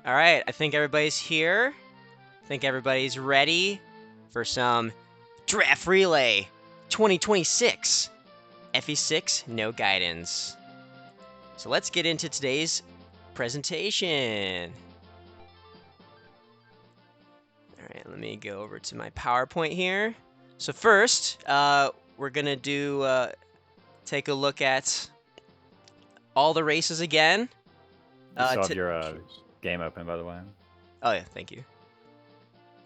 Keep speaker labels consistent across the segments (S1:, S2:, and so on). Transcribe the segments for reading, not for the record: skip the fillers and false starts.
S1: All right, I think everybody's here. I think everybody's ready for some Draft Relay 2026 FE6 No Guidance. So let's get into today's presentation. All right, let me go over to my PowerPoint here. So first, we're gonna take a look at all the races again.
S2: You still have your game open, by the way.
S1: Oh yeah, thank you.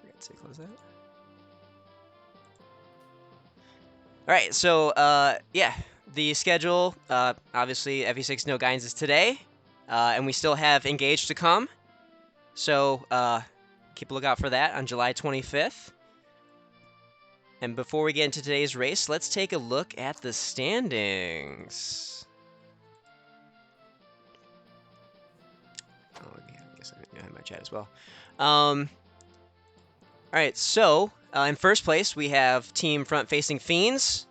S1: Forgot to close that. All right, so yeah, the schedule, obviously FE6 No Guidance is today, and we still have Engage to come. So keep a lookout for that on July 25th. And before we get into today's race, let's take a look at the standings. Oh, yeah, I guess I have my chat as well. All right, so in first place, we have Team Front Facing Fiends.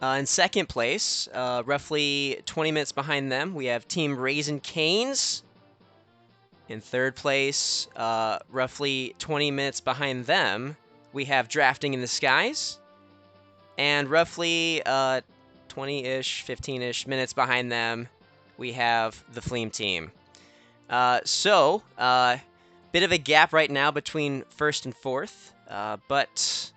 S1: In second place, roughly 20 minutes behind them, we have Team Raisin Canes. In third place, roughly 20 minutes behind them, we have Drafting in the Skies. And roughly 20-ish, 15-ish minutes behind them, we have the Fleam team. So, bit of a gap right now between first and fourth, but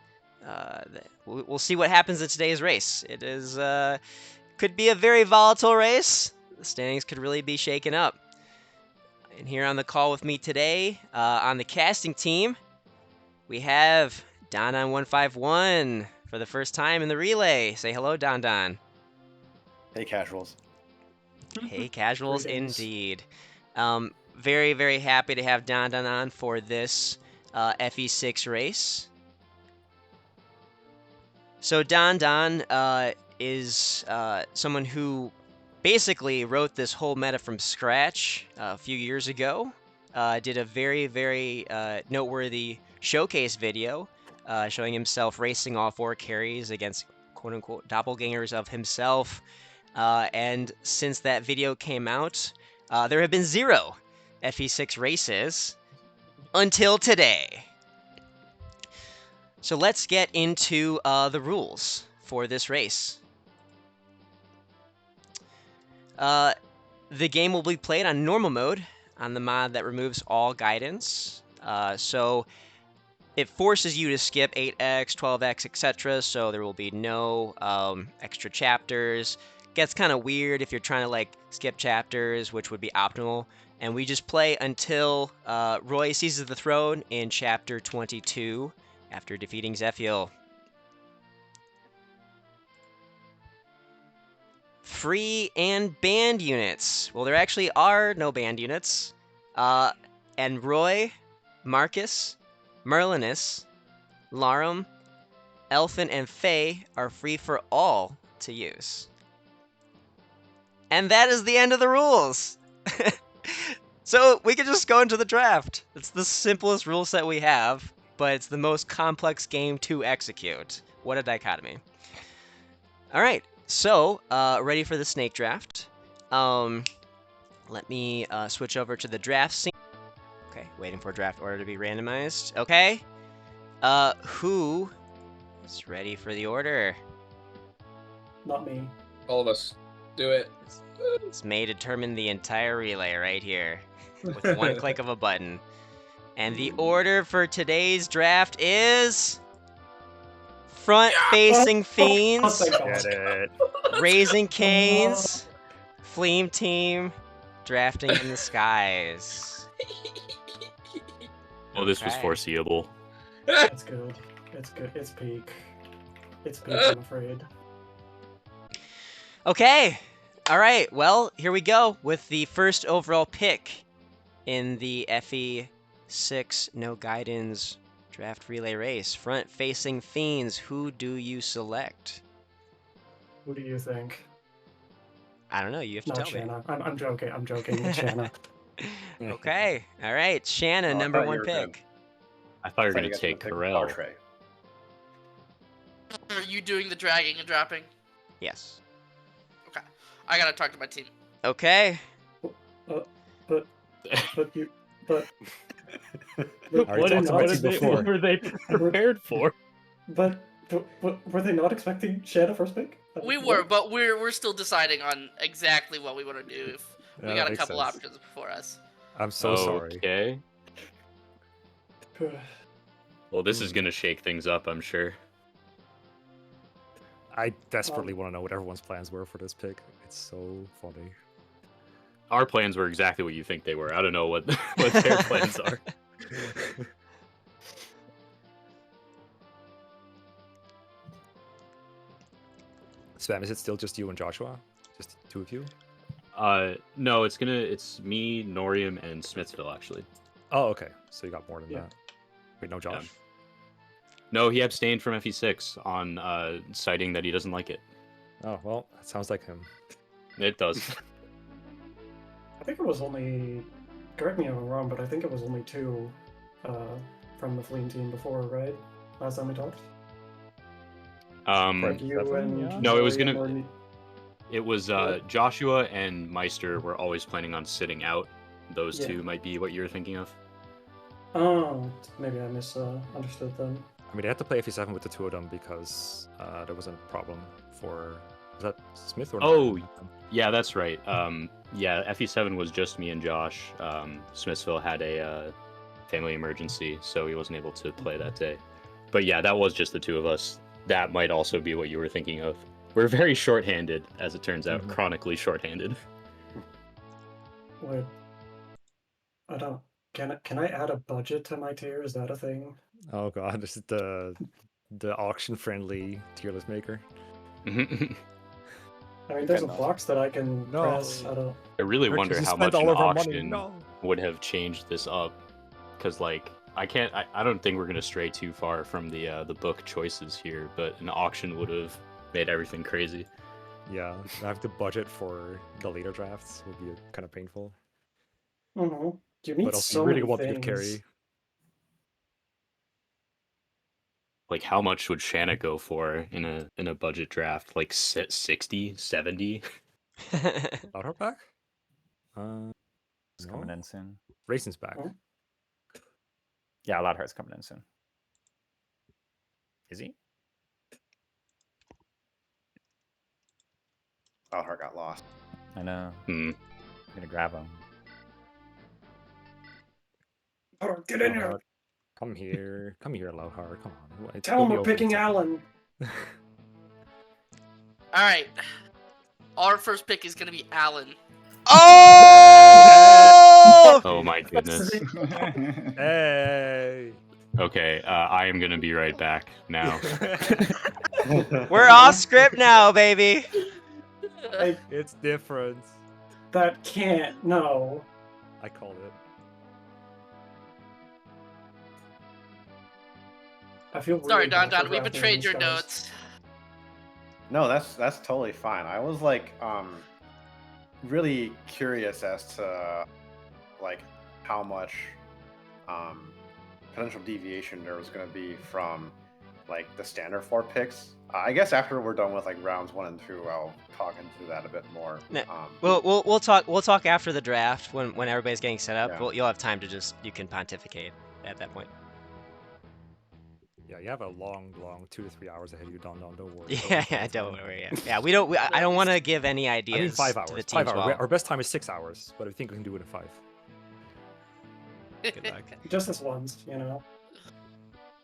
S1: we'll see what happens in today's race. It is could be a very volatile race. The standings could really be shaken up. And here on the call with me today, on the casting team, we have Dondon151 for the first time in the relay. Say hello, Dondon.
S3: Hey, casuals.
S1: Hey, casuals, indeed. Very, very happy to have Dondon on for this FE6 race. So Dondon is someone who basically wrote this whole meta from scratch a few years ago. Did a very, very noteworthy showcase video showing himself racing all 4 carries against quote-unquote doppelgangers of himself. And since that video came out, there have been 0 FE6 races until today. So let's get into the rules for this race. The game will be played on normal mode on the mod that removes all guidance. So it forces you to skip 8x, 12x, etc. So there will be no extra chapters. Gets kind of weird if you're trying to like skip chapters, which would be optimal. And we just play until Roy seizes the throne in chapter 22 after defeating Zephiel. Free and banned units. Well, there actually are no banned units. And Roy, Marcus, Merlinus, Larum, Elfin, and Faye are free for all to use. And that is the end of the rules. So we can just go into the draft. It's the simplest rule set we have, but it's the most complex game to execute. What a dichotomy. All right, so ready for the snake draft. Let me switch over to the draft scene. Okay, waiting for draft order to be randomized. Okay, who is ready for the order?
S4: Not me.
S5: All of us. Do it.
S1: This may determine the entire relay right here with one click of a button. And the order for today's draft is Front-Facing Fiends,
S2: Get it.
S1: Raising Canes, Fleam Team, Drafting in the Skies.
S6: Oh, this was
S1: Okay.
S6: foreseeable.
S4: It's good. It's good. It's peak. It's peak, I'm afraid.
S1: Okay. All right. Well, here we go with the first overall pick in the FE6 No Guidance draft relay race. Front-Facing Fiends. Who do you select?
S4: Who do you think?
S1: I don't know. You have to
S4: No,
S1: tell
S4: Shanna. I'm joking. I'm joking. It's Shanna.
S1: me. Okay. All right. Shanna,
S3: Oh, I
S1: number
S3: thought you
S1: 1
S3: were gonna-
S1: pick.
S6: I thought you were
S3: I thought
S6: going
S3: you
S6: to
S3: guys were
S6: take
S3: gonna pick
S6: Corel.
S3: Artray.
S5: Are you doing the dragging and dropping?
S1: Yes.
S5: Okay. I gotta talk to my team.
S1: Okay.
S4: But you But
S6: What were they prepared for?
S4: But were they not expecting Shanna first pick?
S5: We were, but we're still deciding on exactly what we want to do. If we
S2: Yeah,
S5: got
S2: that
S5: a
S2: makes
S5: couple
S2: sense.
S5: options before us.
S2: I'm so sorry.
S6: Okay. Well, this is gonna shake things up, I'm sure.
S2: I desperately want to know what everyone's plans were for this pick. It's so funny.
S6: Our plans were exactly what you think they were. I don't know what their plans are.
S2: Spam, is it still just you and Joshua? Just two of you?
S6: No, it's me, Norium, and Smithsville actually.
S2: Oh, okay. So you got more than
S4: Yeah.
S2: that. Wait, no Josh?
S6: No, he abstained from FE6 on citing that he doesn't like it.
S2: Oh, well, that sounds like him.
S6: It does.
S4: I think it was only. Correct me if I'm wrong, but I think it was only two from the Fleeing team before, right? Last time we talked. Like you and
S2: yeah.
S6: No, it was
S4: Zoe and
S6: gonna-
S4: Orny-
S6: It was Joshua and Meister were always planning on sitting out. Those two might be what you were thinking of.
S4: Oh, maybe I misunderstood them.
S2: I mean, they had to play FE7 with the two of them because there was a problem for... Was that Smith or...
S6: Oh, yeah, that's right. Yeah, FE7 was just me and Josh. Smithsville had a family emergency, so he wasn't able to play that day. But yeah, that was just the two of us. That might also be what you were thinking of. We're very shorthanded, as it turns out, chronically shorthanded.
S4: Wait, I don't. Can I add a budget to my tier? Is that a thing?
S2: Oh god, this is the auction-friendly tier list maker.
S4: I mean, there's a box that I can
S2: No.
S4: press. I don't.
S6: I really wonder
S2: Because we
S6: how
S2: spent
S6: much an
S2: all of our money.
S6: auction
S2: No.
S6: would have changed this up. Because, like, I don't think we're going to stray too far from the book choices here, but an auction would have made everything crazy.
S2: Yeah, I have to budget for the later drafts would be kind of painful.
S4: Mm-hmm. You need
S2: But also,
S4: so
S2: you really
S4: many
S2: want to
S4: things.
S2: get carry.
S6: Like, how much would Shanna go for in a budget draft? Like 60, 70?
S2: Loudheart back?
S3: It's
S2: No.
S3: coming in soon.
S2: Raisin's back.
S4: Oh.
S3: Yeah, Loudheart's coming in soon. Is he? Loudheart got lost. I know.
S6: Hmm.
S3: I'm gonna grab him.
S4: Oh, get in here!
S2: Come here, Loudheart. Come on.
S4: Tell him we're picking Alan.
S5: All right. Our first pick is gonna be Alan.
S1: Oh!
S6: Oh my goodness.
S2: Hey.
S6: Okay, I am going to be right back now.
S1: We're off script now, baby.
S2: It's different.
S4: That can't. No.
S2: I called it.
S4: I feel.
S5: Sorry,
S4: really bad
S5: Dondon,
S4: for
S5: we
S4: drafting
S5: betrayed
S4: these
S5: your
S4: guys.
S5: notes.
S3: No, that's totally fine. I was like really curious as to like how much potential deviation there was going to be from like the standard 4 picks. I guess after we're done with like rounds 1 and 2, I'll talk into that a bit more.
S1: No, We'll talk after the draft when everybody's getting set up.
S3: Yeah.
S1: You'll have time to you can pontificate at that point.
S2: Yeah, you have a long 2 to 3 hours ahead of you, Dondon. Don't worry.
S1: Yeah, don't worry. Yeah, we don't. I don't want to give any
S2: I
S1: ideas.
S2: mean 5
S1: To
S2: hours.
S1: the team
S2: 5
S1: as
S2: hours.
S1: well.
S2: Our best time is 6 hours, but I think we can do it in 5.
S1: Good luck.
S4: Just this once, you know.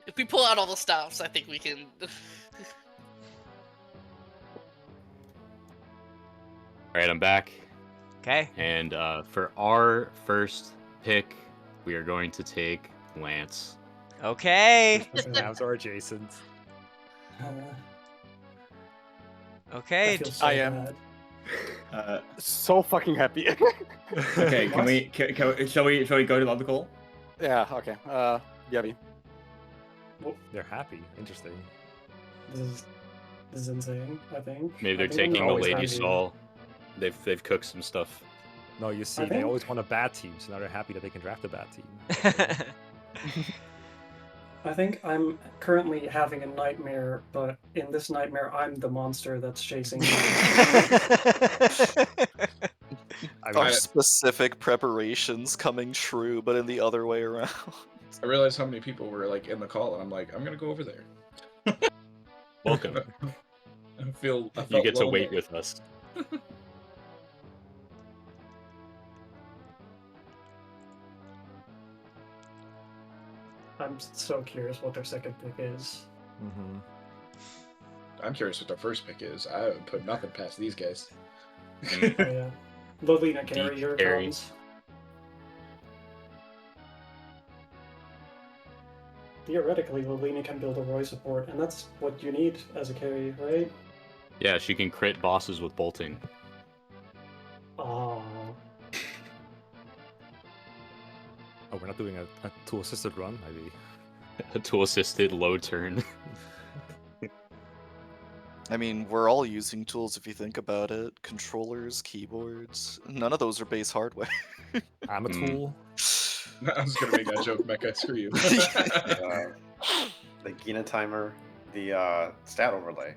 S5: If we pull out all the stops, I think we can.
S6: All right, I'm back.
S1: Okay.
S6: And for our first pick, we are going to take Lance.
S1: Okay.
S2: Navs are adjacent.
S1: Okay.
S4: I, feel so
S7: I am.
S4: bad.
S7: So fucking happy.
S8: Okay, shall we go to the call?
S7: Yeah, okay. Yavi.
S2: They're happy. Interesting.
S4: This is insane. I think.
S6: Maybe they're
S4: I think I'm
S6: taking the
S2: always
S6: Lady
S2: happy.
S6: Saul. They've cooked some stuff.
S2: No, you see,
S4: I
S2: they
S4: think-
S2: always want a bad team, so now they're happy that they can draft a bad team.
S4: I think I'm currently having a nightmare, but in this nightmare, I'm the monster that's chasing me.
S2: I mean,
S9: Our specific preparations coming true, but in the other way around.
S10: I realized how many people were like in the call, and I'm like, I'm gonna go over there.
S6: Welcome.
S10: I felt
S6: You get to
S10: lonely.
S6: wait with us.
S4: I'm so curious what their second pick is.
S2: mhm.
S10: I'm curious what their first pick is. I haven't put nothing past these guys.
S4: Oh yeah. Lolina carry, here it
S6: carry.
S4: comes. Theoretically, Lolina can build a Roy support, and that's what you need as a carry, right?
S6: Yeah, she can crit bosses with bolting.
S4: Oh.
S2: Oh, we're not doing a tool-assisted run, maybe.
S6: A tool-assisted low turn.
S9: I mean, we're all using tools if you think about it. Controllers, keyboards. None of those are base hardware.
S2: I'm a tool.
S10: I was gonna make that joke, Mecca. Screw you.
S3: The Gina timer, the stat overlay.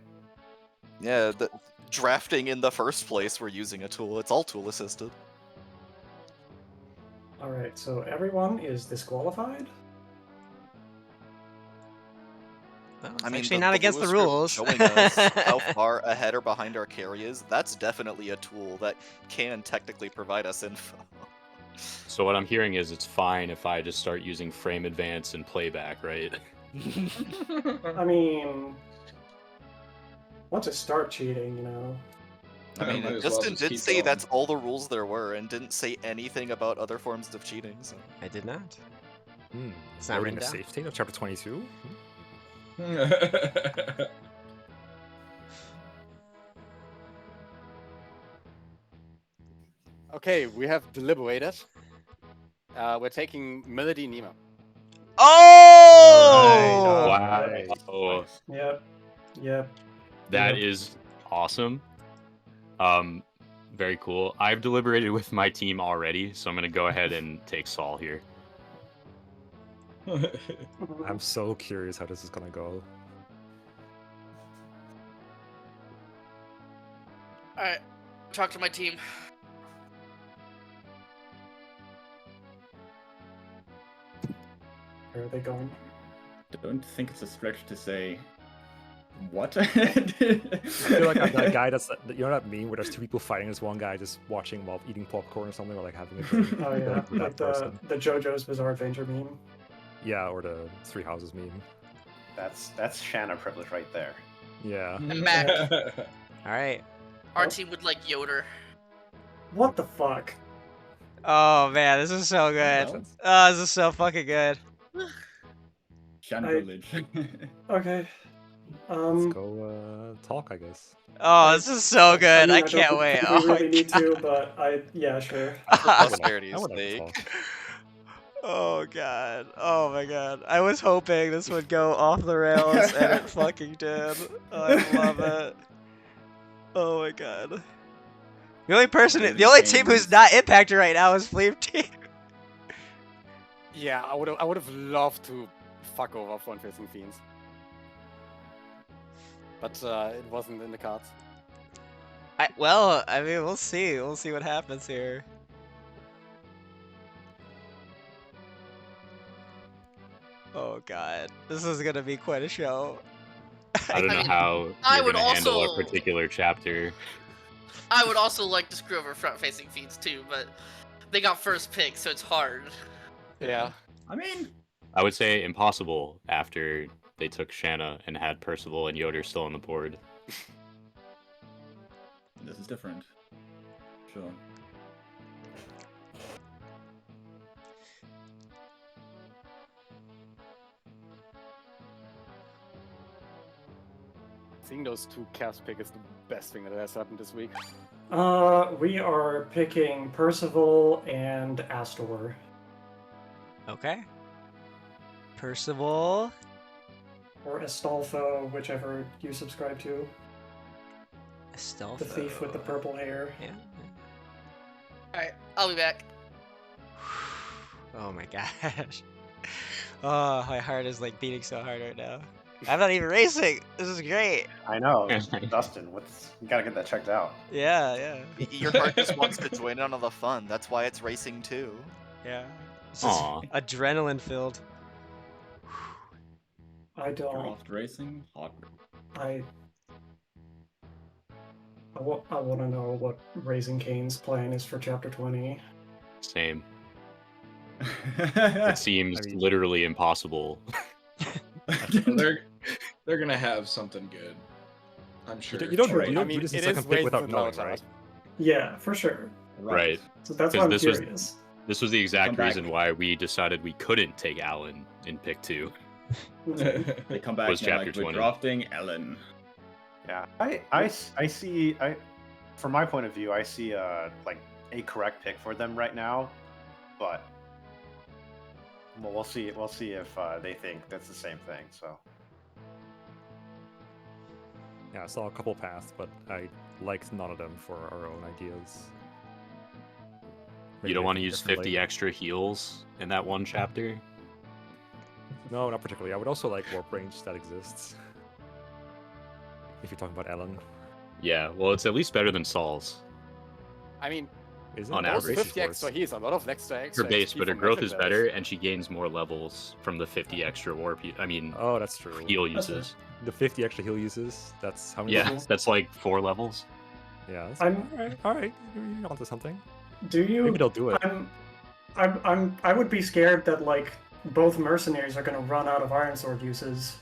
S9: Yeah, the drafting in the first place, we're using a tool. It's all tool assisted.
S4: Alright, so everyone is disqualified?
S1: Well, it's
S9: I mean,
S1: actually not against the
S9: blue script
S1: rules.
S9: showing us how far ahead or behind our carry is. That's definitely a tool that can technically provide us info.
S6: So what I'm hearing is it's fine if I just start using frame advance and playback, right?
S4: I mean, once I start cheating, you know.
S9: I mean,
S10: might as well
S9: Justin
S10: just
S9: did
S10: keep
S9: say
S10: going.
S9: that's all the rules there were, and didn't say anything about other forms of cheating. So.
S1: I did not.
S2: Hmm.
S1: It's not
S2: Loading
S1: written
S2: a
S1: down.
S2: save state of chapter 22.
S7: Okay, we have deliberated. We're taking Melody Nemo.
S1: Oh!
S2: Alright,
S6: Wow.
S4: Yep. Yep.
S6: That
S4: Yep.
S6: is awesome. Very cool. I've deliberated with my team already, so I'm gonna go ahead and take Saul here.
S2: I'm so curious how this is gonna go.
S5: Alright, talk to my team.
S4: Where are they going?
S8: Don't think it's a stretch to say what.
S2: I feel like I'm that guy that's, you know that meme where there's two people fighting, there's one guy just watching while eating popcorn or something, or like having a drink.
S4: Oh yeah,
S2: Like
S4: like
S2: that person.
S4: the JoJo's Bizarre Adventure meme.
S2: Yeah, or the Three Houses meme.
S3: That's Shanna privilege right there.
S2: Yeah.
S5: I'm back.
S1: All right.
S5: Our team would like Yoder.
S4: What the fuck?
S1: Oh man, this is so good.
S8: Well.
S1: Oh, this is so fucking good.
S8: Shan
S4: I-
S8: privilege.
S4: Okay.
S2: Let's go talk, I guess.
S1: Oh, this is so good.
S4: mean,
S1: I
S4: don't
S1: can't wait.
S4: think
S1: Oh
S4: we
S1: my
S4: really need
S1: God.
S4: to, but yeah, sure.
S9: For
S2: I would
S9: posterity's
S2: like to
S9: sake.
S2: talk.
S1: Oh god. Oh my god. I was hoping this would go off the rails and it fucking did. I love it. Oh my god. The only only team who's not impacted right now is Flame Team.
S7: Yeah, I would have loved to fuck over front-facing fiends, but it wasn't in the cards.
S1: Well, I mean, we'll see. We'll see what happens here. Oh god. This is gonna be quite a show.
S6: I don't know
S5: mean,
S6: how
S5: I
S6: you're
S5: would
S6: gonna handle
S5: also-
S6: a particular chapter.
S5: I would also like to screw over front-facing feeds too, but they got first pick, so it's hard.
S7: Yeah.
S8: I mean,
S6: I would say impossible after they took Shanna and had Percival and Yoder still on the board.
S8: this is different. Sure.
S7: Seeing those two cast pick is the best thing that has happened this week.
S4: We are picking Percival and Astor.
S1: Okay. Percival.
S4: Or Astolfo, whichever you subscribe to.
S1: Stealth.
S4: The thief with the purple hair.
S1: Yeah.
S5: Alright, I'll be back.
S1: Oh my gosh. Oh, my heart is like beating so hard right now. I'm not even racing. This is great.
S3: I know, Dustin. You gotta get that checked out.
S1: Yeah.
S9: Your heart just wants to join in on the fun. That's why it's racing too.
S1: Yeah. It's just
S6: Aw.
S1: adrenaline filled.
S4: I don't.
S8: Draft racing, hot.
S4: I want to know what Raising Cane's plan is for Chapter 20.
S6: Same. It seems literally impossible.
S10: they're gonna have something good. I'm sure.
S2: You don't
S7: Right.
S2: do
S7: I mean,
S2: this
S7: it
S2: in
S7: is
S2: second pick
S7: way
S2: without
S7: too
S2: knowing,
S7: low,
S2: right?
S4: Yeah, for sure.
S6: Right.
S4: So that's why I'm
S6: Because this was-
S4: curious.
S6: This was the exact
S8: Come back.
S6: reason why we decided we couldn't take Alan in pick 2.
S8: They come back
S6: Was
S8: and they're
S6: chapter
S8: like, we're
S6: 20.
S8: drafting Ellen.
S3: Yeah, I see. From my point of view, I see like a correct pick for them right now, but well, we'll see. We'll see if they think that's the same thing. So
S2: Yeah, I saw a couple paths, but I liked none of them for our own ideas.
S6: You don't want to use
S2: differently.
S6: 50 extra heals in that one chapter?
S2: No, not particularly. I would also like warp range that exists. If you're talking about Ellen.
S6: Yeah, well, it's at least better than Saul's.
S7: I mean,
S2: Is it?
S6: On
S2: Warp
S6: average.
S2: range is
S7: 50
S2: worse.
S7: extra heals, a lot of extra.
S6: Her base,
S7: XP
S6: but her
S7: from
S6: growth is
S7: legendaries.
S6: better, and she gains more levels from the 50 extra warp.
S2: Oh, that's true.
S6: heal
S4: That's
S6: uses.
S2: The 50 extra heal uses. That's how many
S6: Yeah,
S2: levels?
S6: that's like 4 levels.
S2: Yeah. That's,
S4: I'm-
S2: all right. You're onto something.
S4: Do you?
S2: Maybe they'll do it.
S4: I would be scared that like both mercenaries are gonna run out of Iron Sword uses.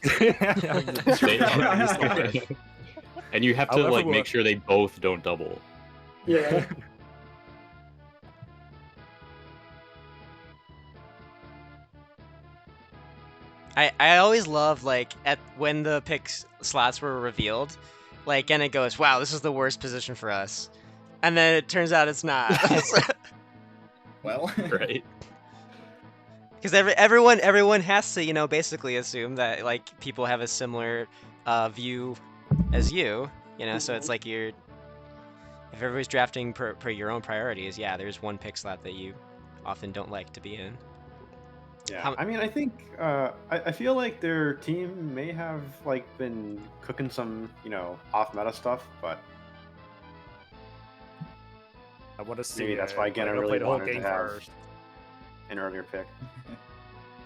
S6: And you have to
S2: However,
S6: like
S2: we'll-
S6: make sure they both don't double.
S4: Yeah.
S1: I always love like when the slots were revealed, like and it goes, wow, this is the worst position for us, and then it turns out it's not.
S8: Well,
S6: Right.
S1: Because everyone has to basically assume that like people have a similar view as you, so it's like if everybody's drafting per your own priorities, yeah, there's one pick slot that you often don't like to be in.
S3: yeah, I mean, I think I feel like their team may have like been cooking some off meta stuff, but
S2: I want to see.
S3: maybe that's why again I
S2: wanna
S3: really
S2: play the whole
S3: wanted to
S2: game
S3: have
S2: first.
S3: an earlier pick.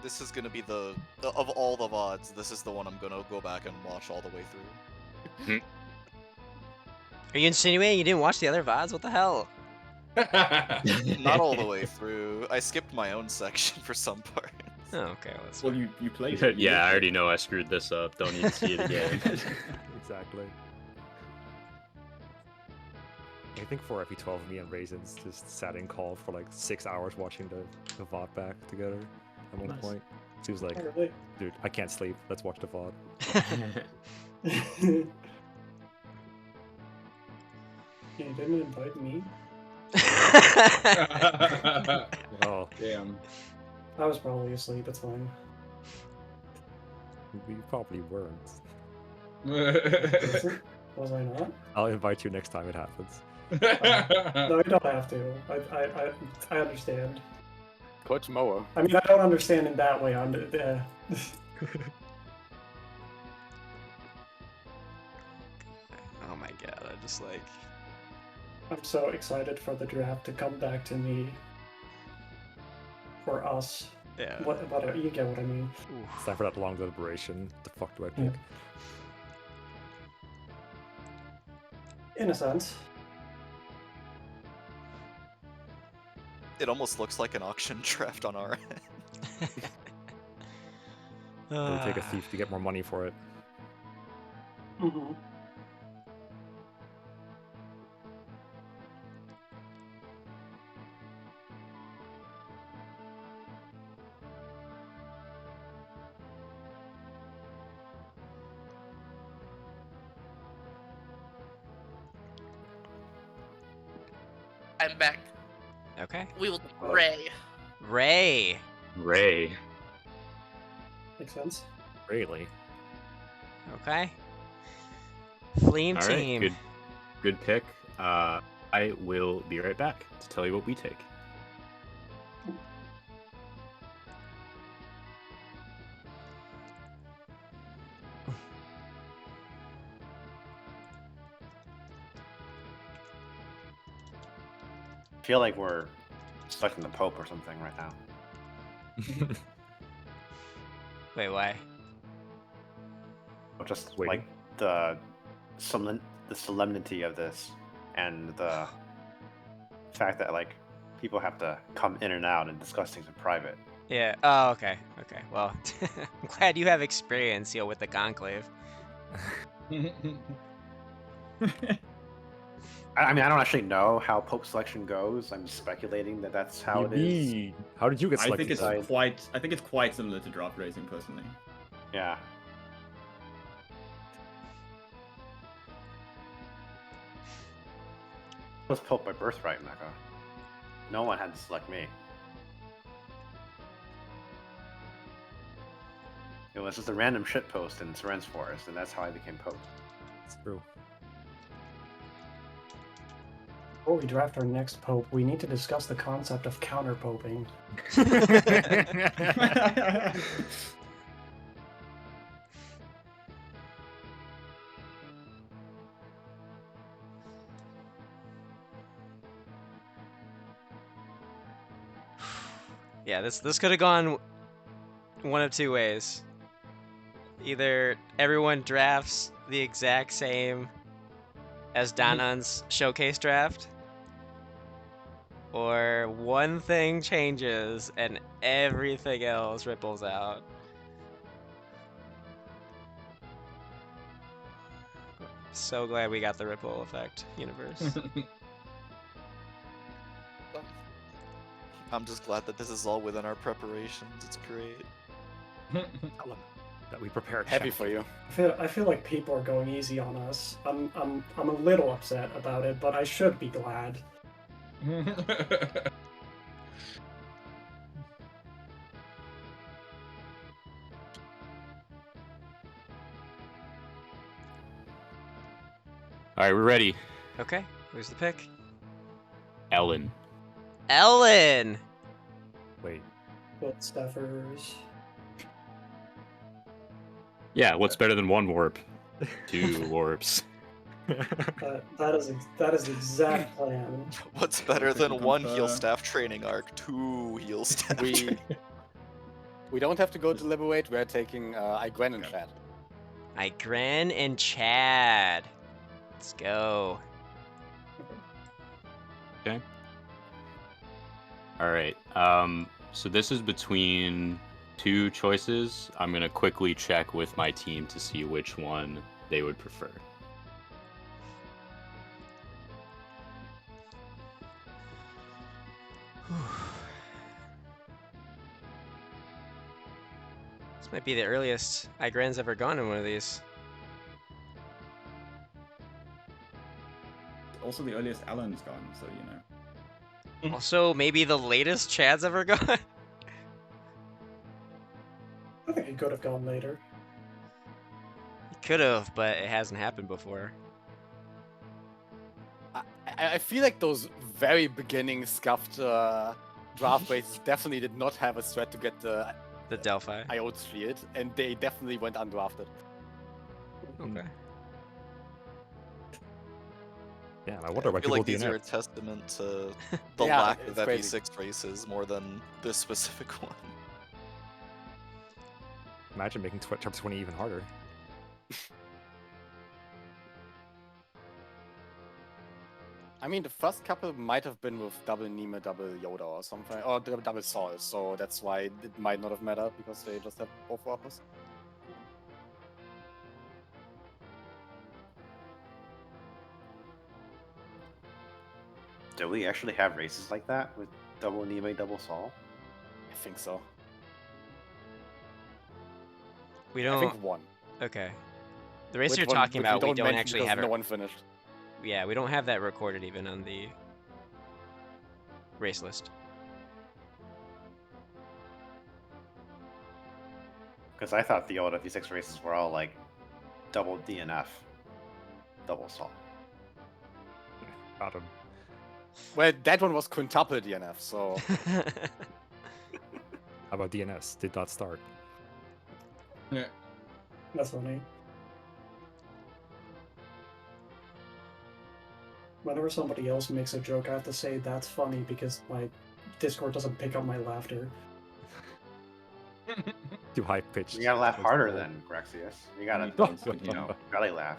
S9: This is gonna be the of all the VODs, this is the one I'm gonna go back and watch all the way through.
S1: Are you insinuating you didn't watch the other VODs? What the hell?
S9: Not all the way through. I skipped my own section for some parts.
S1: Oh, okay, well, that's
S8: well,
S1: fine.
S8: you played it.
S6: Yeah, I already know I screwed this up. Don't need to see it again.
S2: Exactly. I think for FE12, me and Raisins just sat in call for like 6 hours watching the VOD back together at one
S4: Nice.
S2: point. She was like,
S4: Oh, really?
S2: dude, I can't sleep. Let's watch the VOD.
S4: You didn't invite me.
S2: Oh,
S10: Damn.
S4: I was probably asleep. It's fine.
S2: we probably weren't.
S4: Was I not?
S2: I'll invite you next time it happens.
S4: No, you don't have to. I understand.
S7: Coach Moa.
S4: I mean, I don't understand in that way.
S1: Oh my god, I just like.
S4: I'm so excited for the draft to come back to me. For us.
S1: Yeah.
S4: Whatever, you get what I mean.
S2: It's time for that long deliberation. The fuck do I pick?
S4: Yeah. In a sense.
S9: It almost looks like an auction draft on our end.
S2: It would take a thief to get more money for it.
S4: Mm-hmm.
S5: I'm back.
S1: Okay.
S5: We will Ray.
S1: Ray.
S6: Ray.
S4: Makes sense.
S2: Really?
S1: Okay. Fleam
S6: All right,
S1: team.
S6: good pick. I will be right back to tell you what we take.
S3: feel like we're stuck in the Pope or something right now.
S1: Wait, why?
S3: Just
S2: Waiting.
S3: like the solemnity of this, and the fact that like people have to come in and out and discuss things in private.
S1: Yeah. Oh, okay. Okay. Well, I'm glad you have experience, with the conclave.
S3: I mean, I don't actually know how Pope selection goes. I'm speculating that that's how it is.
S2: How did you get
S8: I
S2: selected?
S8: think it's
S3: Right.
S8: quite similar to draft racing, personally.
S3: Yeah. I was Pope by birthright, Mecca. No one had to select me. It was just a random shitpost in Seren's Forest, and that's how I became Pope.
S2: It's true.
S4: Before we draft our next pope, we need to discuss the concept of counter-poping.
S1: Yeah, this could have gone one of two ways. Either everyone drafts the exact same as Dondon's showcase draft, or one thing changes and everything else ripples out. So glad we got the ripple effect universe.
S9: I'm just glad that this is all within our preparations. It's great.
S2: Tell them that we prepared.
S7: Happy
S2: Shaq.
S7: for you.
S4: I feel like people are going easy on us. I'm a little upset about it, but I should be glad.
S6: All right, we're ready.
S1: Okay, who's the pick?
S6: Ellen.
S1: Ellen!
S2: Wait.
S4: Footstuffers.
S6: Yeah, what's better than one warp? 2 warps.
S4: That is the exact plan.
S9: What's better than
S10: Perfect
S9: one
S10: compa.
S9: heal staff training arc? 2 heal staff.
S7: We don't have to go deliberate. We're taking Igren and Chad.
S1: Igren and Chad. Let's go.
S6: Okay. All right. So this is between 2 choices. I'm gonna quickly check with my team to see which one they would prefer.
S1: This might be the earliest Igren's ever gone in one of these.
S10: Also, the earliest Alan's gone, so you know.
S1: Also, maybe the latest Chad's ever gone.
S4: I think he could have gone later.
S1: Could have, but it hasn't happened before.
S7: I feel like those very beginning scuffed draft races definitely did not have a threat to get the
S1: The Delphi.
S7: Iotes field, and they definitely went undrafted.
S1: Okay.
S2: Yeah, I wonder why
S9: I feel
S2: people
S9: like these are a
S2: DNF.
S9: testament to the
S7: Yeah,
S9: lack of
S7: it's crazy.
S9: FE6 races more than this specific one.
S2: Imagine making top 20 even harder.
S7: I mean, the first couple might have been with double Nima, double Yoda or something, or double Sol, so that's why it might not have mattered, because they just have both warpers.
S3: Do we actually have races like that with double Nime, double Sol?
S7: I think so.
S1: We
S7: I
S1: don't.
S7: think one.
S1: Okay. The race
S7: Which
S1: you're
S7: one-
S1: talking
S7: which
S1: about, we don't
S7: mention
S1: actually
S7: because
S1: have it.
S7: No one finished.
S1: Yeah, we don't have that recorded even on the race list.
S3: Because I thought the old FE6 races were all like double DNF, double Sol.
S2: Got him.
S7: Well, that one was quintuple DNF, so
S2: How about DNS? Did not start.
S10: Yeah.
S4: That's funny. whenever somebody else makes a joke, I have to say that's funny because my Discord doesn't pick up my laughter.
S2: Too high pitched.
S3: You gotta laugh harder than Grexius. You gotta, belly laugh.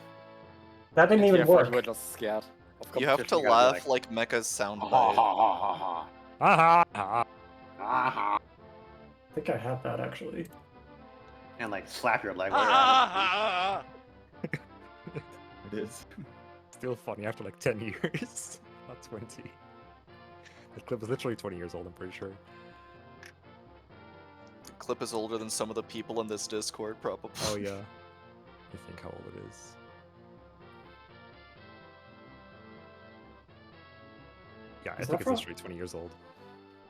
S4: That didn't even
S7: Therefore,
S4: work.
S7: you were just scared of
S9: You have to
S7: competition.
S9: laugh like Mecha's soundbite.
S2: Ha ha ha.
S4: I think I have that actually.
S3: And like slap your leg while you're at it.
S10: It is.
S2: Still funny after like 10 years. Not 20. The clip is literally 20 years old, I'm pretty sure.
S9: The clip is older than some of the people in this Discord, probably.
S2: Oh yeah. I think how old it is. Yeah, I
S4: Is
S2: think
S4: that
S2: it's literally 20 years old.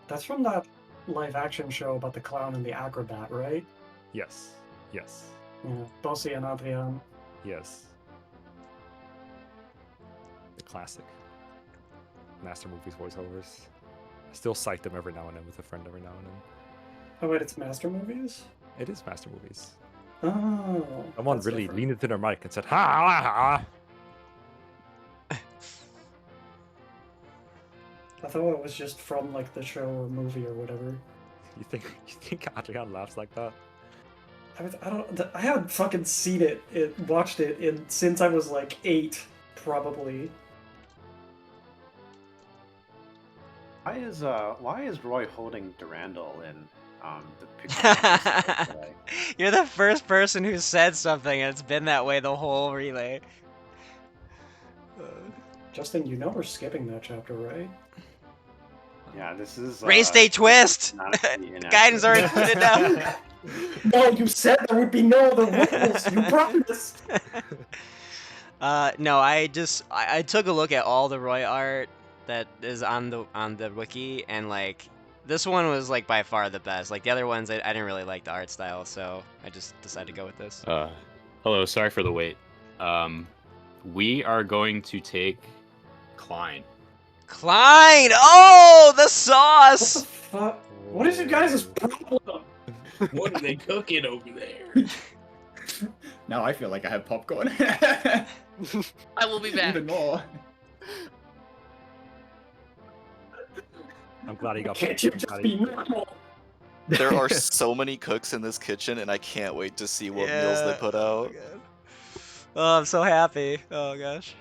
S4: That's from that live action show about the clown and the acrobat, right?
S2: Yes. Yes.
S4: Yeah, Bossy and Adrian.
S2: Yes. The classic. Master Movies voiceovers. I still cite them every now and then with a friend every now and then.
S4: Oh wait, it's Master Movies?
S2: It is Master Movies.
S4: Oh.
S2: Someone
S4: that's
S2: really
S4: different.
S2: leaned into their mic and said, ha ha ha.
S4: I thought it was just from like the show or movie or whatever.
S2: You think Adrian laughs like that?
S4: I haven't fucking seen it, watched it since I was like 8, probably.
S3: Why is Roy holding Durandal in the picture?
S1: You're the first person who said something, and it's been that way the whole relay.
S4: Justin, you know we're skipping that chapter, right?
S3: Yeah, this is
S1: Race day twist! Gaidens are included now.
S4: No, you said there would be no other rules. You promised.
S1: No, I took a look at all the Roy art that is on the wiki, and like this one was like by far the best. Like the other ones, I didn't really like the art style, so I just decided to go with this.
S6: Hello, sorry for the wait. We are going to take Klein.
S1: Klein! Oh, the sauce!
S4: What the fuck? What is you guys' problem?
S10: What are they cooking over there?
S8: Now I feel like I have popcorn.
S5: I will be back.
S8: Even more.
S2: I'm glad he got.
S4: Can't you just be normal?
S9: There are so many cooks in this kitchen, and I can't wait to see what meals they put out.
S1: Oh, I'm so happy. Oh gosh.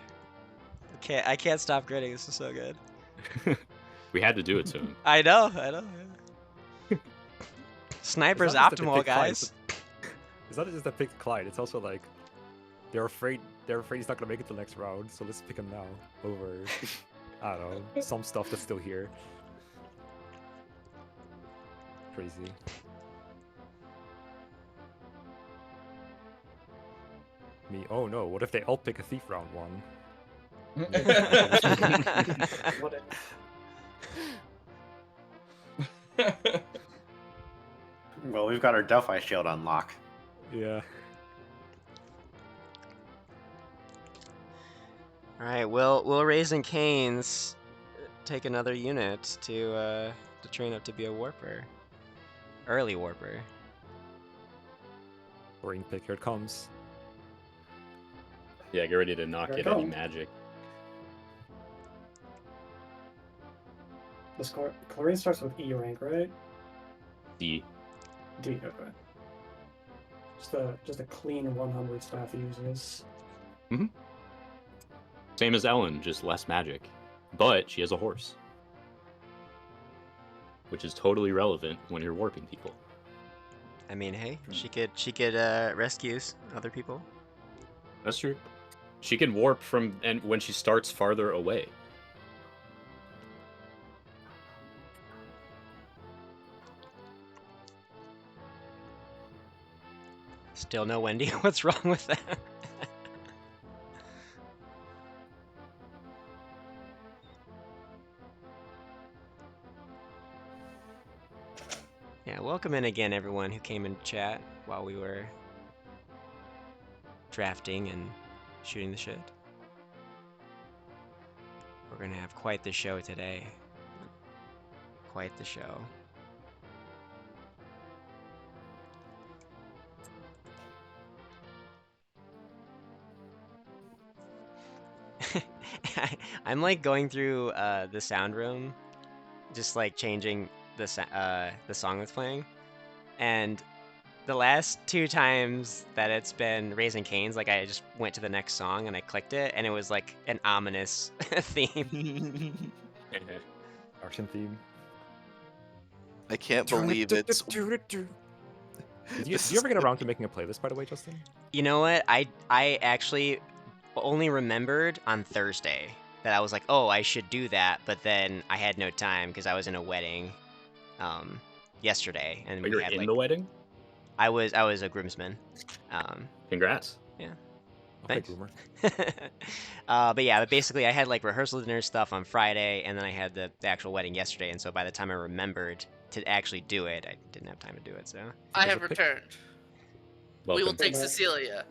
S1: I can't stop grinning. This is so good.
S6: We had to do it to him.
S1: I know. Yeah. Sniper's
S2: It's not just that they
S1: optimal,
S2: picked Clyde,
S1: guys.
S2: It's not just that they picked Clyde. It's also like they're afraid he's not gonna make it to the next round. So let's pick him now over I don't know, some stuff that's still here. Crazy. Me. Oh no! What if they all pick a thief round 1?
S4: What if?
S3: Well, we've got our Delphi shield on lock.
S2: Yeah.
S1: All right, will Raising Canes take another unit to train up to be a warper, early warper?
S2: Green pick, here it comes.
S6: Yeah, get ready to not
S4: Here it
S6: get any
S4: comes.
S6: magic.
S4: The score. Chlorine starts with E rank, right?
S6: D.
S4: D. Okay. Just a clean 100 staff uses.
S6: Same as Ellen, just less magic. But she has a horse. Which is totally relevant when you're warping people.
S1: I mean, hey, she could rescue other people.
S6: That's true. She can warp from and when she starts farther away.
S1: Still no Wendy. What's wrong with that? Yeah, welcome in again, everyone who came in chat while we were drafting and shooting the shit. We're gonna have quite the show today. Quite the show. I'm like going through the sound room, just like changing the song that's playing, and the last 2 times that it's been Raising Cane's, like I just went to the next song and I clicked it, and it was like an ominous theme.
S2: Action theme.
S9: I can't believe it's.
S2: Did you ever get around to making a playlist, by the way, Justin?
S1: You know what? I actually only remembered on Thursday that I was like, oh, I should do that, but then I had no time because I was in a wedding yesterday, and
S6: But you're
S1: had,
S6: in
S1: like,
S6: the wedding?
S1: I was a groomsman.
S6: Congrats.
S1: Yeah.
S2: Okay,
S1: Thanks.
S2: groomer.
S1: But basically I had like rehearsal dinner stuff on Friday, and then I had the actual wedding yesterday, and so by the time I remembered to actually do it, I didn't have time to do it. So
S5: I have returned. We will
S6: Welcome.
S5: take Cecilia,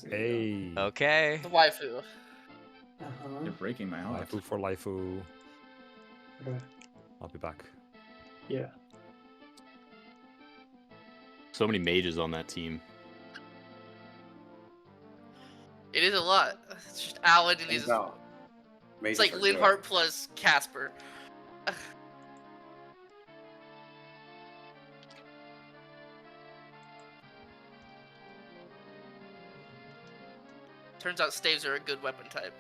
S2: Hey.
S1: okay.
S5: the waifu.
S4: Uh-huh.
S8: You're breaking my heart.
S2: Lifu for Lifu.
S4: Okay.
S2: I'll be back.
S4: Yeah.
S6: So many mages on that team.
S5: It is a lot. It's just Alan and his.
S3: No.
S5: It's like Linhardt plus Casper. Turns out staves are a good weapon type.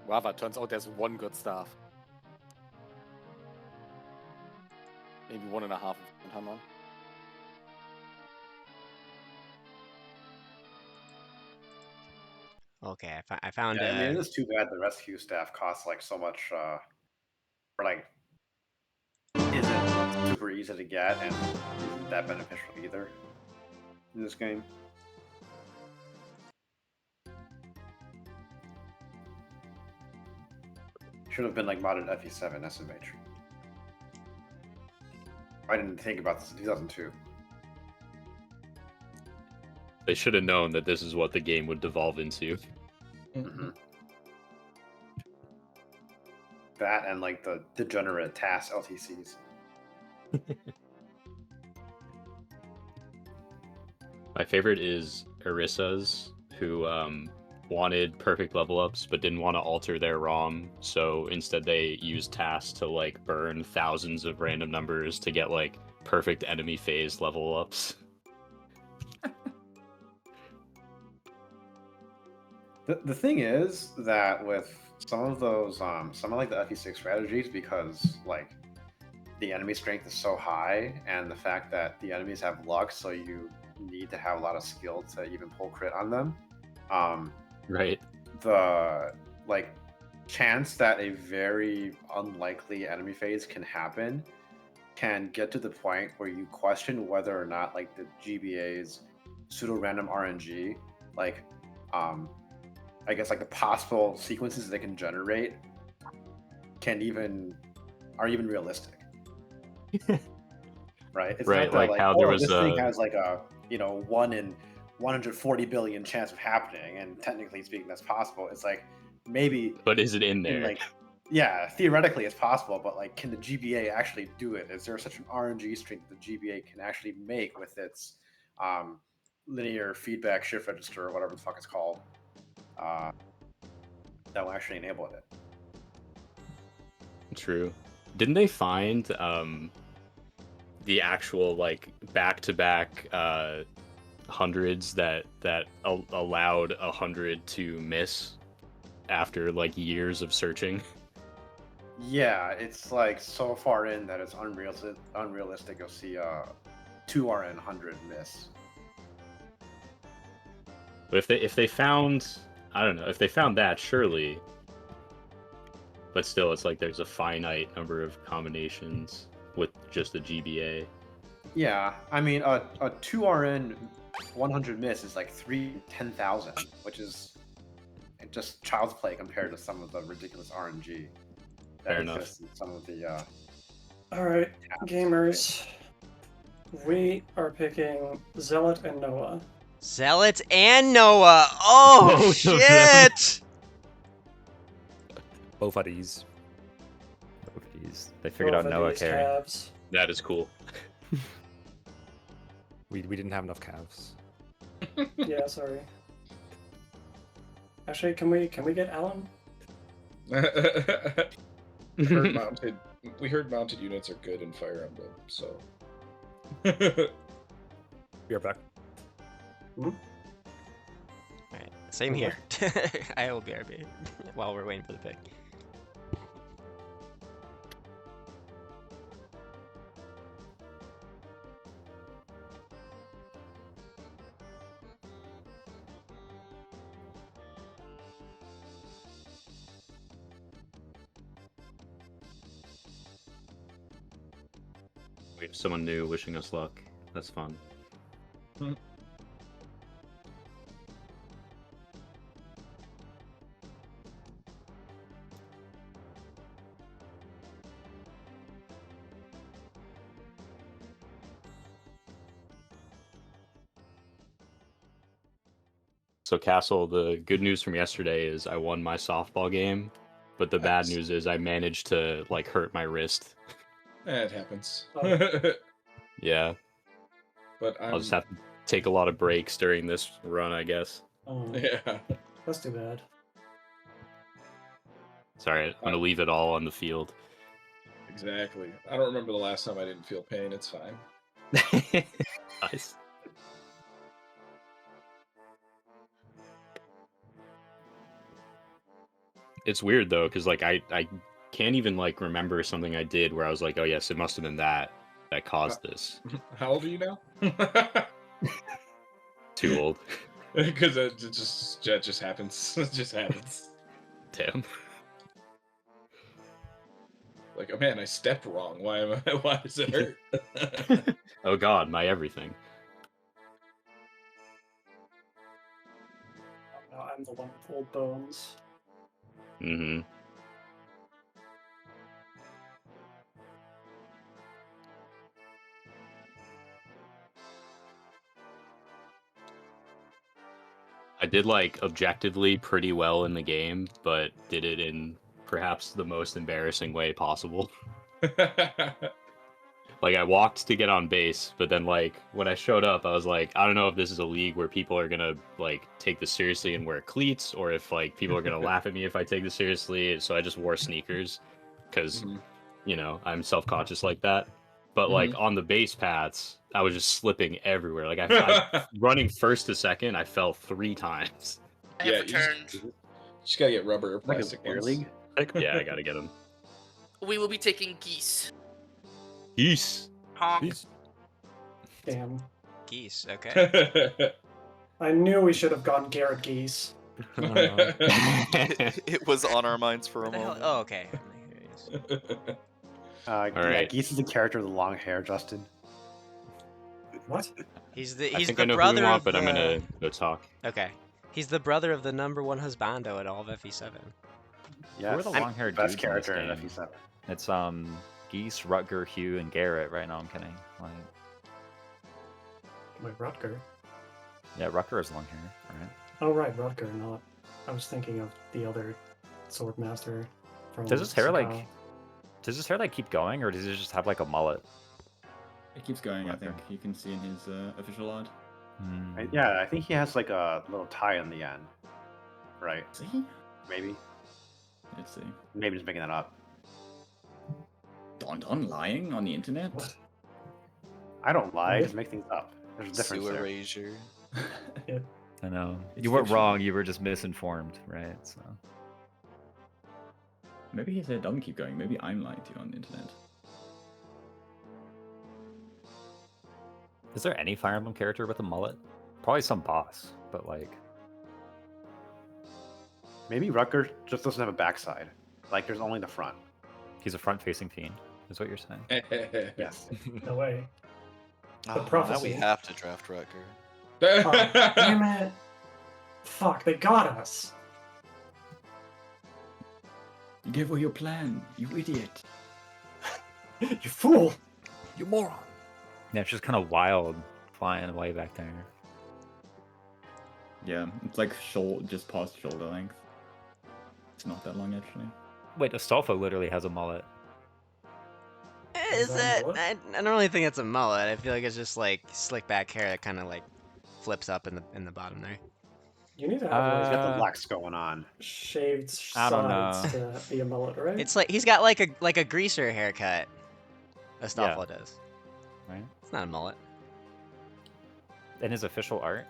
S7: Wow, it turns out there's one good staff. Maybe 1.5 of Hammer.
S1: Okay, I found.
S3: Yeah, I mean, it is too bad the rescue staff costs like so much, or like isn't super easy to get and isn't that beneficial either in this game. Should have been like modded FE7 SMH. I didn't think about this in 2002.
S6: They should have known that this is what the game would devolve into.
S3: Mm-hmm. That and like the degenerate TAS LTCs.
S6: My favorite is Erissa's, who wanted perfect level ups but didn't want to alter their ROM, so instead they used tasks to like burn thousands of random numbers to get like perfect enemy phase level ups.
S3: The thing is that with some of those, some of like the FE6 strategies, because like the enemy strength is so high, and the fact that the enemies have luck, so you need to have a lot of skill to even pull crit on them.
S6: Right.
S3: The like chance that a very unlikely enemy phase can happen can get to the point where you question whether or not like the GBA's pseudo-random RNG, like I guess like the possible sequences they can generate are even realistic. Right? It's
S6: right,
S3: not that,
S6: like how there was
S3: this thing has like a 1 in 140 billion chance of happening, and technically speaking that's possible. It's like maybe,
S6: but is it in there?
S3: like, yeah, theoretically it's possible, but like, can the GBA actually do it? Is there such an RNG string that the GBA can actually make with its linear feedback shift register or whatever the fuck it's called, that will actually enable it?
S6: True. Didn't they find the actual like back-to-back hundreds that allowed 100 to miss after like years of searching?
S3: Yeah, it's like so far in that it's unrealistic. You'll see 2RN 100 miss.
S6: But if they found, I don't know, if they found that, surely. But still, it's like there's a finite number of combinations with just the GBA.
S3: Yeah, I mean, a 2RN 100 miss is like 3 in 10,000, which is just child's play compared to some of the ridiculous RNG that exists in some of the.
S4: All right, gamers, we are picking Zealot and Noah.
S1: Zealot and Noah. Oh
S6: Both of
S1: shit!
S2: Both of these. They figured out Noah carry.
S4: Calves.
S6: That is cool.
S2: We didn't have enough calves.
S4: Yeah, sorry. Actually, can we get Alan?
S10: We heard mounted units are good in Fire Emblem, so.
S2: We are back.
S1: Alright, same here. I will BRB while we're waiting for the pick.
S6: We have someone new wishing us luck. That's fun. So Castle, the good news from yesterday is I won my softball game, but the bad news is I managed to like hurt my wrist.
S10: It happens.
S6: Yeah.
S10: But
S6: I'll just have to take a lot of breaks during this run, I guess.
S10: Yeah.
S4: That's too bad.
S6: Sorry, I'm gonna leave it all on the field.
S10: Exactly. I don't remember the last time I didn't feel pain. It's fine.
S6: Nice. It's weird though, because like I can't even like remember something I did where I was like, oh yes, it must have been that caused this.
S10: How old are you now?
S6: Too old.
S10: Because it just happens. It just happens.
S6: Damn.
S10: Like, oh man, I stepped wrong. Why does it hurt?
S6: Oh god, my everything.
S4: Now I'm the one with old bones.
S6: Mm-hmm. I did like objectively pretty well in the game, but did it in perhaps the most embarrassing way possible. Like I walked to get on base, but then like when I showed up, I was like, I don't know if this is a league where people are gonna like take this seriously and wear cleats, or if like people are gonna laugh at me if I take this seriously. So I just wore sneakers, because you know I'm self-conscious like that. But like on the base paths, I was just slipping everywhere. Like I running first to second, I fell 3 times.
S5: I have returned.
S10: You just gotta get rubber or
S3: Like
S10: plastic
S3: a beer
S10: ones.
S3: league.
S6: Yeah, I gotta get them.
S5: We will be taking geese.
S6: Geese.
S5: Honk.
S4: Damn.
S1: Geese, okay.
S4: I knew we should have gone Garrett Geese.
S9: It was on our minds for a moment.
S1: Oh, okay.
S3: Yeah,
S6: right.
S3: Geese is the character with the long hair, Justin.
S4: What?
S1: He's
S6: I
S1: the
S6: think I know who
S1: brother
S6: we want,
S1: of
S6: but
S1: the...
S6: I'm gonna go talk.
S1: Okay. He's the brother of the #1 husbando at all of FE7.
S3: Yeah,
S11: Who are the long-haired
S3: best
S11: dudes in this
S3: character in
S11: game?
S3: FE7.
S11: It's Geese, Rutger, Hugh, and Garrett. Right now, I'm kidding. Like,
S4: Wait, Rutger?
S11: yeah, Rutger has long hair, right?
S4: Oh, right, Rutger, not. I was thinking of the other Swordmaster from
S11: Does his hair
S4: Sakao.
S11: keep going, or does he just have like a mullet?
S8: It keeps going, I
S11: Okay.
S8: think. You can see in his official art.
S3: Yeah, I think he has like a little tie in the end. Right?
S8: See?
S3: Maybe.
S8: Let's see.
S3: Maybe just making that up.
S8: Dondon lying on the internet?
S3: I don't lie, I just make things up. There's a difference
S9: Sewer
S3: there.
S9: erasure.
S11: I know.
S8: It's
S11: You weren't
S8: fictional.
S11: wrong. You were just misinformed, right? So.
S8: Maybe his hair doesn't keep going. Maybe I'm lying to you on the internet.
S11: Is there any Fire Emblem character with a mullet? Probably some boss, but like.
S3: Maybe Rutger just doesn't have a backside. Like, there's only the front.
S11: He's a front-facing fiend, is what you're saying.
S3: Yes.
S4: No way.
S9: Oh,
S4: The
S9: now we
S4: prophecy.
S9: have to draft Rutger.
S4: Oh, damn it. Fuck, they got us.
S8: You gave away your plan, you idiot.
S4: You fool.
S11: You moron! Yeah, it's just kind of wild flying away back there.
S8: Yeah, it's like just past shoulder length. It's not that long, actually.
S11: Wait, Astolfo literally has a mullet.
S1: Is
S4: that a
S1: that?
S4: mullet?
S1: I don't really think it's a mullet. I feel like it's just like slick back hair that kind of like flips up in the bottom there.
S4: You need to have
S3: He's got the
S11: Uh,
S3: Lex going on.
S4: shaved
S11: I don't
S4: sides
S11: know.
S4: to be a mullet, right?
S1: It's like he's got like a greaser haircut. Astolfo does.
S11: Right?
S1: It's not a mullet.
S11: In his official art.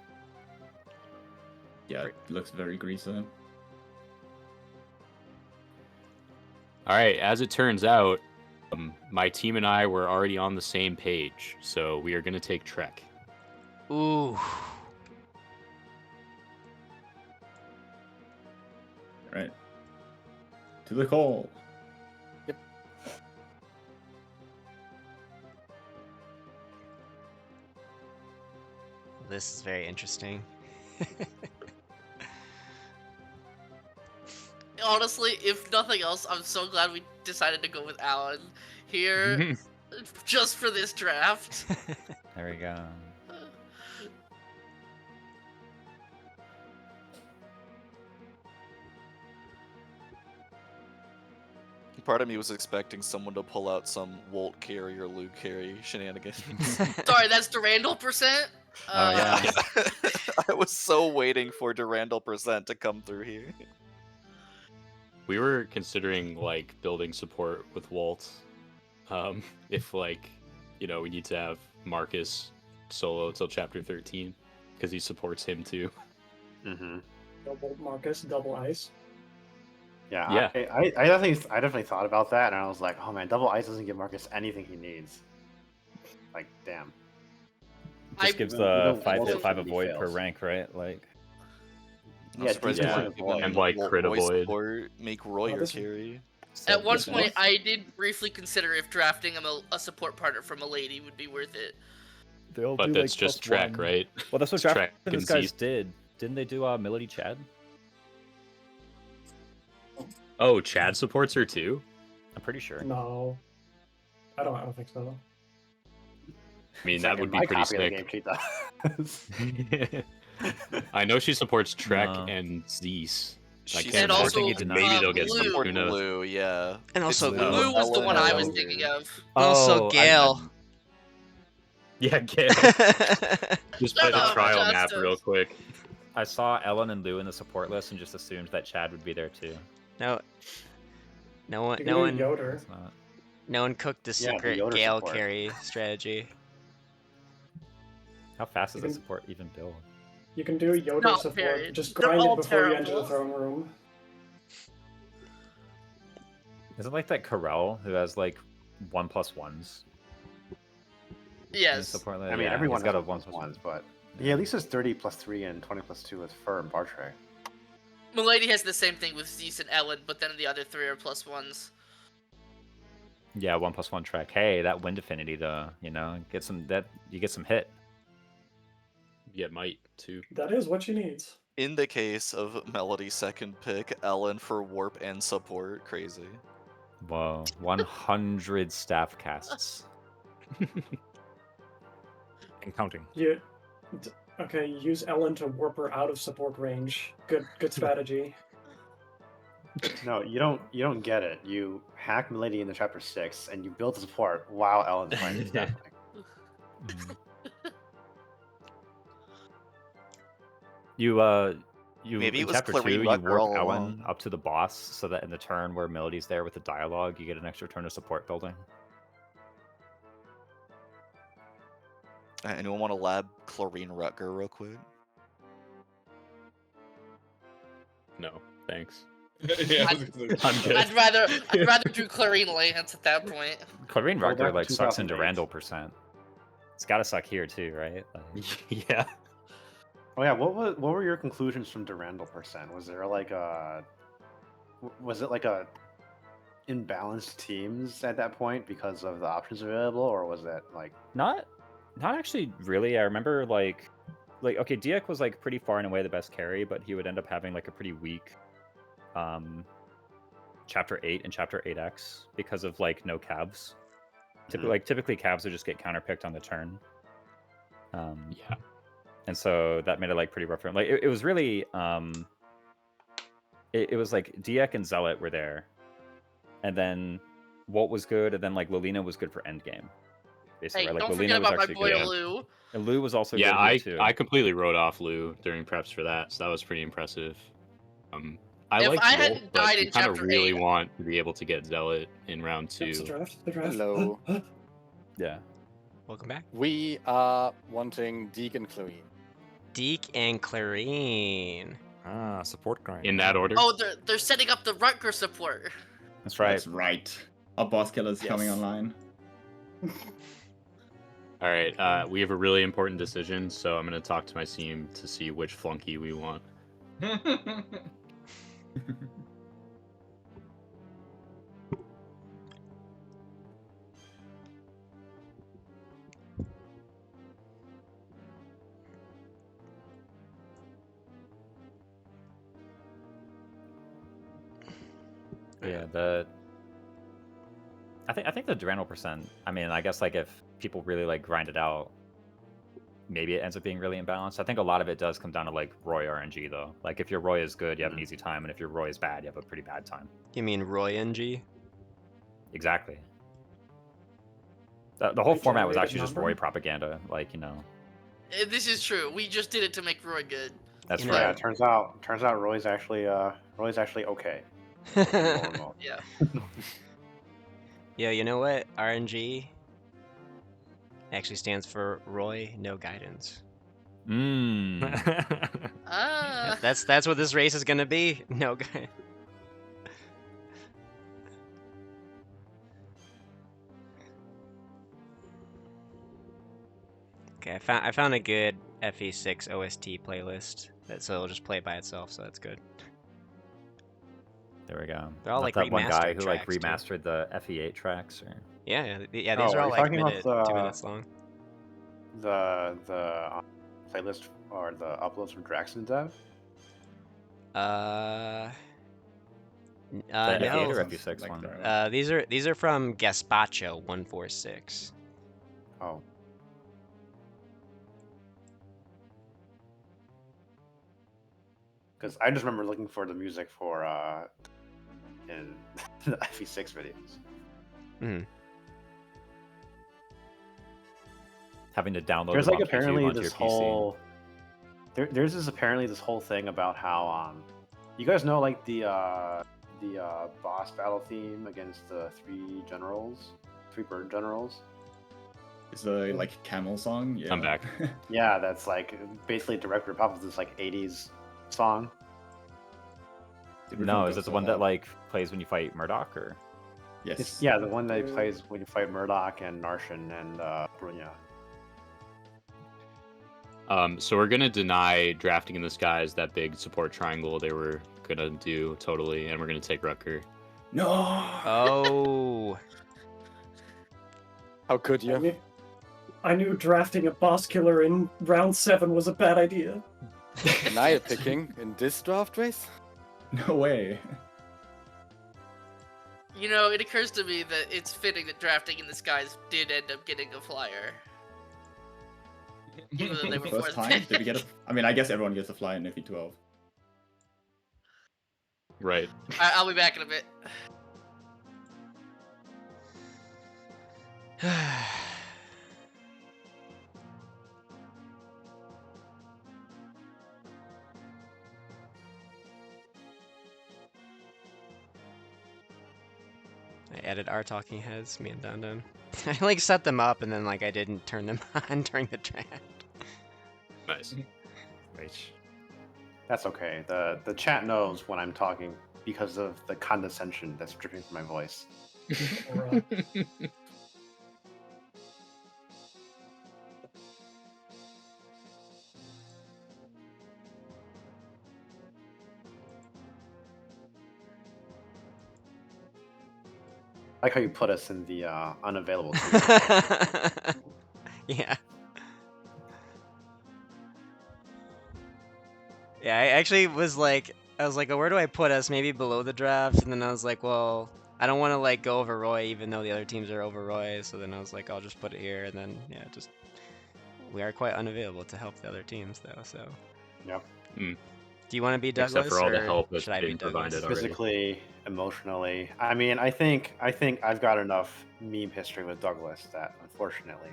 S8: Yeah, it looks very greasy.
S6: All right, as it turns out, my team and I were already on the same page, so we are going to take Trek.
S1: Ooh.
S8: Right. To the call.
S1: This is very interesting.
S5: Honestly, if nothing else, I'm so glad we decided to go with Alan here just for this draft.
S11: There we go.
S9: Part of me was expecting someone to pull out some Walt carry or Luke carry shenanigans.
S5: Sorry, that's Durandal percent.
S11: Oh, yeah.
S9: I was so waiting for Durandal percent to come through here.
S6: We were considering like building support with Walt. If like, you know, we need to have Marcus solo till chapter 13 because he supports him too.
S3: Mm-hmm.
S4: Double Marcus, double ice.
S3: Yeah. I definitely thought about that, and I was like, oh man, double ice doesn't give Marcus anything he needs. Like, damn.
S11: Just gives
S3: you
S11: the
S3: don't
S11: 5
S3: also
S11: hit 5
S3: need
S11: avoid per
S3: fails.
S11: rank, right? Like.
S9: I'm
S3: Yeah,
S9: surprised
S3: decent
S9: you
S3: avoid.
S9: didn't
S6: And, like,
S9: Walt
S6: crit
S9: voice
S6: avoid.
S9: support, make Roy your carry.
S5: At one
S4: This
S5: point,
S4: was-
S5: I did briefly consider if drafting a support partner from a lady would be worth it.
S11: They'll
S6: But
S11: do,
S6: that's
S11: like,
S6: just
S11: +1.
S6: Trek, right?
S11: Well, that's what
S6: It's
S11: Draft
S6: Trek
S11: this
S6: and
S11: guys
S6: Z.
S11: did. Didn't they do Melody Chad?
S6: Oh, Chad supports her too?
S11: I'm pretty sure.
S4: No, I don't think so.
S6: I mean, that would be
S3: My
S6: pretty
S3: copy of the
S6: sick.
S3: game sheet does.
S6: I know she supports Trek
S11: No.
S6: and Zeus. I
S9: She's
S6: can't
S5: And
S6: remember.
S5: also,
S6: Maybe they'll get
S5: Blue.
S6: some.
S9: Support
S6: Who knows?
S9: Blue, yeah.
S1: And also
S9: It's
S1: Blue.
S5: Blue was the
S9: Ellen
S5: one I
S9: and
S5: was
S9: Blue.
S5: thinking of.
S1: Also Gale.
S6: Yeah, Gale. Just play the
S5: Shut up,
S6: trial map
S5: Justice.
S6: real quick.
S11: I saw Ellen and Lou in the support list and just assumed that Chad would be there too.
S1: No one
S4: You
S1: no
S4: can do
S1: one
S4: Yoder.
S11: It's not.
S1: no one cooked the
S3: Yeah, the
S1: secret
S3: Yoder
S1: Gale
S3: support.
S1: carry strategy.
S11: How fast does
S4: You
S11: that
S4: can-
S11: support even build?
S4: You can do Yoder
S5: Not
S4: support.
S5: very.
S4: Just
S5: They're
S4: grind it
S5: all
S4: before you enter
S5: terrible.
S4: the throne room.
S11: Isn't like that Corel who has like 1+1s? in his
S5: Yes.
S11: support list?
S3: I mean,
S11: Yeah,
S3: everyone
S11: he's got a
S3: has
S11: 1+1.
S3: ones, but he at least has 30+3 and 20+2 with Fur and Bartray.
S5: Milady has the same thing with Zeus and Ellen, but then the other three are +1s.
S11: Yeah, 1+1 track. Hey, that wind affinity though, you know, you get some hit.
S6: Yeah, might too.
S4: That is what she needs.
S9: In the case of Melody's second pick, Ellen for warp and support, crazy.
S11: Whoa, 100 staff casts.
S2: And counting.
S4: Okay, use Ellen to warp her out of support range. Good strategy.
S3: No, you don't get it. You hack Milady in the chapter 6, and you build the support while Ellen's playing this death thing.
S11: You
S9: Maybe
S11: in
S9: it was
S11: chapter
S9: Clarine
S11: 2, you
S9: Rucker all
S11: warp Ellen
S9: along.
S11: up to the boss so that in the turn where Melody's there with the dialogue, you get an extra turn of support building.
S9: Anyone want to lab Clarine Rutger real quick?
S6: No, thanks.
S10: Yeah, I was gonna say-
S6: I'm good.
S5: I'd rather do Clarine Lance at that point.
S11: Clarine
S3: Go
S11: Rucker
S3: back
S11: like
S3: to
S11: sucks into
S3: 2008.
S11: Randall percent. It's gotta suck here too, right? Like,
S6: Yeah.
S3: Oh yeah, what were your conclusions from Durandal percent? Was there like was it like a imbalanced teams at that point because of the options available, or was it like
S11: not actually really. I remember like okay, Diak was like pretty far and away the best carry, but he would end up having like a pretty weak chapter 8 and chapter 8x because of like no cabs. Typically cabs would just get counterpicked on the turn.
S6: Yeah.
S11: And so that made it like pretty rough for him. Like it was really it was like Diak and Zealot were there. And then What was good, and then like Lilina was good for endgame. Basically,
S5: Hey,
S11: right? Like
S5: don't
S11: Lilina
S5: forget
S11: was
S5: about my
S11: actually
S5: boy
S11: good.
S5: Lou.
S11: And Lou was also
S6: Yeah,
S11: good here too.
S6: I completely wrote off Lou during preps for that, so that was pretty impressive. I
S5: If
S6: like
S5: I
S6: Wolf,
S5: hadn't
S6: but
S5: died
S6: you
S5: in
S6: kind of
S5: chapter
S6: really
S5: 8,
S6: want to be able to get Zealot in round
S4: That's
S6: 2.
S4: the draft. The draft.
S7: Hello.
S11: Yeah.
S1: Welcome back.
S7: We are wanting Deke and Chloe.
S1: Deke and Clarine.
S2: Ah, support grind.
S6: In that order?
S5: oh, they're setting up the Rutger support.
S11: That's right.
S8: That's right. Our boss killer's coming
S7: Yes.
S8: online.
S6: All right, we have a really important decision, so I'm going to talk to my team to see which flunky we want.
S11: Yeah, I think the Durandal percent. I mean, I guess like if people really like grind it out, maybe it ends up being really imbalanced. I think a lot of it does come down to like Roy RNG though. Like if your Roy is good, you have an easy time, and if your Roy is bad, you have a pretty bad time.
S1: You mean Roy NG?
S11: Exactly. The whole
S4: They
S11: format was
S4: generated
S11: actually just
S4: number?
S11: Roy propaganda. Like
S5: This is true. We just did it to make Roy good.
S11: that's
S1: You know,
S3: Yeah,
S11: right.
S3: it turns out Roy's actually okay. Normal.
S5: Yeah.
S1: Yeah, you know what? RNG actually stands for Roy No Guidance.
S11: Mmm.
S5: Ah.
S1: That's what this race is gonna be. No guidance. Okay, I found a good FE6 OST playlist so it'll just play by itself, so that's good.
S11: There we go.
S1: They're all,
S11: Not
S1: like,
S11: that one guy
S1: remastered
S11: who like
S1: tracks, too.
S11: remastered the FE8 tracks. Or...
S1: Yeah, these
S3: Oh,
S1: are
S3: are
S1: all
S3: you
S1: like
S3: talking about
S1: 2 minutes long.
S3: The playlist or the uploads from Draxon Dev?
S11: The
S1: No.
S11: FE8 or
S8: Sounds
S11: FE6
S8: like
S11: one?
S8: the right one.
S1: These are from Gaspacho146.
S3: Oh. Because I just remember looking for the music for in the FE6 videos.
S1: Mhm.
S11: Having to download
S3: There's
S11: them
S3: like
S11: off YouTube
S3: apparently
S11: onto
S3: this
S11: your PC.
S3: whole there's this apparently this whole thing about how you guys know like the boss battle theme against the three bird generals.
S8: It's the like camel song. Yeah.
S6: I'm back.
S3: Yeah, that's like basically direct rip off of this like 80s song.
S11: No, is it the one that like plays when you fight Murdoch or?
S8: Yes.
S3: It's, yeah, the one that plays when you fight Murdoch and Narshan and Brunya.
S6: So we're gonna deny drafting in the skies that big support triangle they were gonna do totally, and we're gonna take Rutger.
S8: No.
S1: Oh.
S7: How could you?
S4: I knew drafting a boss killer in round 7 was a bad idea.
S7: Denial picking in this draft race?
S8: No way.
S5: You know, it occurs to me that it's fitting that drafting in the skies did end up getting a flyer. Even though they were
S8: First
S5: fourth.
S8: time? Did we get a... I mean, I guess everyone gets a fly in FE12.
S6: Right.
S5: I'll be back in a bit.
S1: I added our talking heads, me and Dondon. I like set them up and then like I didn't turn them on during the draft.
S6: Nice.
S3: That's okay. The chat knows when I'm talking because of the condescension that's dripping from my voice. I like how you put us in the unavailable queue.
S1: Yeah. Yeah, I actually was like, oh, where do I put us? Maybe below the draft. And then I was like, well, I don't want to like go over Roy, even though the other teams are over Roy. So then I was like, I'll just put it here. And then, yeah, we are quite unavailable to help the other teams though. So.
S3: Yep.
S1: Do Do you want to be Douglas?
S6: Except for all the
S1: or
S6: help that's
S1: should I be
S6: being
S1: Douglas?
S6: provided already.
S3: Physically, emotionally. I mean, I think I've got enough meme history with Douglas that unfortunately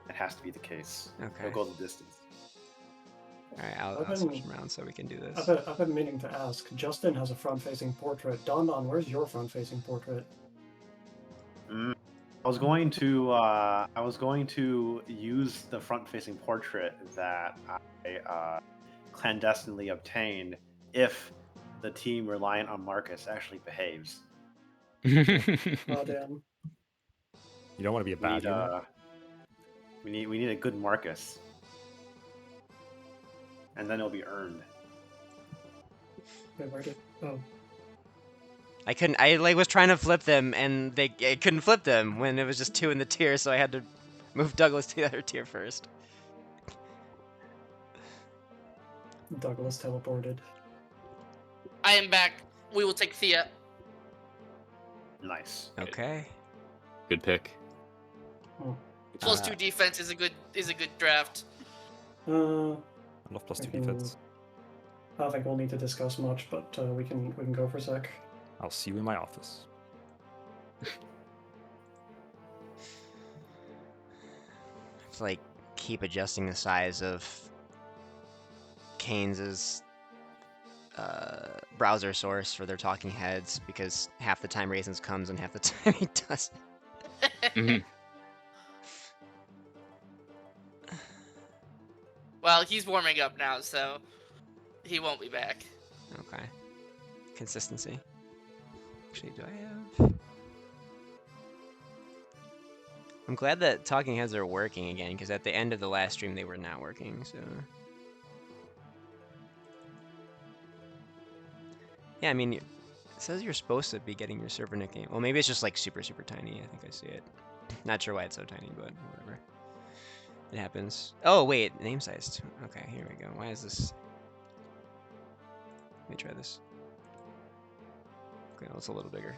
S3: it has to be the case.
S1: Okay.
S3: He'll go the distance.
S1: All right, I'll switch them around so we can do this.
S4: I've been meaning to ask. Justin has a front-facing portrait. Dondon, where's your front-facing portrait?
S3: I was going to use the front-facing portrait that I clandestinely obtained if the team reliant on Marcus actually behaves.
S4: Oh damn.
S2: You don't want to be a bad human.
S3: We need a good Marcus, and then it'll be earned.
S4: Wait, where did? Oh.
S1: I couldn't. I was trying to flip them, and I couldn't flip them when it was just 2 in the tier, so I had to move Douglas to the other tier first.
S4: Douglas teleported.
S5: I am back. We will take Thea.
S3: Nice.
S1: Okay.
S6: Good pick.
S5: +2 defense is a good draft.
S2: I love +2 defense.
S4: I don't think we'll need to discuss much, but we can go for a sec.
S2: I'll see you in my office.
S1: It's like keep adjusting the size of Keynes's browser source for their talking heads because half the time Raisins comes and half the time he doesn't.
S5: Well, he's warming up now, so he won't be back.
S1: Okay. Consistency. Actually, do I have... I'm glad that talking heads are working again, because at the end of the last stream they were not working, so... Yeah, I mean, it says you're supposed to be getting your server nickname. Well, maybe it's just like super, super tiny. I think I see it. Not sure why it's so tiny, but whatever. It happens. Oh, wait, name size. Okay, here we go. Why is this... Let me try this. Okay, well, it's a little bigger.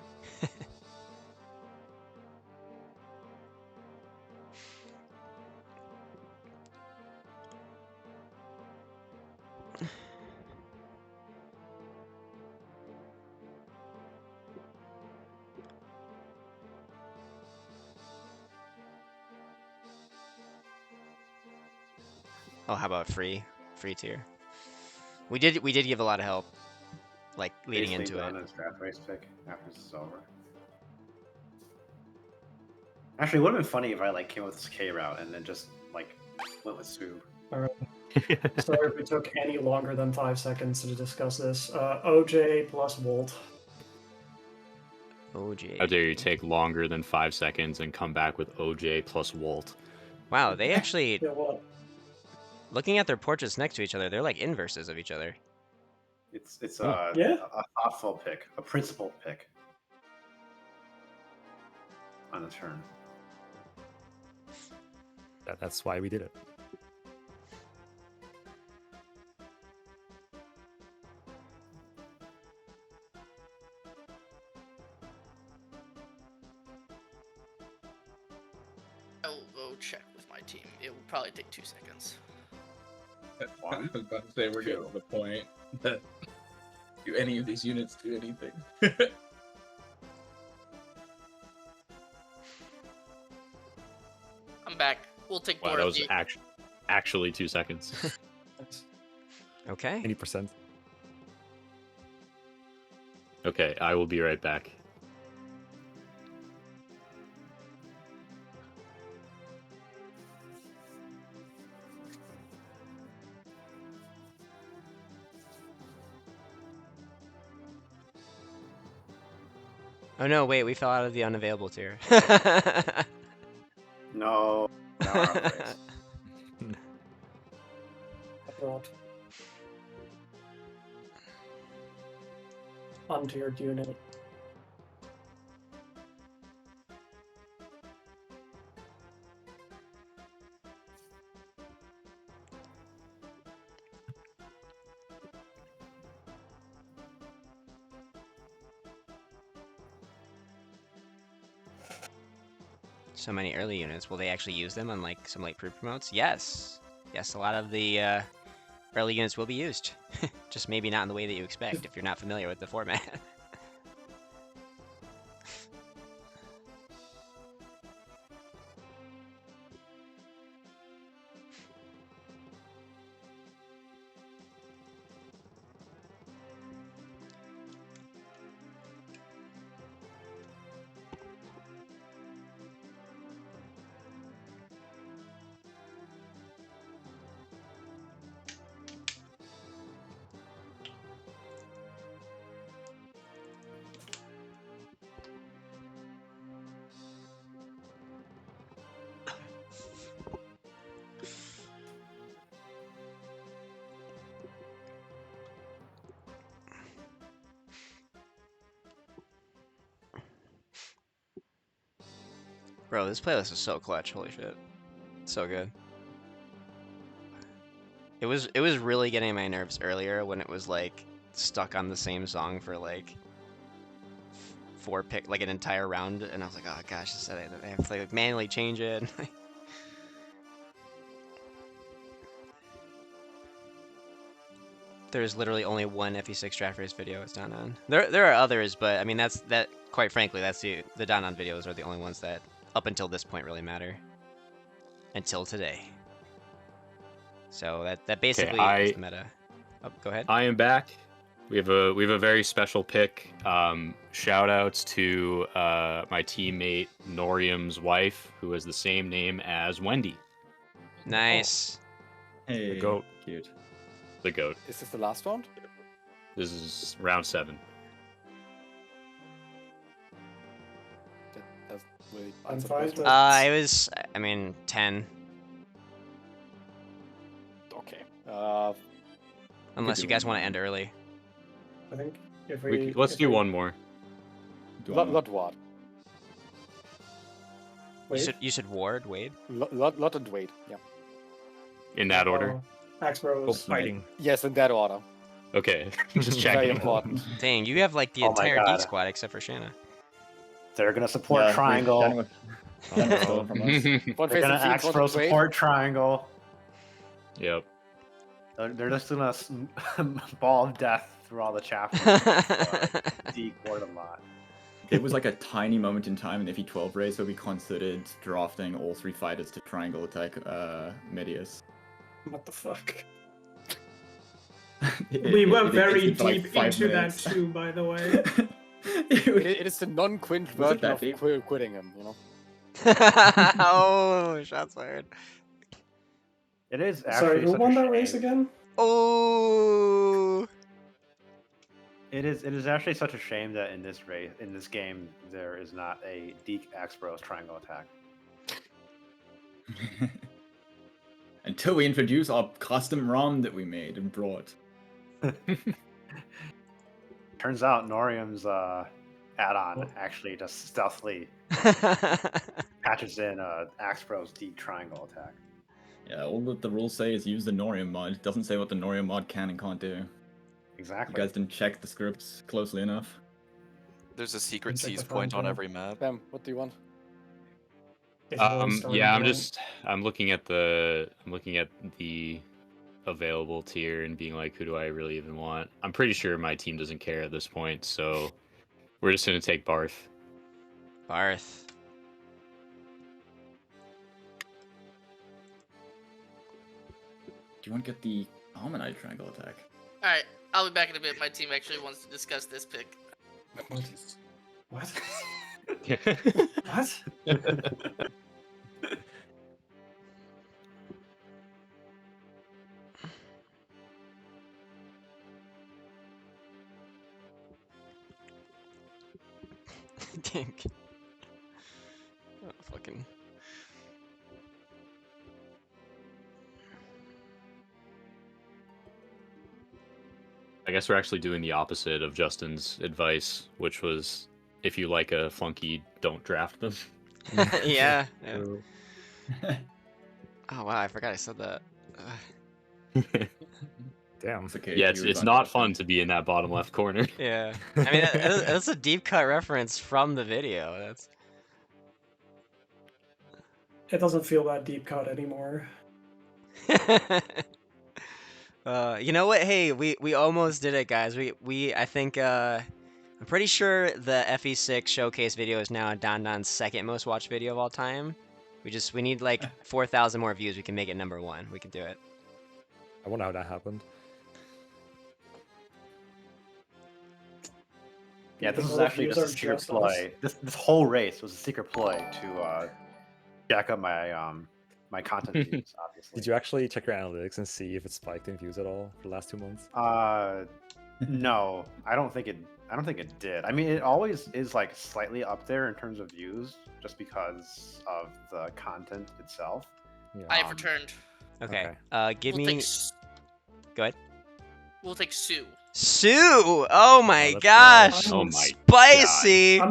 S1: Oh, how about free tier? We did give a lot of help, like leading into it.
S3: Draft race pick after this is over. Actually, it would have been funny if I came up with this K route and then just went with Sue.
S4: Alright. Sorry if it took any longer than 5 seconds to discuss this. OJ plus Volt.
S1: OJ.
S6: How dare you take longer than 5 seconds and come back with OJ plus Walt?
S1: Wow, they actually...
S4: Yeah, what?
S1: Looking at their portraits next to each other, they're like inverses of each other.
S3: It's
S1: Oh.
S3: a thoughtful pick, a principled pick on the turn.
S2: That's why we did it.
S5: I will go check with my team. It will probably take 2 seconds.
S10: I was about to say we're getting to the point that do any of these units do anything?
S5: I'm back. We'll take
S6: Wow,
S5: more
S6: that
S5: of
S6: was
S5: the...
S6: actually 2 seconds.
S1: Okay.
S2: 80%.
S6: Okay, I will be right back.
S1: Oh no, wait, we fell out of the unavailable tier.
S3: No.
S4: Abroad. Untiered unit.
S1: So many early units. Will they actually use them on some late pre-promotes? Yes. Yes, a lot of the early units will be used. Just maybe not in the way that you expect if you're not familiar with the format. Bro, this playlist is so clutch. Holy shit. So good. It was really getting my nerves earlier when it was like stuck on the same song for like like an entire round, and I was like, oh gosh, I have to like manually change it. There's literally only one FE6 draft race video it's done on. There are others, but I mean that quite frankly that's the Dondon videos are the only ones that up until this point really matter. Until today. So that basically is the meta. Oh, go ahead.
S6: I am back. We have a very special pick. Shout outs to my teammate Norium's wife, who has the same name as Wendy.
S1: Nice.
S8: Hey,
S6: The goat.
S8: Cute.
S6: The goat.
S7: Is this the last round?
S6: This is round 7.
S7: That's really
S4: I'm fine.
S1: It was, I mean, 10.
S7: Okay.
S1: Unless you guys want to end early.
S4: I think if
S6: Let's do one more.
S7: Lot Ward.
S1: You said Wade?
S7: Lot and Wade, yeah.
S6: In that order?
S4: Axe Bros.
S2: Fighting.
S7: Yes, in that order.
S6: Okay, just
S7: Very
S6: checking.
S7: important.
S1: Dang, you have like the
S3: Oh my
S1: entire
S3: God.
S1: Geek Squad except for Shanna.
S3: They're gonna support triangle. They're gonna Axe Pro support triangle.
S6: Yep.
S3: They're just gonna ball of death through all the chapters. Decor a lot.
S8: It was like a tiny moment in time in the FE12 race where we considered drafting all 3 fighters to triangle attack Medius.
S4: What the fuck?
S12: We were very
S8: for like
S12: deep
S8: 5
S12: into
S8: minutes.
S12: that too, by the way.
S7: It is the non-quint
S8: Was it
S7: version
S8: that
S7: of
S8: deep?
S7: quitting him, you know?
S1: Oh, shots fired.
S3: It is actually
S4: Sorry, who
S3: such
S4: won
S3: a
S4: that race
S3: shame.
S4: again?
S1: Oh.
S3: It is actually such a shame that in this game, there is not a Deke Axe Bros triangle attack.
S8: Until we introduce our custom ROM that we made and brought.
S3: Turns out Norium's add-on actually just stealthily patches in Axe Bros Deke triangle attack.
S8: Yeah, all that the rules say is use the Norium mod. It doesn't say what the Norium mod can and can't do.
S3: Exactly.
S8: You guys didn't check the scripts closely enough.
S9: There's a secret
S4: Check
S9: seize
S4: the
S9: point on
S4: front
S9: every map.
S7: Bam, what do you want?
S6: Yeah, I'm looking at the available tier and being like, who do I really even want? I'm pretty sure my team doesn't care at this point, so we're just gonna take Barth.
S1: Barth.
S8: Do you want to get the Harmonite triangle attack?
S5: Alright, I'll be back in a bit. My team actually wants to discuss this pick.
S4: What? What?
S1: Dang. Oh, fucking.
S6: I guess we're actually doing the opposite of Justin's advice, which was if you like a flunky, don't draft them.
S1: Yeah. Oh wow, I forgot I said that.
S2: Damn.
S8: It's okay.
S6: Yeah, it's not fun to be in that bottom left corner.
S1: Yeah. I mean, that's a deep cut reference from the video. That's.
S4: It doesn't feel that deep cut anymore.
S1: You know what? Hey, we almost did it, guys. I think I'm pretty sure the FE6 showcase video is now Dondon's second most watched video of all time. We need like 4,000 more views. We can make it #1. We can do it.
S2: I wonder how that happened.
S3: Yeah, this
S4: The
S3: is
S4: more
S3: actually
S4: views
S3: just a
S4: are
S3: secret
S4: just
S3: ploy. This whole race was a secret ploy to jack up my my content views, obviously.
S2: Did you actually check your analytics and see if it spiked in views at all for the last 2 months?
S3: No, I don't think it did. I mean, it always is like slightly up there in terms of views, just because of the content itself.
S2: Yeah.
S5: I've returned.
S1: Okay.
S2: Okay.
S1: Give
S5: We'll
S1: me.
S5: take S-
S1: Go ahead.
S5: We'll take Sue.
S1: Sue! Oh my
S2: let's
S1: gosh!
S6: Oh my
S1: Spicy!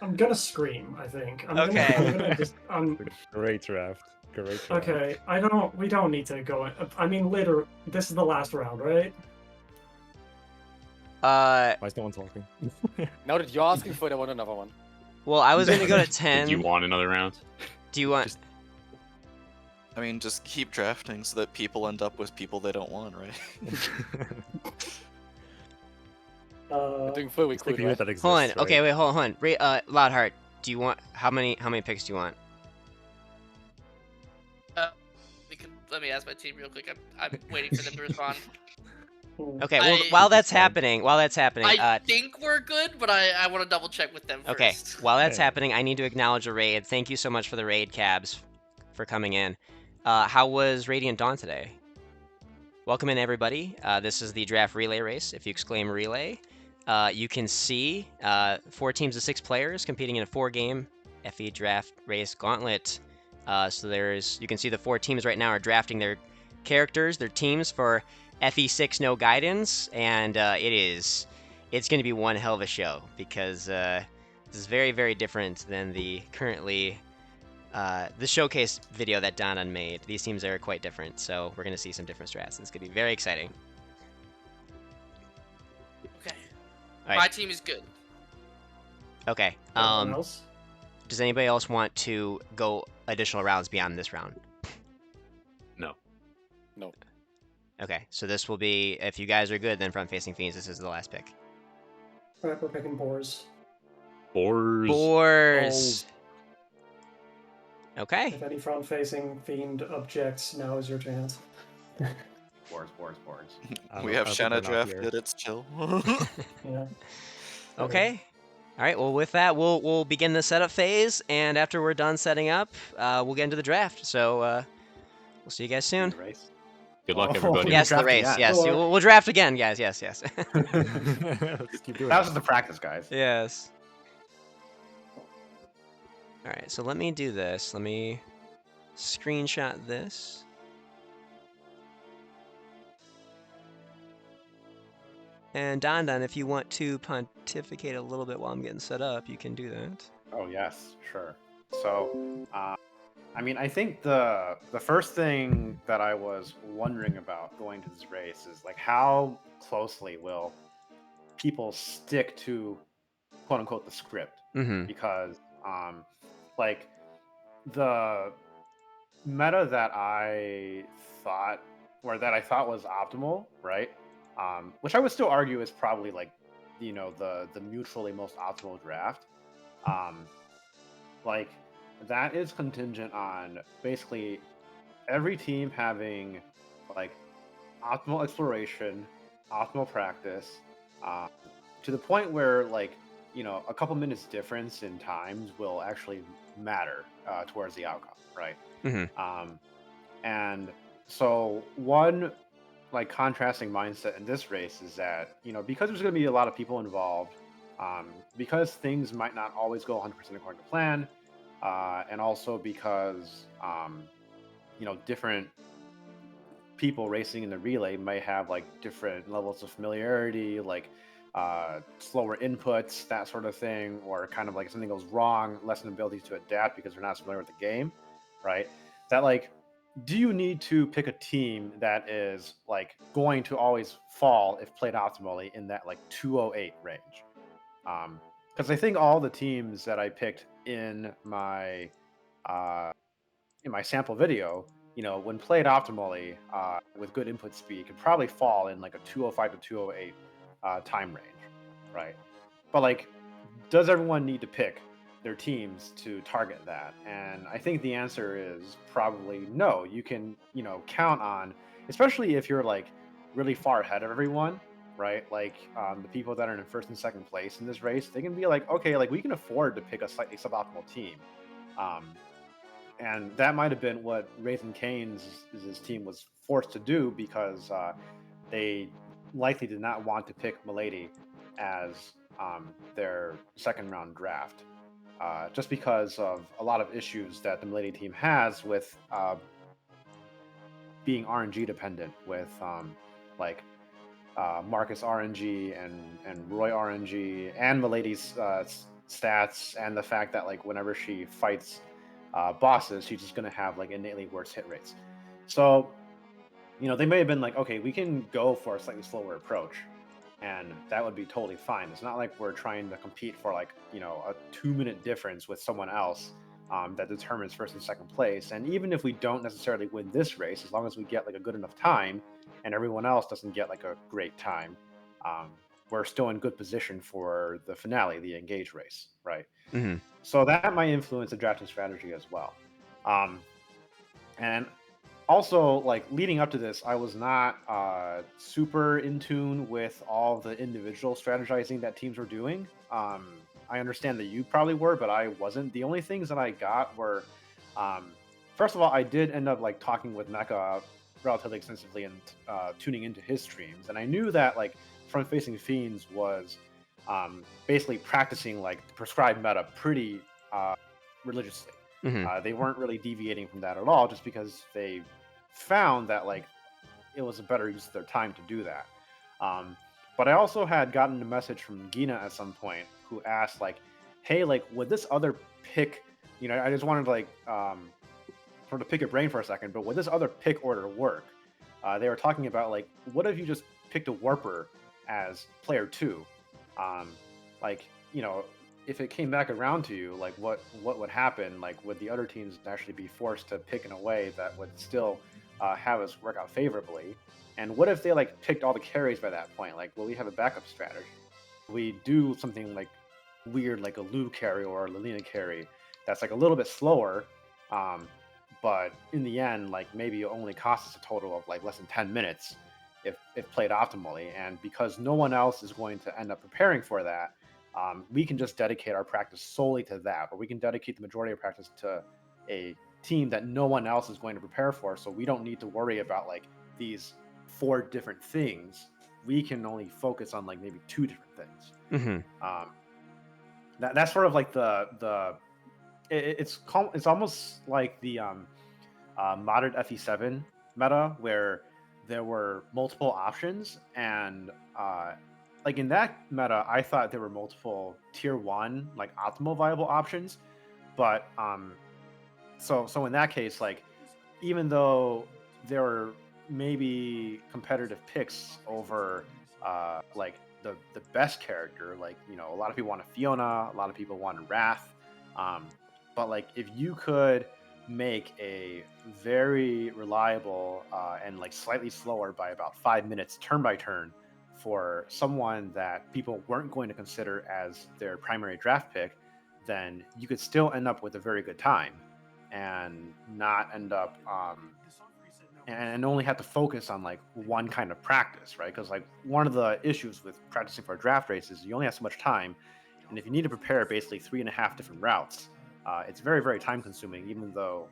S4: I'm gonna scream. I think.
S1: Okay.
S4: I'm gonna just.
S2: Great draft. Great draft.
S4: Okay. We don't need to go. I mean, later. This is the last round, right?
S2: Why is no one talking?
S7: Now that you're asking for it, I want another one.
S1: Well, I was gonna go to 10.
S6: Do you want another round?
S1: Do you want?
S9: I mean, just keep drafting so that people end up with people they don't want, right?
S7: We're doing full week
S2: Stick unit that exists,
S1: Hold on.
S2: right?
S1: Okay, wait, hold on. Loudheart, do you want how many picks do you want?
S5: Let me ask my team real quick. I'm waiting for them to respond.
S1: Okay, well, while that's happening,
S5: I think we're good, but I want to double check with them first.
S1: okay, while that's happening, I need to acknowledge a raid. Thank you so much for the raid, Cabs, for coming in. How was Radiant Dawn today? Welcome in, everybody. This is the draft relay race. If you exclaim relay, you can see 4 teams of 6 players competing in a 4-game FE draft race gauntlet. So you can see the 4 teams right now are drafting their characters, their teams for FE6 No Gaidens, and it's going to be one hell of a show because this is very, very different than the showcase video that Dondon made. These teams are quite different, so we're going to see some different strats. It's going to be very exciting.
S5: Okay.
S1: All right.
S5: My team is good.
S1: Okay.
S4: Anyone else?
S1: Does anybody else want to go additional rounds beyond this round?
S6: No.
S7: No.
S1: Okay, so this will be, if you guys are good, then front-facing fiends, this is the last pick.
S4: Alright, we're picking boars.
S1: Boars. Okay.
S4: If any front-facing fiend objects, now is your chance.
S3: Boards.
S9: We have Shanna drafted. It's chill.
S4: Yeah.
S1: Okay. All right. Well, with that, we'll begin the setup phase, and after we're done setting up, we'll get into the draft. So we'll see you guys soon.
S6: Good luck, everybody.
S1: Yes, the race. Yes, we'll draft again, guys. Yes.
S2: Let's keep doing
S3: That was the practice, guys.
S1: Yes. All right. So let me do this. Let me screenshot this. And Dondon, if you want to pontificate a little bit while I'm getting set up, you can do that.
S3: Oh yes, sure. So, I mean, I think the first thing that I was wondering about going to this race is like how closely will people stick to quote unquote the script, because like the meta that I thought was optimal, right? Which I would still argue is probably like, you know, the mutually most optimal draft. Like that is contingent on basically every team having like optimal exploration, optimal practice, to the point where like, you know, a couple minutes difference in times will actually matter towards the outcome, right? And so one like contrasting mindset in this race is that, you know, because there's going to be a lot of people involved, because things might not always go 100% according to plan, and also because you know, different people racing in the relay might have like different levels of familiarity, like slower inputs, that sort of thing, or kind of like if something goes wrong, less an ability to adapt because they're not familiar with the game, right? That like, do you need to pick a team that is like going to always fall if played optimally in that like 208 range? Because I think all the teams that I picked in my sample video when played optimally with good input speed, could probably fall in like a 205 to 208 time range, right? But like, does everyone need to pick their teams to target that? And I think the answer is probably no. You can, count on, especially if you're like really far ahead of everyone, right? Like the people that are in first and second place in this race, they can be like, okay, like we can afford to pick a slightly suboptimal team. And that might have been what Raising Cane's his team was forced to do because they likely did not want to pick Milady as their second round draft, just because of a lot of issues that the Milady team has with being RNG dependent, with like Marcus RNG and Roy RNG and Milady's stats, and the fact that like whenever she fights bosses, she's just going to have like innately worse hit rates. So, they may have been like, okay, we can go for a slightly slower approach, and that would be totally fine. It's not like we're trying to compete for like, a 2-minute difference with someone else that determines first and second place. And even if we don't necessarily win this race, as long as we get like a good enough time and everyone else doesn't get like a great time, we're still in good position for the finale, the engage race, right?
S1: Mm-hmm.
S3: So that might influence the drafting strategy as well. And also, like leading up to this, I was not super in tune with all the individual strategizing that teams were doing. I understand that you probably were, but I wasn't. The only things that I got were, first of all, I did end up like talking with Mecha relatively extensively and tuning into his streams, and I knew that like front-facing Fiends was basically practicing like the prescribed meta pretty religiously.
S1: Mm-hmm.
S3: They weren't really deviating from that at all, just because they found that like it was a better use of their time to do that. But I also had gotten a message from Gina at some point who asked like, "Hey, like would this other pick?" I just wanted to like sort of pick your brain for a second, but would this other pick order work? They were talking about like, what if you just picked a Warper as player 2? Like, if it came back around to you, like what would happen? Like, would the other teams actually be forced to pick in a way that would still have us work out favorably? And what if they like picked all the carries by that point? Like, will we have a backup strategy? We do something like weird, like a Lu carry or a Lilina carry that's like a little bit slower, but in the end, like maybe it only costs us a total of like less than 10 minutes if played optimally. And because no one else is going to end up preparing for that, we can just dedicate our practice solely to that, or we can dedicate the majority of practice to a team that no one else is going to prepare for. So we don't need to worry about like these 4 different things. We can only focus on like maybe 2 different things.
S1: Mm-hmm.
S3: That's sort of like it's almost like the modded FE7 meta, where there were multiple options, and like in that meta, I thought there were multiple tier 1 like optimal viable options, but so in that case, like even though there were maybe competitive picks over like the best character, like a lot of people wanted Fiona, a lot of people wanted Wrath, but like if you could make a very reliable and like slightly slower by about 5 minutes turn by turn for someone that people weren't going to consider as their primary draft pick, then you could still end up with a very good time and not end up and only have to focus on like one kind of practice, right? Because like one of the issues with practicing for a draft race is you only have so much time, and if you need to prepare basically 3.5 different routes, it's very, very time consuming, even though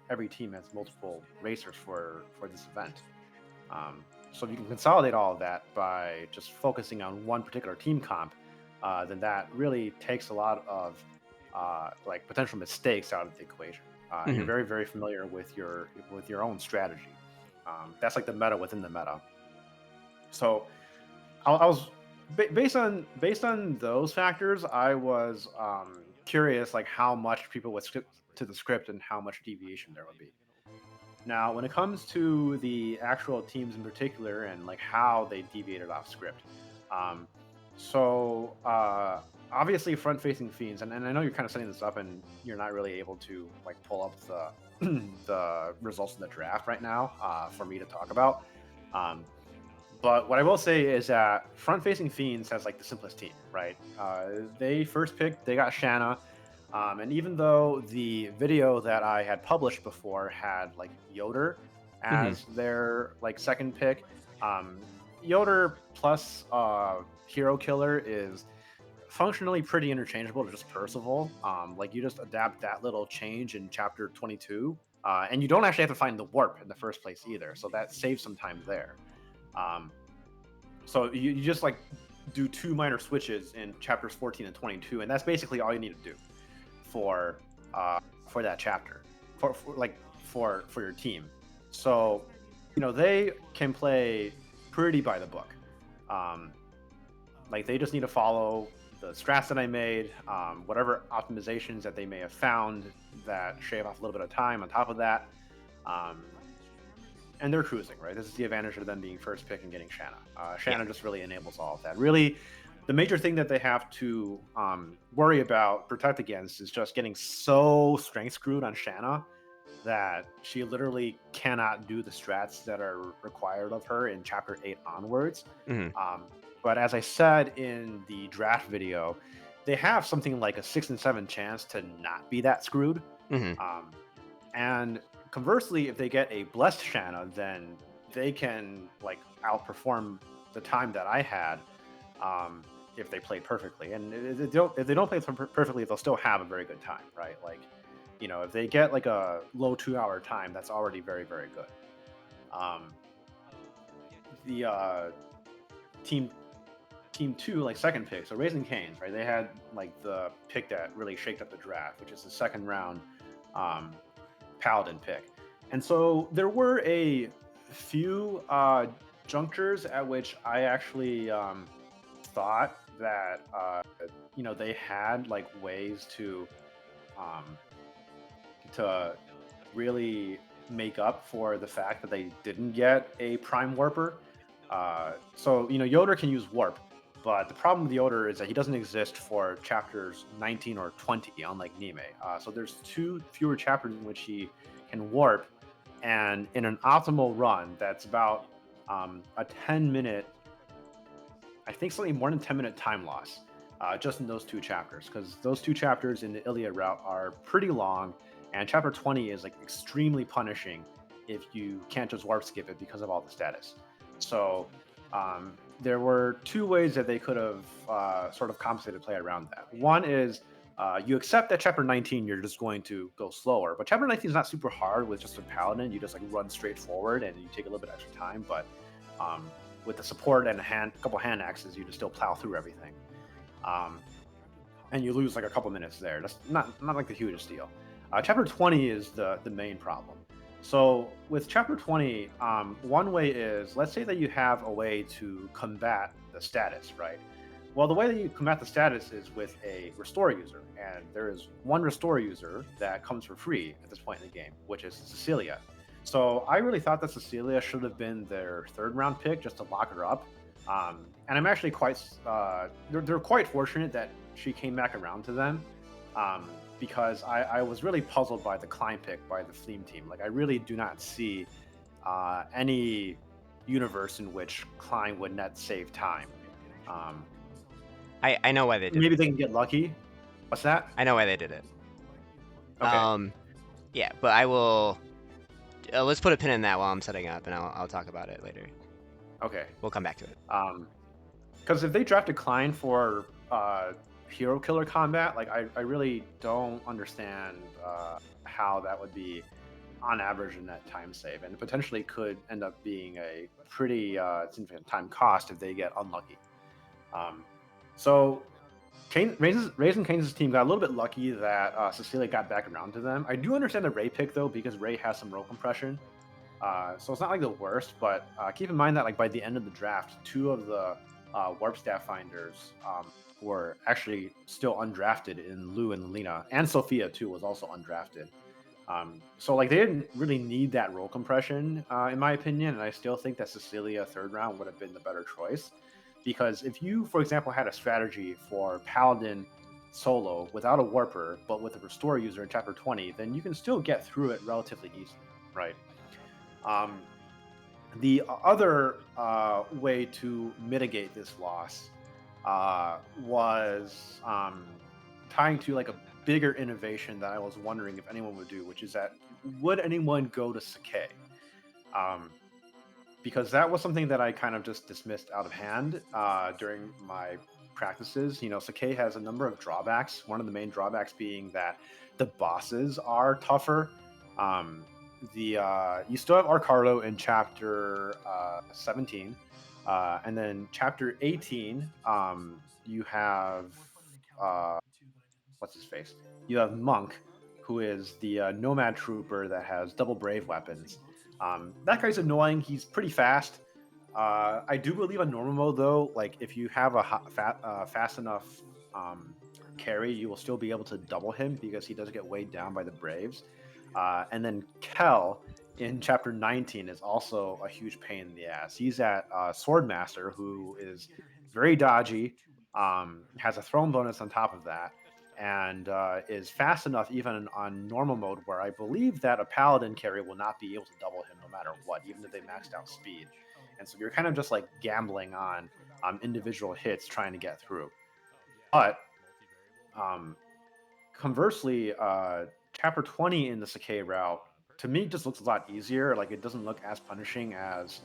S3: every team has multiple racers for this event. So if you can consolidate all of that by just focusing on one particular team comp, then that really takes a lot of like potential mistakes out of the equation. You're very, very familiar with your own strategy. That's like the meta within the meta. So I was based on those factors, I was curious like how much people would stick to the script and how much deviation there would be. Now, when it comes to the actual teams in particular and like how they deviated off script, so obviously front-facing Fiends, and I know you're kind of setting this up, and you're not really able to like pull up the the results of the draft right now for me to talk about. But what I will say is that front-facing Fiends has like the simplest team, right? They first picked, they got Shanna, and even though the video that I had published before had like Yoder as their like second pick, Yoder plus Hero Killer is functionally pretty interchangeable to just Percival. Like you just adapt that little change in chapter 22, and you don't actually have to find the warp in the first place either, so that saves some time there. So you just like do 2 minor switches in chapters 14 and 22, and that's basically all you need to do for that chapter for your team. So they can play pretty by the book. Like they just need to follow the strats that I made, whatever optimizations that they may have found that shave off a little bit of time on top of that. And they're cruising, right? This is the advantage of them being first pick and getting Shanna. Shanna just really enables all of that. Really, the major thing that they have to worry about, protect against, is just getting so strength screwed on Shanna that she literally cannot do the strats that are required of her in chapter 8 onwards. But as I said in the draft video, they have something like a 6 in 7 chance to not be that screwed. And conversely, if they get a blessed Shanna, then they can like outperform the time that I had if they play perfectly. And if they don't play perfectly, they'll still have a very good time, right? Like, if they get like a low 2-hour time, that's already very, very good. The team 2, like second pick, so Raising Canes, right? They had like the pick that really shaked up the draft, which is the second round Paladin pick. And so there were a few junctures at which I actually thought that they had like ways to really make up for the fact that they didn't get a Prime Warper. So Yoder can use Warp, but the problem with Yoder is that he doesn't exist for chapters 19 or 20, unlike Nime. So there's 2 fewer chapters in which he can warp, and in an optimal run, that's about a 10-minute, I think something more than 10-minute time loss, just in those 2 chapters, because those 2 chapters in the Iliad route are pretty long, and chapter 20 is like extremely punishing if you can't just warp skip it because of all the status. So there were 2 ways that they could have sort of compensated play around that. One is you accept that chapter 19 you're just going to go slower, but chapter 19 is not super hard with just a paladin. You just like run straight forward and you take a little bit extra time, but with the support and a couple hand axes, you just still plow through everything, and you lose like a couple minutes there. That's not like the hugest deal. Chapter 20 is the main problem. So with chapter 20, one way is, let's say that you have a way to combat the status, right? Well, the way that you combat the status is with a restore user, and there is one restore user that comes for free at this point in the game, which is Cecilia. So I really thought that Cecilia should have been their 3rd round pick just to lock her up. And I'm actually quite, they're quite fortunate that she came back around to them, because I was really puzzled by the Klein pick by the Fleam team. Like, I really do not see any universe in which Klein would net save time.
S1: I know why they did
S3: Maybe
S1: it.
S3: they can get lucky. What's that?
S1: I know why they did it.
S3: Okay.
S1: Yeah, but I will. Let's put a pin in that while I'm setting up, and I'll talk about it later.
S3: Okay.
S1: We'll come back to it.
S3: Because if they drafted Klein for hero killer combat, like I really don't understand how that would be on average in that time save, and potentially could end up being a pretty significant time cost if they get unlucky. So Raising Canes' team got a little bit lucky that Cecilia got back around to them. I do understand the Ray pick though, because Ray has some roll compression, so it's not like the worst. But keep in mind that like by the end of the draft, 2 of the Warp Staff Finders were actually still undrafted in Lou and Lena, and Sophia too was also undrafted. So like they didn't really need that roll compression in my opinion, and I still think that Cecilia 3rd round would have been the better choice, because if you, for example, had a strategy for Paladin solo without a Warper, but with a Restore user in Chapter 20, then you can still get through it relatively easily, right? The other way to mitigate this loss was tying to like a bigger innovation that I was wondering if anyone would do, which is that would anyone go to Sakai? Because that was something that I kind of just dismissed out of hand during my practices. You know, Sakai has a number of drawbacks. One of the main drawbacks being that the bosses are tougher. You still have Arcardo in chapter 17, and then chapter 18. You have what's his face? You have Monk, who is the nomad trooper that has double brave weapons. That guy's annoying. He's pretty fast. I do believe on normal mode though, like if you have a fast enough carry, you will still be able to double him because he does get weighed down by the braves. And then Kel in chapter 19 is also a huge pain in the ass. He's at Swordmaster, who is very dodgy, has a throne bonus on top of that, and is fast enough even on normal mode where I believe that a paladin carry will not be able to double him no matter what, even if they maxed out speed. And so you're kind of just like gambling on individual hits trying to get through. But conversely, chapter 20 in the Sakai route to me just looks a lot easier. Like it doesn't look as punishing as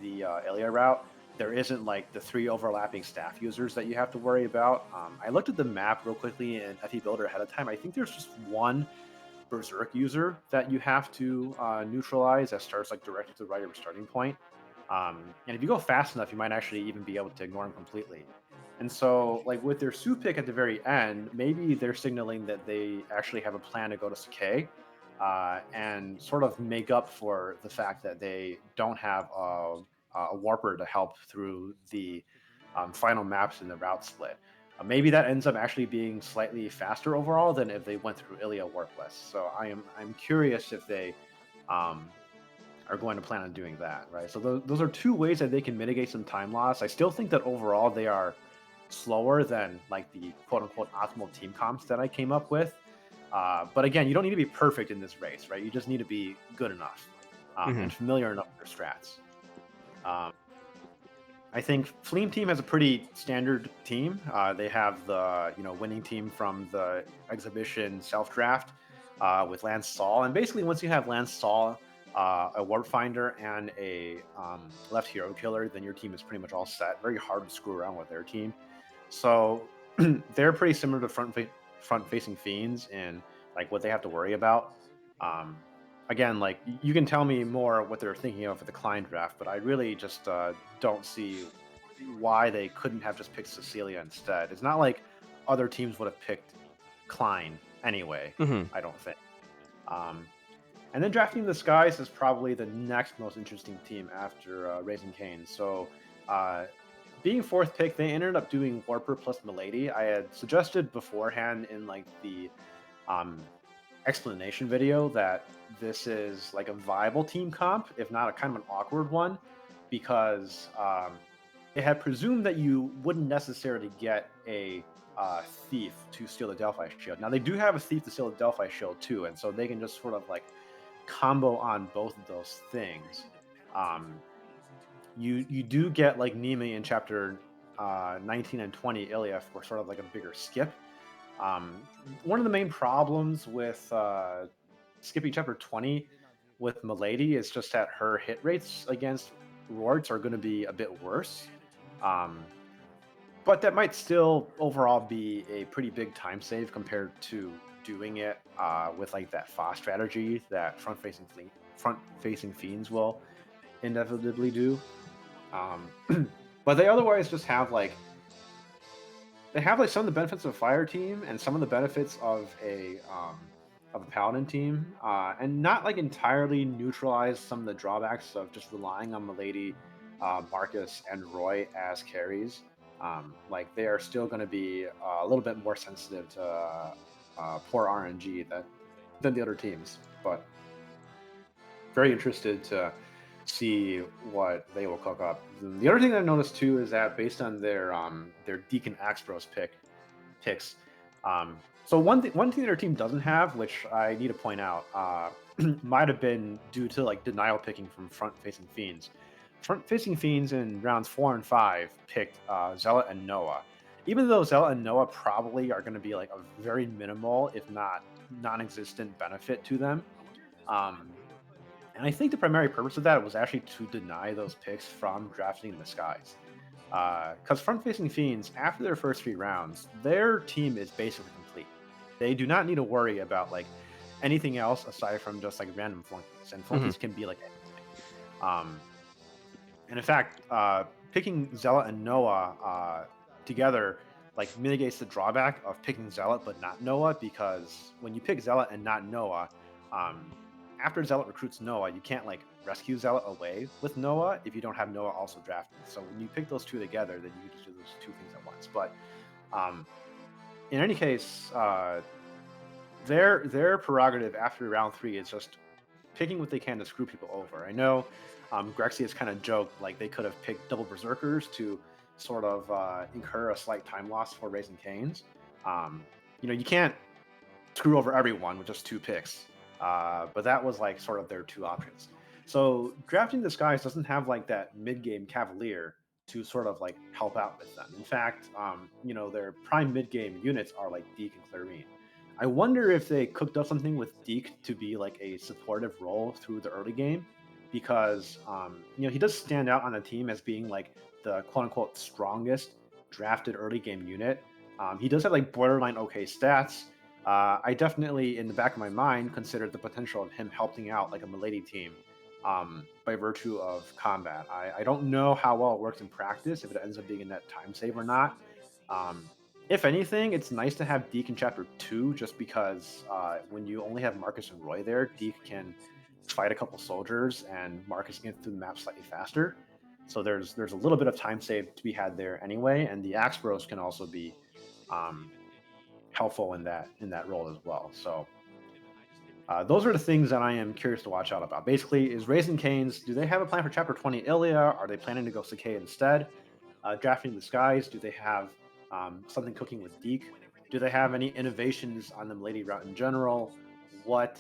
S3: the Ilia route. There isn't like the 3 overlapping staff users that you have to worry about. I looked at the map real quickly in FE Builder ahead of time. I think there's just one Berserk user that you have to neutralize that starts like directly to the right of your starting point. And if you go fast enough, you might actually even be able to ignore him completely. And so, like with their Sue pick at the very end, maybe they're signaling that they actually have a plan to go to Sakai and sort of make up for the fact that they don't have a warper to help through the final maps in the route split. Maybe that ends up actually being slightly faster overall than if they went through Ilia warpless. So I'm curious if they are going to plan on doing that, right? So those are 2 ways that they can mitigate some time loss. I still think that overall they are slower than like the quote-unquote optimal team comps that I came up with. But again, you don't need to be perfect in this race, right? You just need to be good enough and familiar enough with their strats. I think Fleam Team has a pretty standard team. They have the winning team from the exhibition self-draft with Lance Saul. And basically once you have Lance Saul, a Warp Finder, and a left hero killer, then your team is pretty much all set. Very hard to screw around with their team. So they're pretty similar to front-facing Fiends in like what they have to worry about. Again, like you can tell me more what they're thinking of for the Klein draft, but I really just don't see why they couldn't have just picked Cecilia instead. It's not like other teams would have picked Klein anyway. I don't think. And then drafting the Skies is probably the next most interesting team after Raising Cane's. So being 4th pick, they ended up doing Warper plus Milady. I had suggested beforehand in like the explanation video that this is like a viable team comp, if not a kind of an awkward one, because it had presumed that you wouldn't necessarily get a thief to steal the Delphi shield. Now they do have a thief to steal the Delphi shield too, and so they can just sort of like combo on both of those things. You do get like Nimi in chapter 19 and 20 Ilia for sort of like a bigger skip. One of the main problems with skipping chapter 20 with Milady is just that her hit rates against Rorts are going to be a bit worse. But that might still overall be a pretty big time save compared to doing it with like that FA strategy that front-facing Fiends will inevitably do. But they otherwise just have like some of the benefits of a fire team and some of the benefits of a paladin team, and not like entirely neutralize some of the drawbacks of just relying on Milady, Marcus, and Roy as carries. Like they are still going to be a little bit more sensitive to poor RNG than the other teams, but very interested to see what they will cook up. The other thing I noticed too is that based on their Deacon Axbros picks, so one thing their team doesn't have, which I need to point out, might have been due to like denial picking from front-facing Fiends. Front-facing Fiends in rounds 4 and 5 picked Zealot and Noah. Even though Zealot and Noah probably are going to be like a very minimal, if not non-existent benefit to them. And I think the primary purpose of that was actually to deny those picks from drafting in the skies. Because front-facing Fiends, after their first 3 rounds, their team is basically complete. They do not need to worry about like anything else aside from just like random flunkies, and flunkies can be like anything. And in fact, picking Zealot and Noah together like mitigates the drawback of picking Zealot but not Noah, because when you pick Zealot and not Noah, after Zealot recruits Noah, you can't like rescue Zealot away with Noah if you don't have Noah also drafted. So when you pick those two together, then you can just do those 2 things at once. But in any case, their prerogative after round 3 is just picking what they can to screw people over. I know Grexy has kind of joked like they could have picked double Berserkers to sort of incur a slight time loss for Raising Canes. You can't screw over everyone with just 2 picks. But that was like sort of their 2 options. So drafting the skies doesn't have like that mid-game Cavalier to sort of like help out with them. In fact, their prime mid-game units are like Deke and Clarine. I wonder if they cooked up something with Deke to be like a supportive role through the early game, because he does stand out on the team as being like the quote-unquote strongest drafted early game unit. He does have like borderline okay stats. I definitely, in the back of my mind, considered the potential of him helping out like a Milady team by virtue of combat. I don't know how well it works in practice, if it ends up being a net time save or not. If anything, it's nice to have Deke in Chapter 2, just because when you only have Marcus and Roy there, Deke can fight a couple soldiers and Marcus can get through the map slightly faster. So there's a little bit of time save to be had there anyway, and the Axe Bros can also be helpful in that role as well. So those are the things that I am curious to watch out about. Basically, is Raising Canes, do they have a plan for Chapter 20 Ilia? Are they planning to go Sakai instead? Drafting the Skies, do they have something cooking with Deke? Do they have any innovations on the Milady route in general? What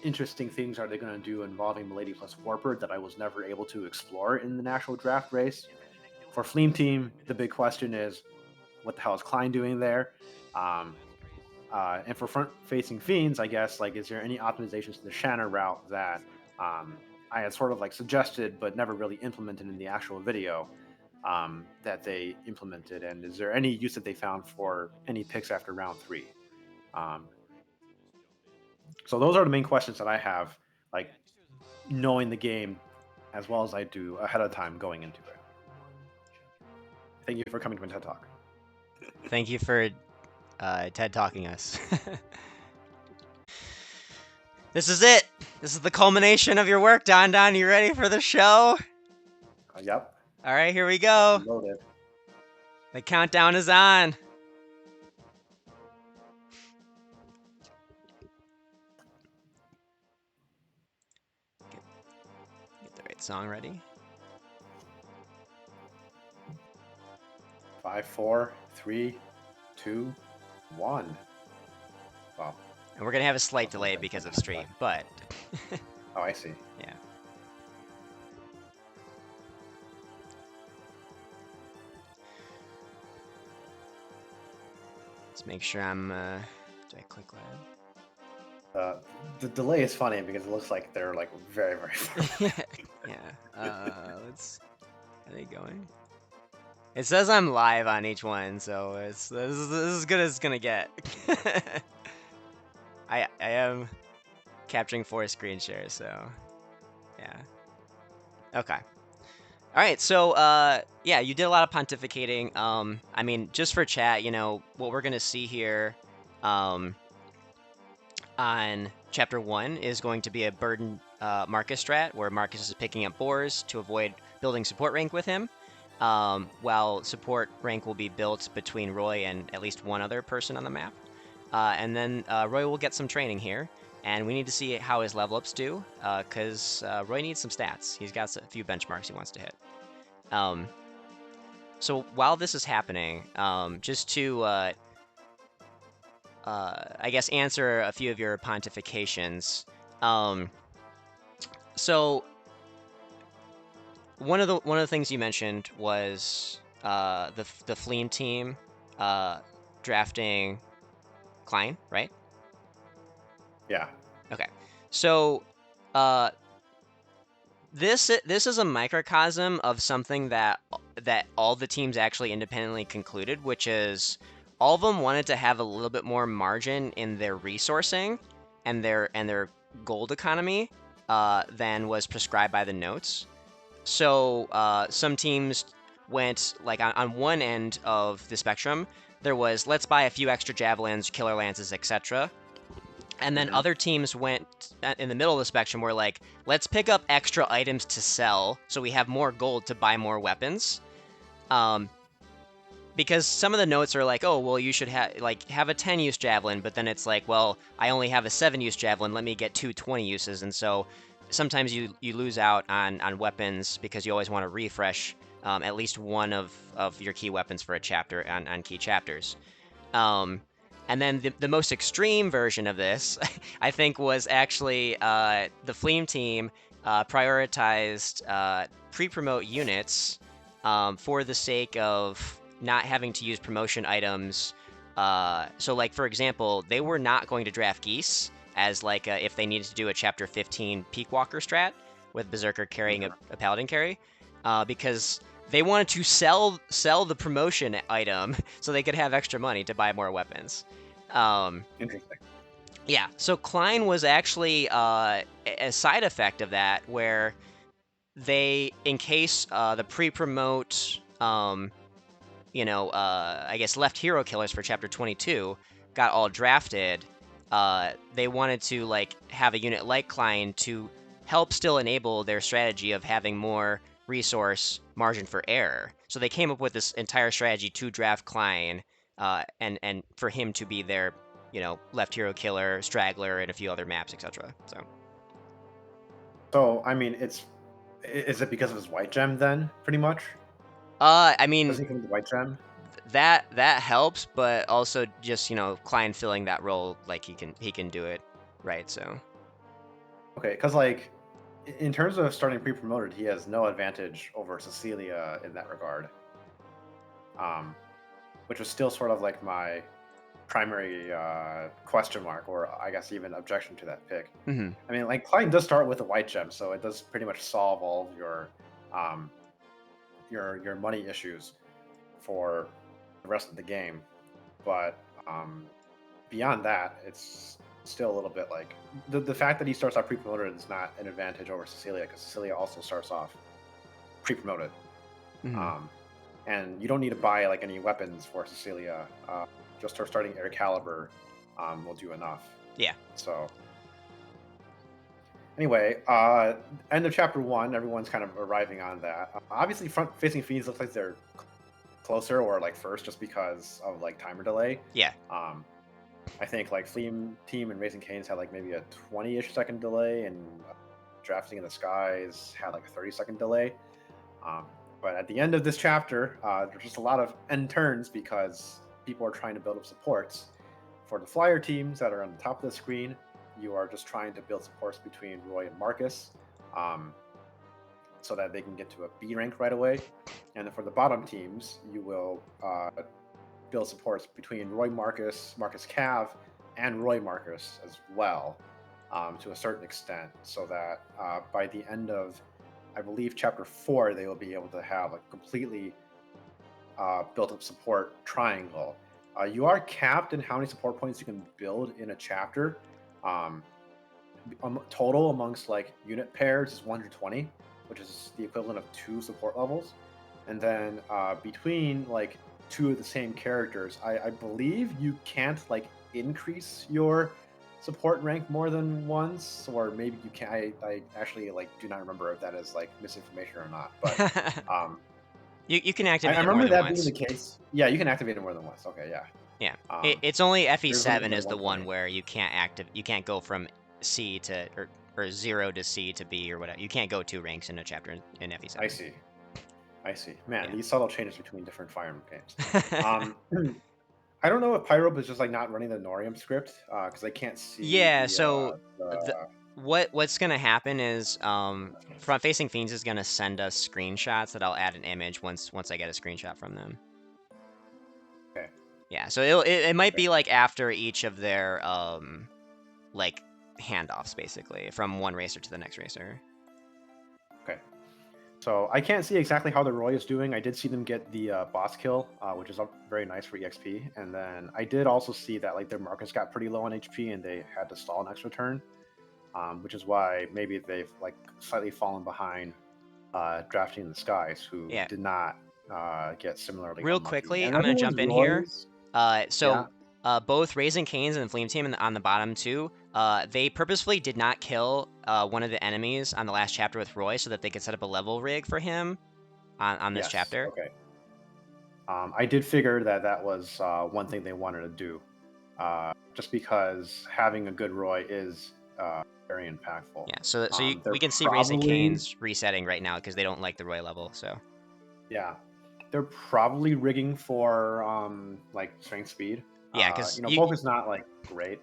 S3: interesting things are they going to do involving Milady plus Warper that I was never able to explore in the national draft race? For Fleam Team, the big question is, what the hell is Klein doing there? And for front-facing Fiends, I guess, like, is there any optimizations to the Shanna route that I had sort of like suggested but never really implemented in the actual video that they implemented? And is there any use that they found for any picks after round 3? So those are the main questions that I have, like, knowing the game as well as I do ahead of time going into it. Thank you for coming to my TED Talk.
S1: Thank you for TED Talking us. This is it. This is the culmination of your work, Dondon. You ready for the show?
S3: Yep.
S1: All right, here we go.
S3: Loaded.
S1: The countdown is on. Get the right song ready.
S3: 5, 4, 3, 2, 1. Wow.
S1: And we're gonna have a slight delay because of stream, but
S3: Oh, I see.
S1: yeah. Let's make sure I'm. Do I click live?
S3: The delay is funny because it looks like they're like very, very far.
S1: Yeah. Let's. Are they going? It says I'm live on each one, so this is as good as it's gonna get. I am capturing 4 screen shares, so yeah. Okay. All right, so yeah, you did a lot of pontificating. I mean, just for chat, what we're gonna see here, on Chapter 1 is going to be a burden Marcus strat, where Marcus is picking up boars to avoid building support rank with him. While support rank will be built between Roy and at least one other person on the map. And then Roy will get some training here, and we need to see how his level ups do, because Roy needs some stats. He's got a few benchmarks he wants to hit. So while this is happening, just to, I guess, answer a few of your pontifications. So one of the things you mentioned was the Fleen team drafting Klein, right?
S3: Yeah.
S1: Okay. So this is a microcosm of something that all the teams actually independently concluded, which is all of them wanted to have a little bit more margin in their resourcing and their gold economy than was prescribed by the notes. So some teams went like on one end of the spectrum, there was let's buy a few extra javelins, killer lances, etc. And then other teams went in the middle of the spectrum were like, let's pick up extra items to sell so we have more gold to buy more weapons. Because some of the notes are like, oh, well, you should have a 10-use javelin, but then it's like, well, I only have a 7-use javelin, let me get 2 20-uses. And so sometimes you lose out on weapons because you always want to refresh at least one of your key weapons for a chapter on key chapters. And then the most extreme version of this, I think, was actually the Fleam team prioritized pre-promote units for the sake of not having to use promotion items. So, like, for example, they were not going to draft Geese as, like, if they needed to do a Chapter 15 Peak Walker strat with Berserker carrying a Paladin carry, because they wanted to sell the promotion item so they could have extra money to buy more weapons.
S3: Interesting.
S1: Yeah, so Klein was actually a side effect of that, where they, in case the pre-promote, I guess left hero killers for Chapter 22 got all drafted, they wanted to like have a unit like Klein to help still enable their strategy of having more resource margin for error. So they came up with this entire strategy to draft Klein, and for him to be their, left hero killer, straggler, and a few other maps, etc.
S3: So I mean, is it because of his white gem then, pretty much?
S1: I mean,
S3: Does he come with the white gem?
S1: that helps, but also just Klein filling that role, like he can do it, right? So
S3: Okay, because like in terms of starting pre-promoted, he has no advantage over Cecilia in that regard. Which was still sort of like my primary question mark, or I guess even objection to that pick.
S1: Mm-hmm.
S3: I mean, like Klein does start with a white gem, so it does pretty much solve all of your money issues for the rest of the game. But beyond that, it's still a little bit like the fact that he starts off pre-promoted is not an advantage over Cecilia, because Cecilia also starts off pre-promoted.
S1: Mm-hmm.
S3: And you don't need to buy like any weapons for Cecilia. Just her starting air caliber will do enough.
S1: Yeah.
S3: So anyway, end of chapter 1. Everyone's kind of arriving on that. Obviously, front-facing Fiends looks like they're closer or like first, just because of like timer delay.
S1: Yeah.
S3: I think like Fleam Team and Raising Canes had like maybe a 20-ish second delay, and Drafting in the Skies had like a 30-second delay. But at the end of this chapter, there's just a lot of end turns because people are trying to build up supports. For the flyer teams that are on the top of the screen, you are just trying to build supports between Roy and Marcus, so that they can get to a B rank right away. And then for the bottom teams, you will build supports between Roy Marcus, Marcus Cav, and Roy Marcus as well, to a certain extent, so that by the end of, I believe, chapter 4, they will be able to have a completely built up support triangle. You are capped in how many support points you can build in a chapter. Total amongst like unit pairs is 120, which is the equivalent of 2 support levels. And then between like 2 of the same characters, I believe you can't like increase your support rank more than once, or maybe you can. I actually like do not remember if that is like misinformation or not, but
S1: you can activate
S3: I
S1: it more
S3: remember
S1: than
S3: that
S1: once.
S3: being the case. Yeah, you can activate it more than once. Okay, yeah.
S1: Yeah, it's only
S3: there's
S1: FE7
S3: only
S1: is the one
S3: 120.
S1: where you can't go from C to or 0 to C to B or whatever. You can't go 2 ranks in a chapter in FE7.
S3: I see. Man,
S1: Yeah.
S3: these subtle changes between different Fire Emblem games. I don't know if Pyrope is just like not running the Norium script because I can't see.
S1: Yeah.
S3: The,
S1: So
S3: the...
S1: what's gonna happen is Front Facing Fiends is gonna send us screenshots that I'll add an image once I get a screenshot from them.
S3: Okay.
S1: Yeah. So it might be like after each of their like handoffs basically from one racer to the next racer.
S3: Okay. So I can't see exactly how the Roy is doing. I did see them get the boss kill, which is very nice for EXP. And then I did also see that like their markets got pretty low on HP and they had to stall an extra turn, which is why maybe they've like slightly fallen behind Drafting in the Skies, who did not get similarly.
S1: Real
S3: unlucky.
S1: quickly,
S3: And
S1: I'm gonna jump in here.
S3: Yeah.
S1: Both Raising Canes and the Flame Team on the bottom two, they purposefully did not kill one of the enemies on the last chapter with Roy so that they could set up a level rig for him on this chapter.
S3: Okay. I did figure that was one thing they wanted to do, just because having a good Roy is very impactful.
S1: Yeah, so we can see Raising Canes resetting right now because they don't like the Roy level. So
S3: yeah, they're probably rigging for like strength speed.
S1: Yeah, because
S3: bulk is not like great.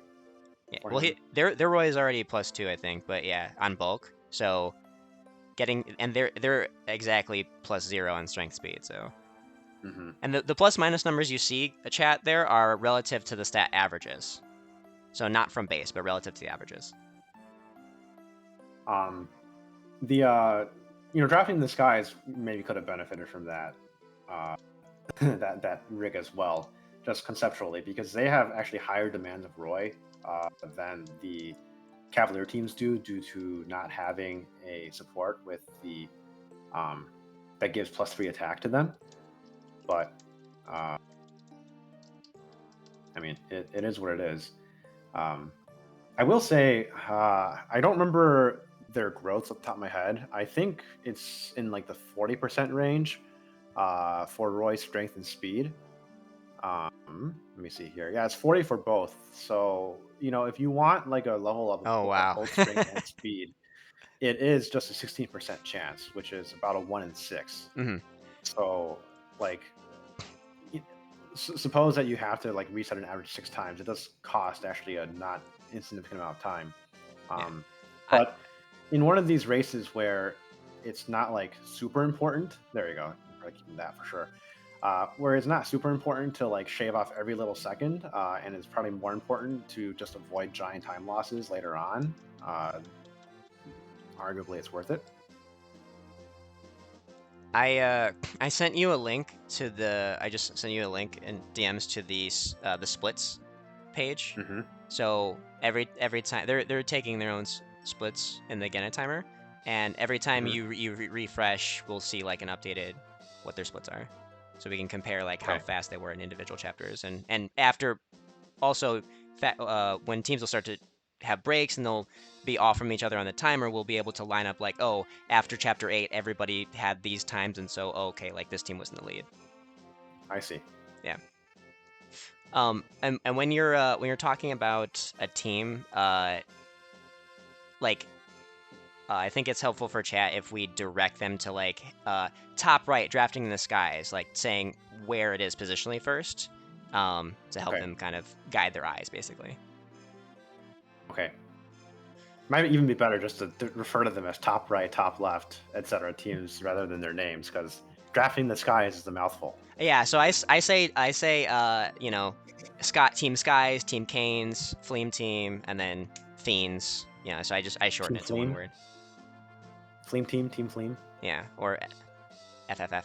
S1: Yeah, well, their Roy is already +2, I think, but yeah, on bulk. So they're exactly +0 on strength speed. So. And the plus minus numbers you see, chat, there are relative to the stat averages. So not from base, but relative to the averages.
S3: Drafting the Skies maybe could have benefited from that that rig as well, just conceptually, because they have actually higher demands of Roy than the Cavalier teams do, due to not having a support with the that gives +3 attack to them. But I mean, it is what it is. I will say I don't remember their growth off the top of my head. I think it's in like the 40% range for Roy's strength and speed. Let me see here. Yeah, it's 40 for both. So if you want like a level up of both strength and speed, it is just a 16% chance, which is about a 1 in 6. So like, suppose that you have to like reset an average 6 times. It does cost actually a not insignificant amount of time. But in one of these races where it's not like super important, there you go. I'm probably keeping that for sure. Where it's not super important to like shave off every little second, and it's probably more important to just avoid giant time losses later on. Arguably, it's worth it.
S1: I sent you a link to the. I just sent you a link in DMs to the splits page. So every time they're taking their own splits in the Gena timer, and every time you refresh, we'll see like an updated what their splits are, so we can compare like how fast they were in individual chapters, and after also when teams will start to have breaks and they'll be off from each other on the timer, we'll be able to line up like, oh, after chapter 8 everybody had these times, and so okay, like this team was in the lead.
S3: I see.
S1: Yeah. And when you're talking about a team, I think it's helpful for chat if we direct them to like top right, Drafting in the Skies, like saying where it is positionally first, to help them kind of guide their eyes, basically.
S3: Okay. Might even be better just to refer to them as top right, top left, etc. teams rather than their names, because Drafting the Skies is a mouthful.
S1: Yeah, so I say Team Skies, Team Canes, Fleam Team, and then Fiends. Yeah, so I shorten it to one word.
S3: Fleam Team, Team Fleam.
S1: Yeah, or FFF.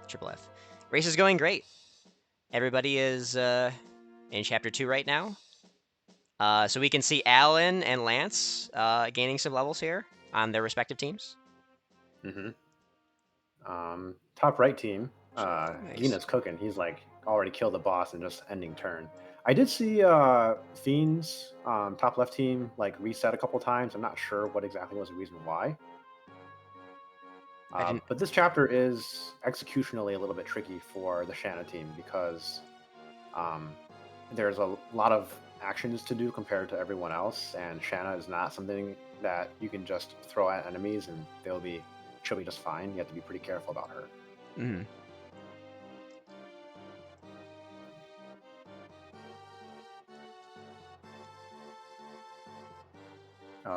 S1: Triple F. Race is going great. Everybody is in Chapter 2 right now. So we can see Alan and Lance gaining some levels here on their respective teams.
S3: Top right team, Gina's cooking. He's like already killed the boss and just ending turn. I did see Fiends top left team like reset a couple times. I'm not sure what exactly was the reason why. But this chapter is executionally a little bit tricky for the Shanna team because there's a lot of actions to do compared to everyone else, and Shanna is not something that you can just throw at enemies and she'll be just fine. You have to be pretty careful about her.
S1: Mm-hmm.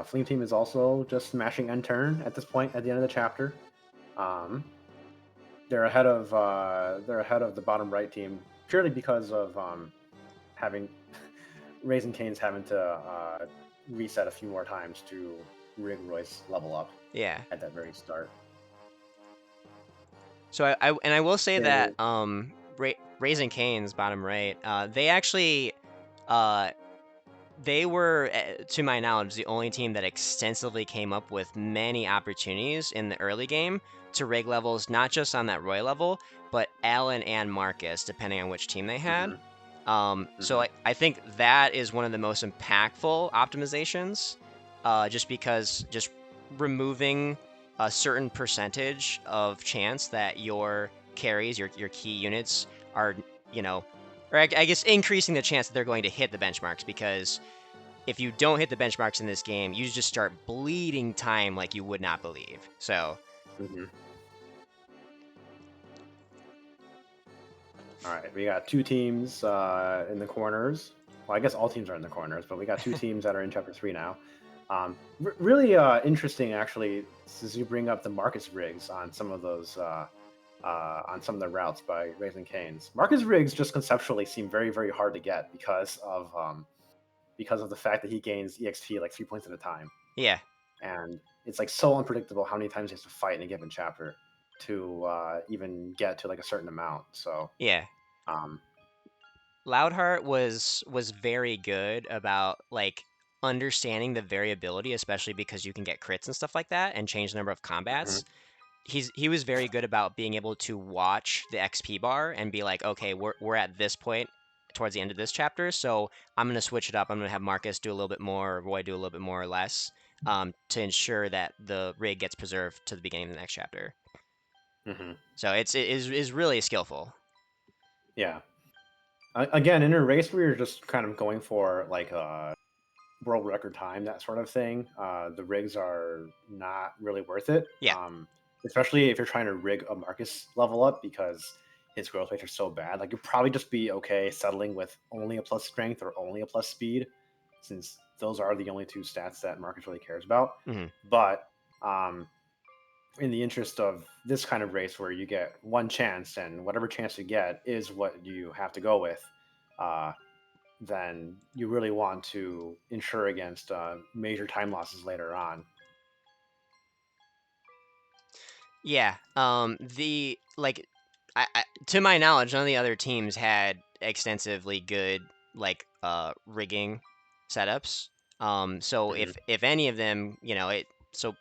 S3: Flame Team is also just smashing end turn at this point at the end of the chapter. They're ahead of the bottom right team purely because of having Raising Cane's having to reset a few more times to rig Roy's level up.
S1: Yeah.
S3: At that very start.
S1: So I will say that Raising Cane's bottom right, they actually they were, to my knowledge, the only team that extensively came up with many opportunities in the early game to rig levels, not just on that Roy level, but Alan and Marcus, depending on which team they had. So I think that is one of the most impactful optimizations, just because just removing a certain percentage of chance that your carries, your key units are, or I guess increasing the chance that they're going to hit the benchmarks, because if you don't hit the benchmarks in this game, you just start bleeding time like you would not believe. So.
S3: All right, we got two teams in the corners. Well, I guess all teams are in the corners, but we got two teams that are in Chapter 3 now. Really interesting, actually, since you bring up the Marcus rigs on some of those, on some of the routes by Raising Cane's. Marcus rigs just conceptually seem very, very hard to get because of the fact that he gains EXP like 3 points at a time.
S1: Yeah.
S3: And it's like so unpredictable how many times he has to fight in a given chapter to even get to like a certain amount. So
S1: yeah. Loudheart was very good about like understanding the variability, especially because you can get crits and stuff like that and change the number of combats. He was very good about being able to watch the XP bar and be like, okay, we're at this point towards the end of this chapter, so I'm gonna switch it up. I'm gonna have Marcus do a little bit more, or Roy do a little bit more or less, to ensure that the rig gets preserved to the beginning of the next chapter. So it is really skillful.
S3: Yeah. Again, in a race where you're just kind of going for like a world record time, that sort of thing, the rigs are not really worth it.
S1: Yeah.
S3: Especially if you're trying to rig a Marcus level up, because his growth rates are so bad. Like, you'll probably just be okay settling with only a plus strength or only a plus speed, since those are the only two stats that Marcus really cares about. But in the interest of this kind of race where you get one chance and whatever chance you get is what you have to go with, then you really want to ensure against major time losses later on.
S1: Yeah. The like, I to my knowledge, none of the other teams had extensively good like rigging setups. So if any of them, so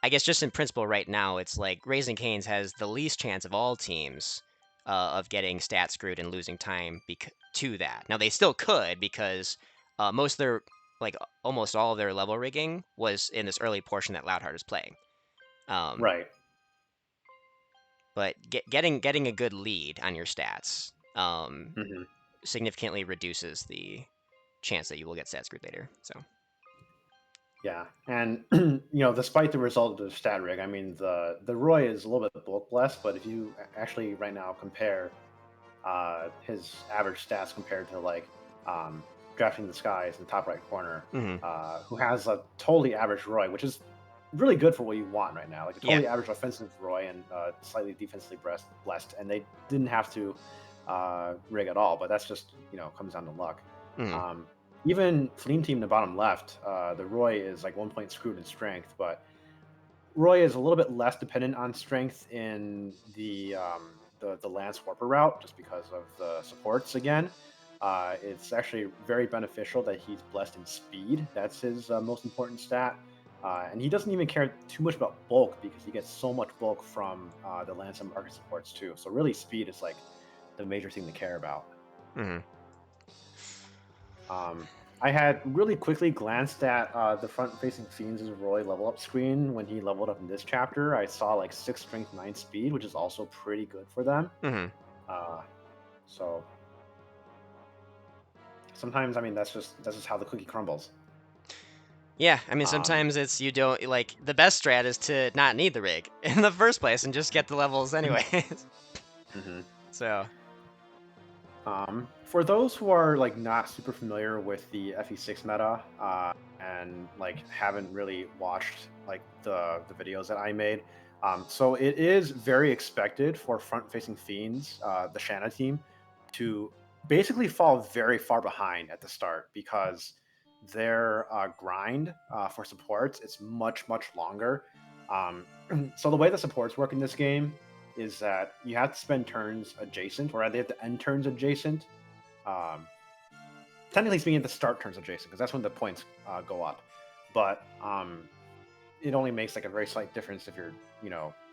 S1: I guess just in principle right now, it's like Raising Cane's has the least chance of all teams of getting stat screwed and losing time to that. Now they still could, because most of their, like almost all of their level rigging was in this early portion that Loudheart is playing.
S3: Right.
S1: But getting a good lead on your stats significantly reduces the chance that you will get stat screwed later. So.
S3: Yeah, and despite the result of the stat rig, I mean the Roy is a little bit bulk blessed, but if you actually right now compare his average stats compared to like Drafting the Skies in the top right corner, who has a totally average Roy, which is really good for what you want right now, like a totally average offensive Roy and slightly defensively blessed, and they didn't have to rig at all, but that's just comes down to luck. Even Flame Team in the bottom left, the Roy is like 1 point screwed in strength, but Roy is a little bit less dependent on strength in the Lance Warper route, just because of the supports again. It's actually very beneficial that he's blessed in speed. That's his most important stat. And he doesn't even care too much about bulk, because he gets so much bulk from the Lance and Market supports too. So really speed is like the major thing to care about. I had really quickly glanced at the front-facing Fiends' Roy level up screen when he leveled up in this chapter. I saw like 6 strength, 9 speed, which is also pretty good for them. So sometimes, I mean, that's just how the cookie crumbles.
S1: Yeah, I mean, sometimes it's you don't like the best strat is to not need the rig in the first place and just get the levels anyways. So,
S3: For those who are like not super familiar with the FE6 meta and like haven't really watched like the videos that I made, so it is very expected for front-facing fiends, the Shanna team, to basically fall very far behind at the start because their grind for supports is much longer. So the way the supports work in this game is that you have to spend turns adjacent, or they have to end turns adjacent. Technically speaking, the start turns adjacent because that's when the points go up. But it only makes like a very slight difference if you're,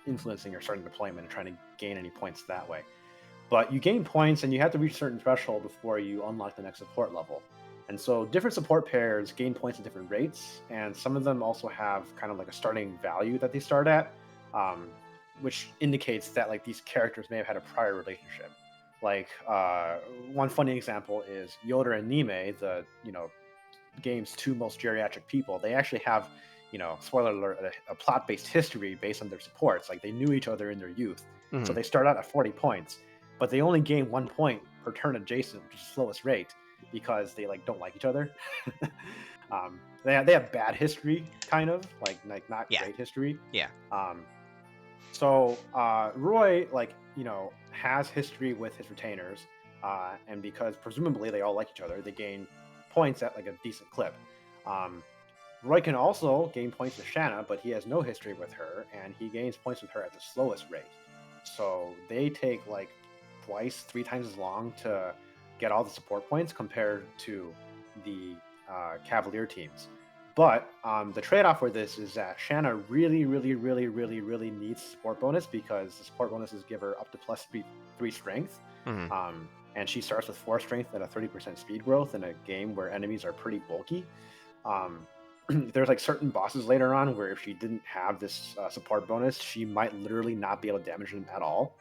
S3: influencing your starting deployment and trying to gain any points that way. But you gain points and you have to reach a certain threshold before you unlock the next support level. And so different support pairs gain points at different rates, and some of them also have kind of like a starting value that they start at, which indicates that like these characters may have had a prior relationship. Like one funny example is Yoda and Nime, the game's two most geriatric people. They actually have, spoiler alert, a plot-based history based on their supports. Like they knew each other in their youth, so they start out at 40 points, but they only gain 1 point per turn adjacent, which is the slowest rate, because they like don't like each other. They have bad history, kind of like not great history.
S1: Yeah.
S3: So Roy, has history with his retainers, and because presumably they all like each other, they gain points at like a decent clip. Roy can also gain points with Shanna, but he has no history with her, and he gains points with her at the slowest rate. So they take like twice, 3 times as long to get all the support points compared to the Cavalier teams. But the trade-off for this is that Shanna really needs support bonus because the support bonuses give her up to +3 strength. And she starts with 4 strength and a 30% speed growth in a game where enemies are pretty bulky. There's like certain bosses later on where if she didn't have this support bonus, she might literally not be able to damage them at all.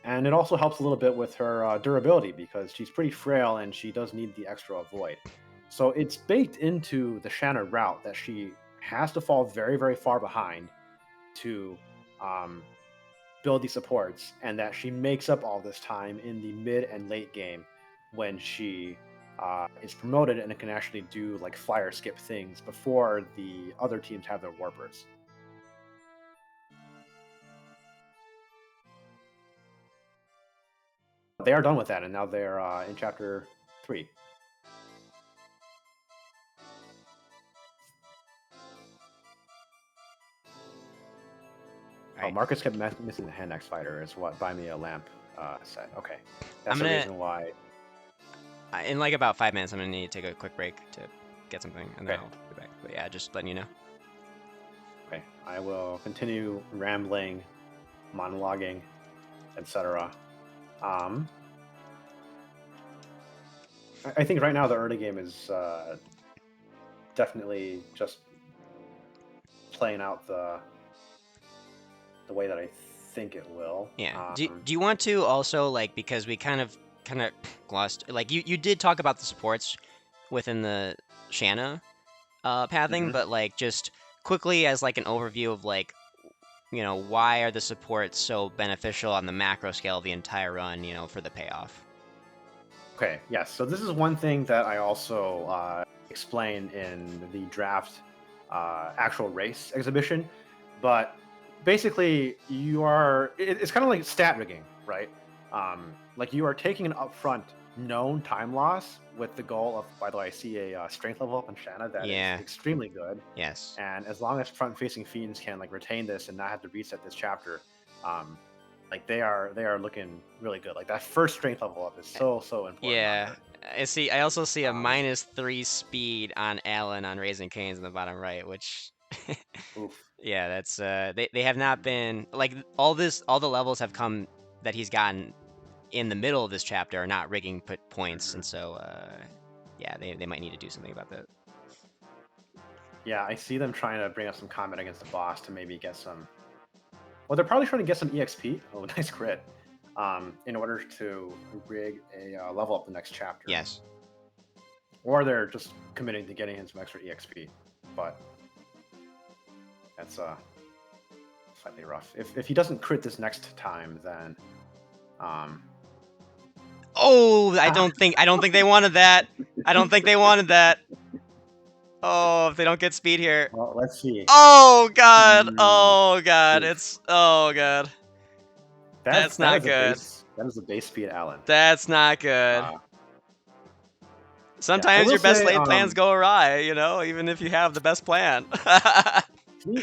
S3: And it also helps a little bit with her durability because she's pretty frail and she does need the extra avoid. So it's baked into the Shanna route that she has to fall very far behind to build these supports, and that she makes up all this time in the mid and late game when she is promoted and can actually do like flyer skip things before the other teams have their warpers. They are done with that, and now they're in chapter 3. Oh, Marcus kept missing the hand axe fighter. Is what Buy Me a Lamp said. Okay, that's the reason why.
S1: In like about 5 minutes, I'm gonna need to take a quick break to get something, and then I'll be back. But yeah, just letting you know.
S3: Okay, I will continue rambling, monologuing, etc. I think right now the early game is definitely just playing out the way that I think it will.
S1: Yeah. Do you want to also, like, because we kind of glossed, like you did talk about the supports within the Shanna pathing, but like just quickly as like an overview of like, why are the supports so beneficial on the macro scale of the entire run, for the payoff?
S3: Okay, yes. So this is one thing that I also explain in the draft actual race exhibition, but basically it's kind of like stat rigging, right? Like you are taking an upfront known time loss with the goal of, by the way, I see a strength level up on Shanna that is extremely good.
S1: Yes.
S3: And as long as front-facing fiends can like retain this and not have to reset this chapter, like they are looking really good. Like that first strength level up is so important.
S1: Yeah. I also see a -3 speed on Alan on Raising Cane's in the bottom right, which yeah, that's they have not been like all the levels have come that he's gotten in the middle of this chapter are not rigging points, and so yeah, they might need to do something about that.
S3: Yeah, I see them trying to bring up some combat against the boss to maybe get some. Well, they're probably trying to get some EXP. Oh, nice crit. in order to rig a level up the next chapter.
S1: Yes.
S3: Or they're just committing to getting in some extra EXP, but that's slightly rough. If he doesn't crit this next time, then
S1: Oh, I don't think they wanted that. I don't think they wanted that. Oh, if they don't get speed here.
S3: Well, let's see.
S1: Oh god. Oh god.
S3: Oof.
S1: Oh god. That's not good.
S3: That is a base speed Alan.
S1: That's not good. Sometimes
S3: will
S1: your best
S3: say,
S1: laid plans go awry, even if you have the best plan.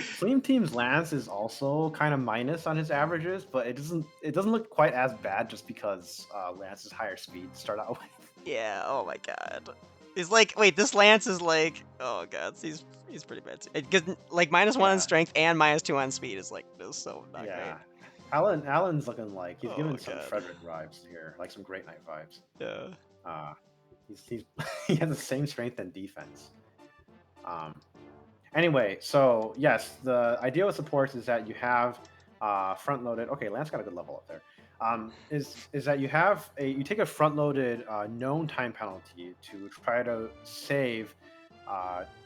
S3: Flame Team's Lance is also kind of minus on his averages, but it doesn't look quite as bad just because Lance is higher speed to start out with.
S1: Yeah, oh my god. He's like, wait, this Lance is like, oh god, he's pretty bad. Because like -1 on strength and -2 on speed is like, is so not great.
S3: Alan's looking like he's giving some
S1: God.
S3: Frederick vibes here, like some Great Knight vibes.
S1: Yeah.
S3: He has the same strength and defense. Anyway, so yes, the idea with supports is that you have front-loaded. Okay, Lance got a good level up there. Is that you take a front-loaded known time penalty to try to save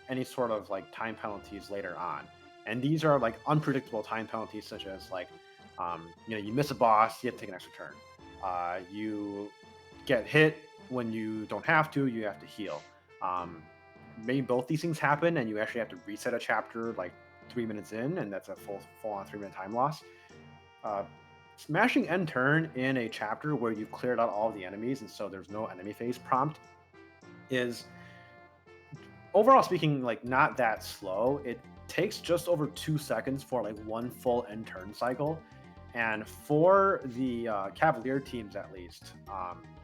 S3: any sort of like time penalties later on, and these are like unpredictable time penalties, such as like you miss a boss, you have to take an extra turn. You get hit when you don't have to, you have to heal. Maybe both these things happen, and you actually have to reset a chapter like 3 minutes in, and that's a full-on 3-minute time loss. Smashing end turn in a chapter where you've cleared out all the enemies, and so there's no enemy phase prompt, is overall speaking like not that slow. It takes just over 2 seconds for like one full end turn cycle, and for the Cavalier teams at least,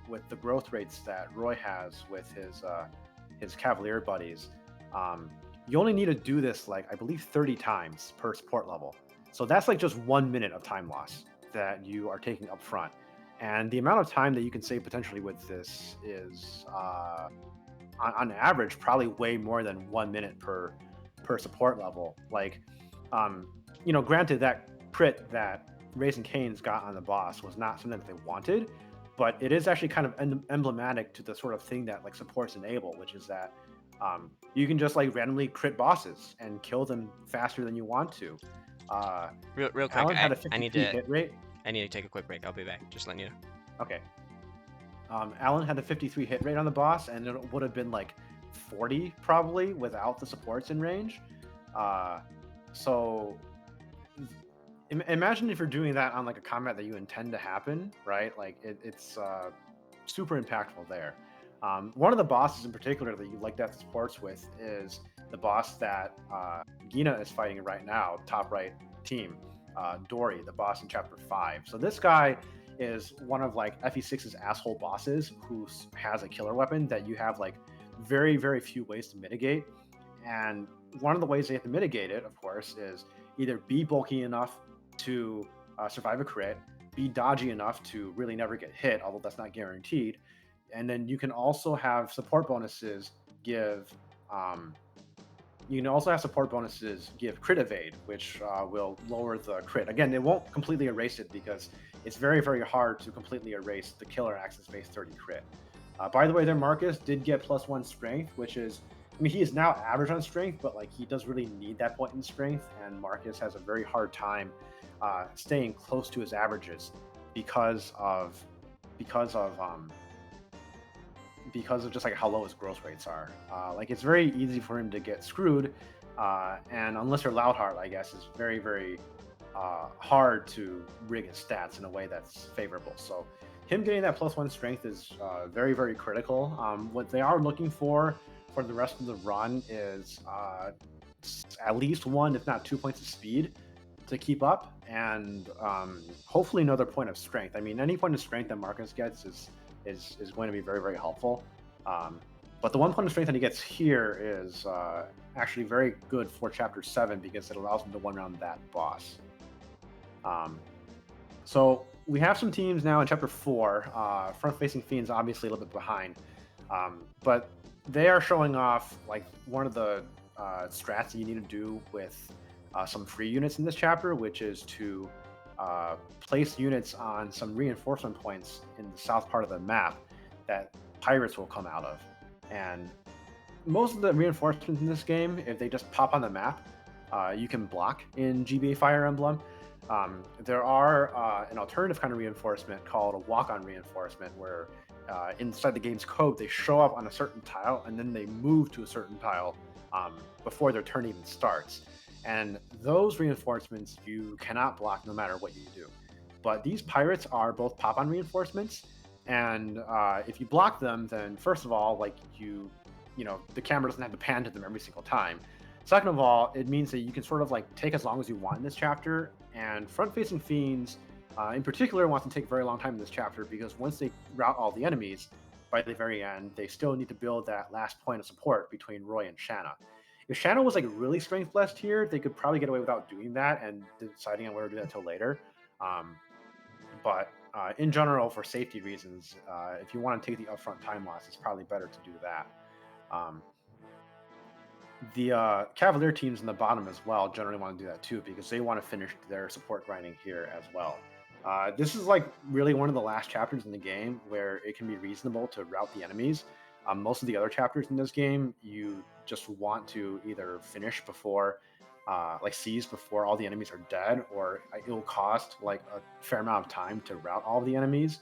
S3: with the growth rates that Roy has with his Cavalier buddies, you only need to do this like I believe 30 times per support level. So that's like just 1 minute of time loss that you are taking up front. And the amount of time that you can save potentially with this is on average probably way more than 1 minute per support level. Like, granted that crit that Raising Cane's got on the boss was not something that they wanted, but it is actually kind of emblematic to the sort of thing that like supports enable, which is that you can just like randomly crit bosses and kill them faster than you want to.
S1: Real quick,
S3: Alan had a
S1: I need
S3: 53 hit rate.
S1: I need to take a quick break. I'll be back. Just letting you know.
S3: Okay. Alan had a 53 hit rate on the boss, and it would have been like 40 probably without the supports in range. So imagine if you're doing that on like a combat that you intend to happen, right? Like it's super impactful there. One of the bosses in particular that you like that supports with is the boss that Gina is fighting right now, top right team, Dory, the boss in chapter 5. So this guy is one of like FE6's asshole bosses who has a killer weapon that you have like very, very few ways to mitigate. And one of the ways they have to mitigate it, of course, is either be bulky enough to survive a crit, be dodgy enough to really never get hit, although that's not guaranteed. And then you can also have support bonuses give crit evade, which will lower the crit. Again, it won't completely erase it because it's very, very hard to completely erase the killer access base 30 crit. By the way, there Marcus did get +1 strength, which is, I mean, he is now average on strength, but like he does really need that point in strength, and Marcus has a very hard time staying close to his averages because of just like how low his growth rates are. Like it's very easy for him to get screwed, and unless you're Loudheart, I guess, it's very, very hard to rig his stats in a way that's favorable. So him getting that +1 strength is very, very critical. What they are looking for the rest of the run is at least 1, if not 2 points of speed to keep up, and hopefully another point of strength. I mean, any point of strength that Marcus gets is going to be very, very helpful. But the 1 point of strength that he gets here is actually very good for chapter 7 because it allows him to one-round that boss. So we have some teams now in chapter 4. Front-facing Fiends obviously a little bit behind, but they are showing off like one of the strats that you need to do with some free units in this chapter, which is to place units on some reinforcement points in the south part of the map that pirates will come out of. And most of the reinforcements in this game, if they just pop on the map, you can block in GBA Fire Emblem. There are an alternative kind of reinforcement called a walk-on reinforcement, where inside the game's code, they show up on a certain tile and then they move to a certain tile before their turn even starts. And those reinforcements you cannot block no matter what you do. But these pirates are both pop-on reinforcements, and if you block them, then first of all, like the camera doesn't have to pan to them every single time. Second of all, it means that you can sort of like take as long as you want in this chapter, and front-facing fiends in particular want to take a very long time in this chapter, because once they rout all the enemies, by the very end, they still need to build that last point of support between Roy and Shanna. If Shanna was like really strength blessed here, they could probably get away without doing that and deciding on whether to do that until later. But in general, for safety reasons, if you want to take the upfront time loss, it's probably better to do that. The Cavalier teams in the bottom as well generally want to do that too, because they want to finish their support grinding here as well. This is like really one of the last chapters in the game where it can be reasonable to rout the enemies. Most of the other chapters in this game, you just want to either finish before, seize before all the enemies are dead, or it will cost like a fair amount of time to rout all of the enemies.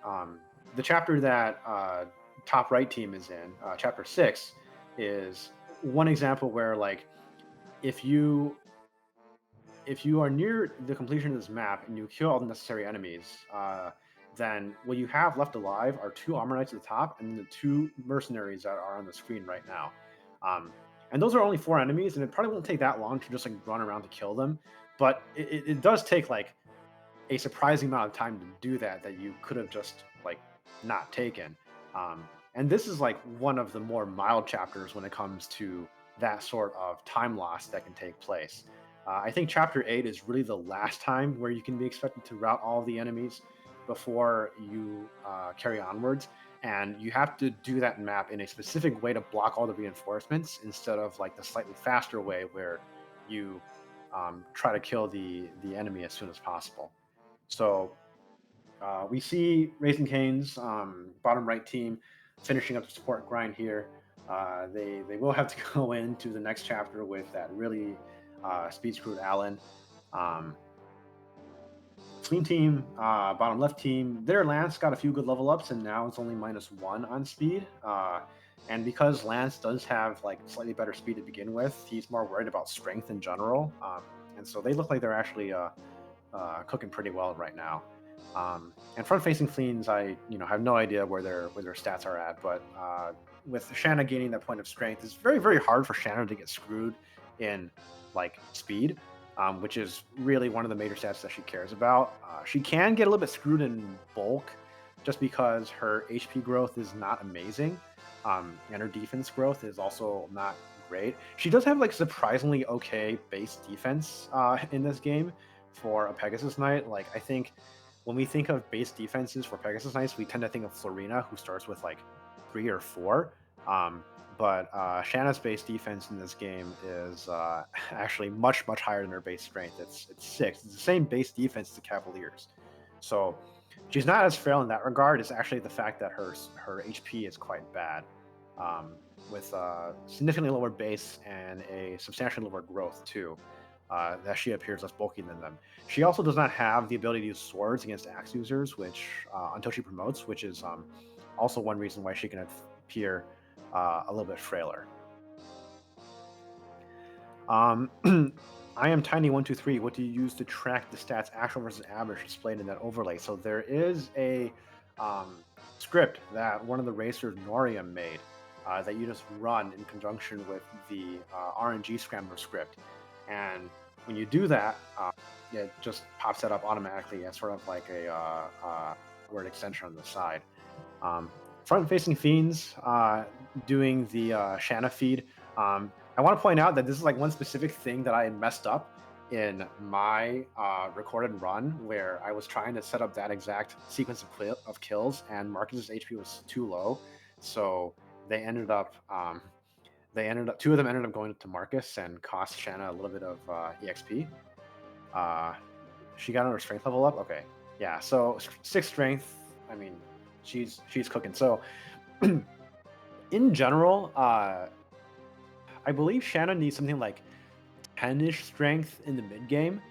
S3: The chapter that top right team is in, chapter 6, is one example where like if you are near the completion of this map and you kill all the necessary enemies, then what you have left alive are 2 Armor Knights at the top and the 2 mercenaries that are on the screen right now. And those are only 4 enemies, and it probably won't take that long to just like run around to kill them. But it does take like a surprising amount of time to do that you could have just like not taken. And this is like one of the more mild chapters when it comes to that sort of time loss that can take place. I think chapter 8 is really the last time where you can be expected to rout all the enemies before you carry onwards. And you have to do that map in a specific way to block all the reinforcements, instead of like the slightly faster way where you try to kill the enemy as soon as possible. So we see Raising Cane's bottom right team finishing up the support grind here. They will have to go into the next chapter with that really speed screwed Alan. Clean team, bottom left team, their Lance got a few good level ups, and now it's only -1 on speed. And because Lance does have like slightly better speed to begin with, he's more worried about strength in general. And so they look like they're actually cooking pretty well right now. And front-facing Fiends, I have no idea where their stats are at, but with Shanna gaining that point of strength, it's very, very hard for Shanna to get screwed in like speed, which is really one of the major stats that she cares about. She can get a little bit screwed in bulk, just because her HP growth is not amazing, and her defense growth is also not great. She does have like surprisingly okay base defense in this game for a Pegasus Knight. Like, I think when we think of base defenses for Pegasus Knights, we tend to think of Florina, who starts with like 3 or 4. But Shanna's base defense in this game is actually much, much higher than her base strength. It's 6. It's the same base defense as the Cavaliers. So she's not as frail in that regard. It's actually the fact that her HP is quite bad, with significantly lower base and a substantially lower growth too. That she appears less bulky than them. She also does not have the ability to use swords against axe users, which until she promotes, which is also one reason why she can appear a little bit frailer. I am Tiny123. What do you use to track the stats actual versus average displayed in that overlay? So there is a script that one of the racers, Norium, made that you just run in conjunction with the RNG Scrambler script. And when you do that, it just pops that up automatically as sort of like a word extension on the side. Front-facing Fiends doing the Shanna feed. I want to point out that this is like one specific thing that I messed up in my recorded run, where I was trying to set up that exact sequence of kills, and Marcus's HP was too low, so they ended up 2 of them ended up going to Marcus and cost Shanna a little bit of EXP. she got her strength level up. Okay, yeah. So 6 strength. I mean, she's cooking. So in general, I believe Shannon needs something like 10-ish strength in the mid game,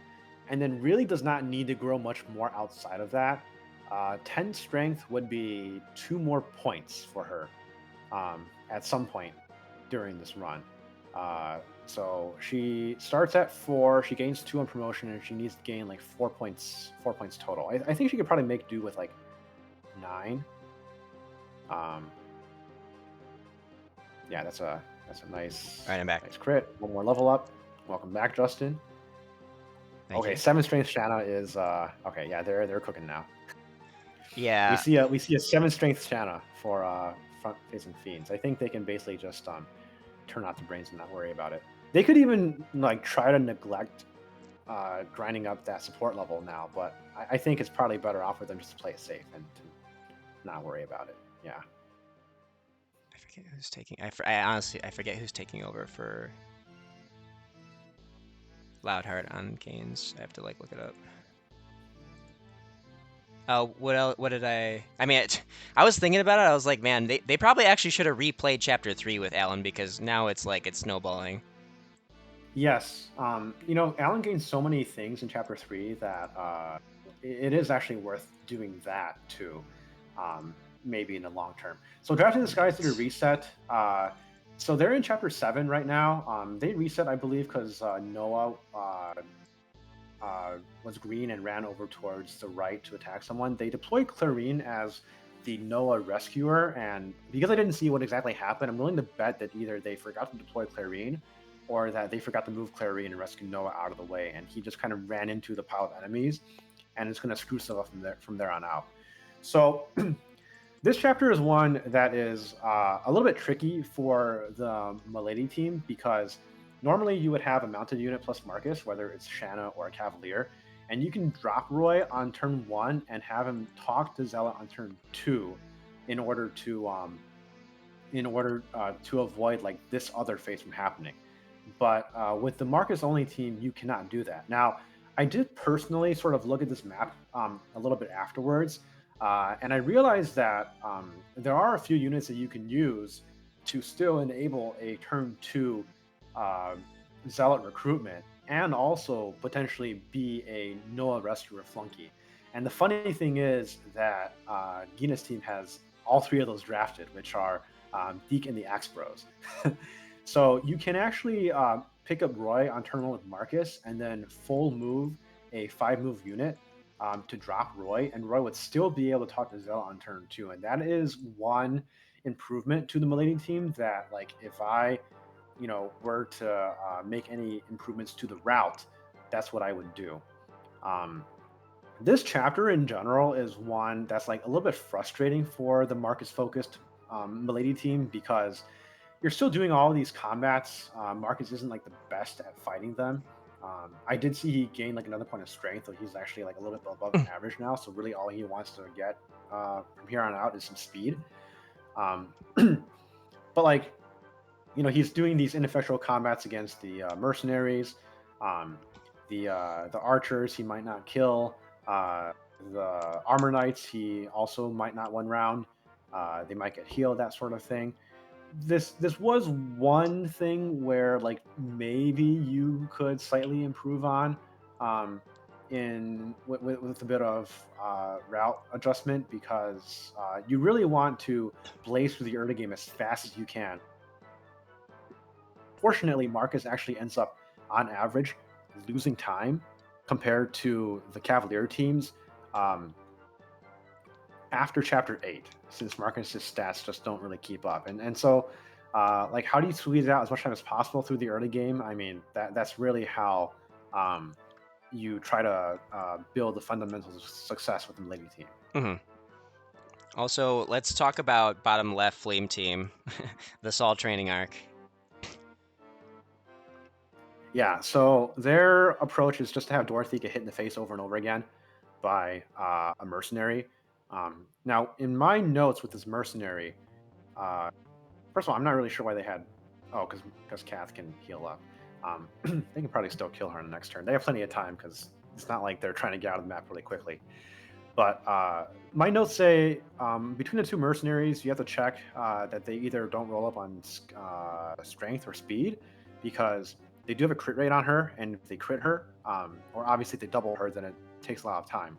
S3: and then really does not need to grow much more outside of that. 10 strength would be 2 more points for her at some point during this run. So she starts at 4, she gains 2 on promotion, and she needs to gain like 4 points total. I think she could probably make do with like 9. Yeah, that's a nice.
S1: All right, I'm back.
S3: Nice crit. 1 more level up. Welcome back, Justin.
S1: Thank
S3: okay,
S1: you.
S3: 7 strength Shanna is okay. Yeah, they're cooking now.
S1: Yeah.
S3: We see a 7 strength Shanna for front facing fiends. I think they can basically just turn off the brains and not worry about it. They could even like try to neglect grinding up that support level now, but I think it's probably better off for them just to play it safe and to not worry about it. Yeah.
S1: I forget who's taking. I honestly forget who's taking over for Loudheart on Gaines. I have to like look it up. What else? What did I mean, I was thinking about it. I was like, man, they probably actually should have replayed Chapter 3 with Alan, because now it's like it's snowballing.
S3: Yes. Alan gained so many things in Chapter 3 that it is actually worth doing that too, maybe in the long term. So Drafting the Skies did a reset. So they're in Chapter 7 right now. They reset, I believe, because Noah was green and ran over towards the right to attack someone. They deployed Clarine as the Noah rescuer, and because I didn't see what exactly happened, I'm willing to bet that either they forgot to deploy Clarine, or that they forgot to move Clarine and rescue Noah out of the way, and he just kind of ran into the pile of enemies, and it's going to screw stuff up from there on out. So this chapter is one that is a little bit tricky for the Milady team, because normally you would have a mounted unit plus Marcus, whether it's Shanna or a Cavalier, and you can drop Roy on turn 1 and have him talk to Zealot on turn 2 in order to avoid like this other phase from happening. But with the Marcus only team, you cannot do that. Now, I did personally sort of look at this map a little bit afterwards, and I realized that there are a few units that you can use to still enable a turn 2 Zealot recruitment, and also potentially be a Noah rescuer flunky. And the funny thing is that Gina's team has all 3 of those drafted, which are Deke and the Axe Bros. So you can actually pick up Roy on turn 1 with Marcus, and then full move a 5-move unit to drop Roy, and Roy would still be able to talk to Zealot on turn 2. And that is one improvement to the Milady team that, like, if I were to make any improvements to the route, that's what I would do. This chapter in general is one that's like a little bit frustrating for the Marcus-focused Milady team, because you're still doing all of these combats. Marcus isn't like the best at fighting them. I did see he gained like another point of strength, so he's actually like a little bit above average now. So really all he wants to get from here on out is some speed. But like, he's doing these ineffectual combats against the mercenaries, the archers he might not kill, the armor knights he also might not win round. They might get healed, that sort of thing. This was one thing where like maybe you could slightly improve on with a bit of route adjustment, because you really want to blaze through the early game as fast as you can. Fortunately, Marcus actually ends up, on average, losing time compared to the Cavalier teams after Chapter 8, since Marcus's stats just don't really keep up. And so, like, how do you squeeze out as much time as possible through the early game? I mean, that's really how you try to build the fundamentals of success with the Milady team.
S1: Mm-hmm. Also, let's talk about bottom left Flame team, the Saul training arc.
S3: Yeah, so their approach is just to have Dorothy get hit in the face over and over again by a mercenary. Now, in my notes with this mercenary, first of all, I'm not really sure why they had... Oh, because Kath can heal up. They can probably still kill her on the next turn. They have plenty of time because it's not like they're trying to get out of the map really quickly. But my notes say between the two mercenaries, you have to check that they either don't roll up on strength or speed, because they do have a crit rate on her, and if they crit her, or obviously if they double her, then it takes a lot of time.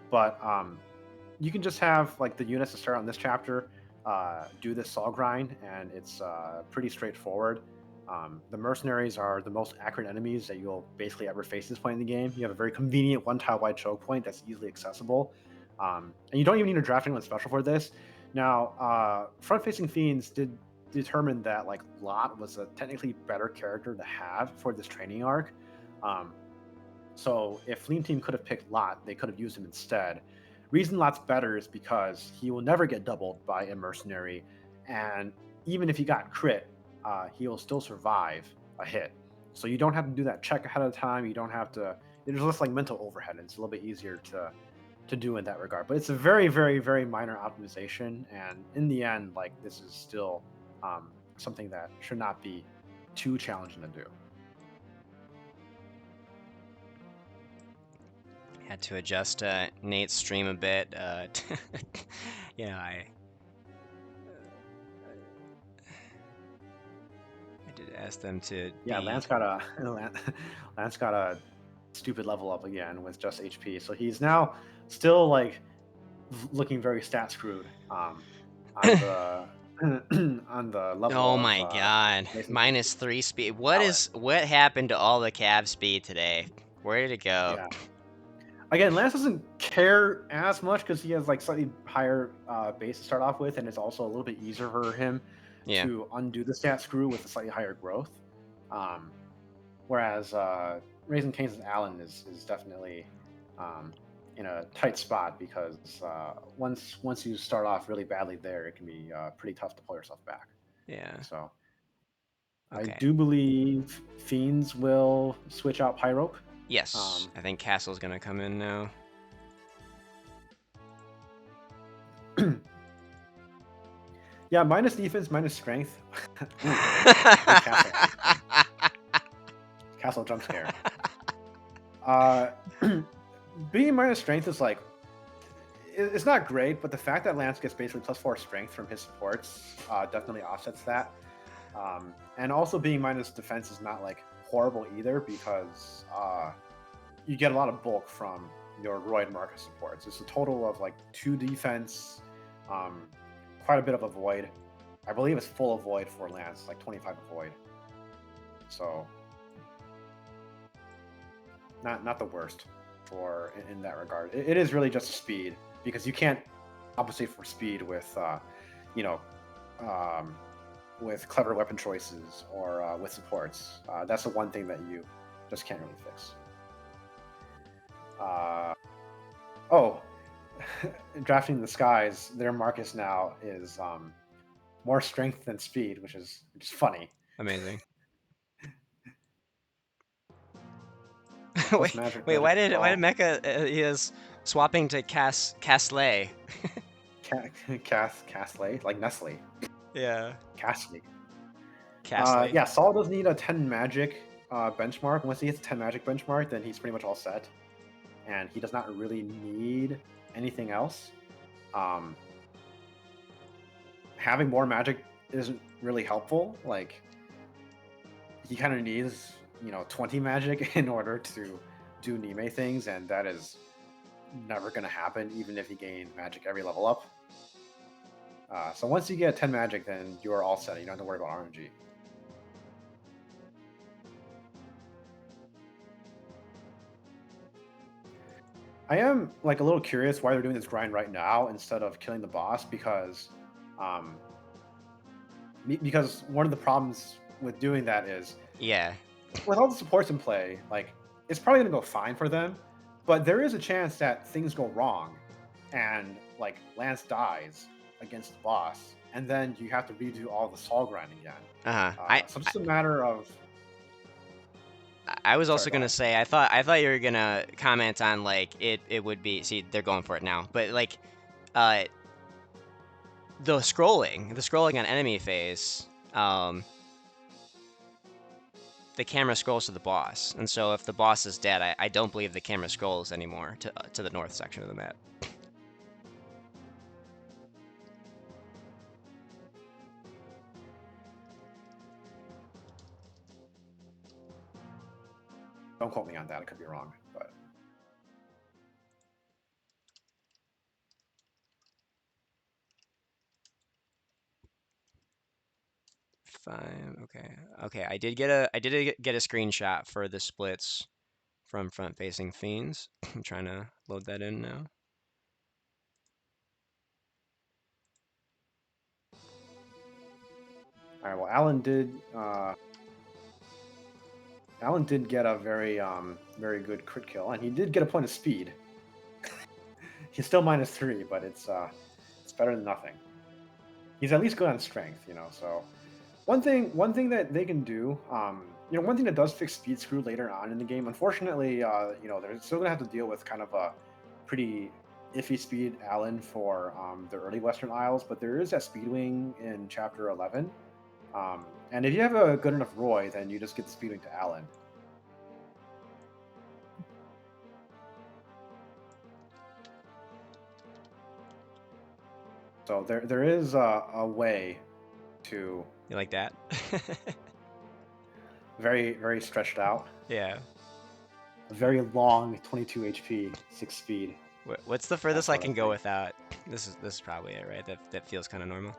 S3: But you can just have like the units to start on this chapter do this Saw grind, and it's pretty straightforward. The mercenaries are the most accurate enemies that you'll basically ever face this point in the game. You have a very convenient one-tile wide choke point that's easily accessible, and you don't even need to draft anyone special for this. Now, front-facing fiends did determine that like Lot was a technically better character to have for this training arc. So if Flame Team could have picked Lot, they could have used him instead. Reason Lot's better is because he will never get doubled by a mercenary, and even if he got crit, he will still survive a hit. So you don't have to do that check ahead of time. You don't have to. There's less like mental overhead, and it's a little bit easier to do in that regard. But it's a very, very, very minor optimization, and in the end, like this is still something that should not be too challenging to do.
S1: Had to adjust Nate's stream a bit. I did ask them to.
S3: Yeah, Lance got a stupid level up again with just HP, so he's now still like looking very stat screwed on the on the level.
S1: Oh
S3: of,
S1: my god! -3 speed. What happened to all the cav speed today? Where did it go?
S3: Yeah. Again, Lance doesn't care as much because he has like slightly higher base to start off with, and it's also a little bit easier for him to undo the stat screw with a slightly higher growth. Whereas Raising Cane's Alan is definitely in a tight spot, because once you start off really badly there, it can be pretty tough to pull yourself back.
S1: Yeah.
S3: So
S1: okay.
S3: I do believe Fiends will switch out Pyrope.
S1: Yes, I think Castle's gonna come in now.
S3: Yeah, minus defense, minus strength. Castle jump scare. Being minus strength is like, it's not great, but the fact that Lance gets basically +4 strength from his supports definitely offsets that. And also being minus defense is not like horrible either, because you get a lot of bulk from your Roy and Marcus supports. It's a total of like 2 defense, quite a bit of avoid. I believe it's full avoid for Lance, like 25 avoid. So not the worst for in that regard. It is really just speed, because you can't compensate for speed with with clever weapon choices or with supports. That's the one thing that you just can't really fix. Drafting the Skies, their Marcus now is more strength than speed, which is funny.
S1: Amazing. wait,
S3: magic,
S1: why did Mecha he is swapping to Castley?
S3: Castley, like Nestle.
S1: Yeah.
S3: Castley.
S1: Yeah,
S3: Saul does need a 10 magic benchmark. Once he hits a 10 magic benchmark, then he's pretty much all set, and he does not really need anything else. Having more magic isn't really helpful. Like, he kind of needs 20 magic in order to do Nime things, and that is never going to happen, even if you gain magic every level up. So once you get 10 magic, then you are all set. You don't have to worry about RNG. I am like a little curious why they're doing this grind right now instead of killing the boss, because one of the problems with doing that is with all the supports in play, like it's probably gonna go fine for them, but there is a chance that things go wrong and like Lance dies against the boss, and then you have to redo all the Saul grind again. So it's just a matter of.
S1: I was also gonna say I thought you were gonna comment on like it would be, see, they're going for it now, but like the scrolling on enemy phase, the camera scrolls to the boss, and so if the boss is dead, I don't believe the camera scrolls anymore to the north section of the map.
S3: Don't quote me on that. I could be wrong, but
S1: Fine. Okay. I did get a screenshot for the splits from front-facing fiends. I'm trying to load that in now.
S3: all right. Well, Alan did get a very good crit kill, and he did get a point of speed. He's still -3, but it's better than nothing. He's at least good on strength, you know. So one thing that they can do, you know, one thing that does fix speed screw later on in the game. Unfortunately, you know, they're still gonna have to deal with kind of a pretty iffy speed Alan for the early Western Isles, but there is that speed wing in Chapter 11. And if you have a good enough Roy, then you just get the speed wing to Alan. So there is a way to.
S1: You like that?
S3: Very stretched out.
S1: Yeah.
S3: A very long 22 HP, 6 speed.
S1: What's the furthest I can go without? This is probably it, right? That feels kind of normal.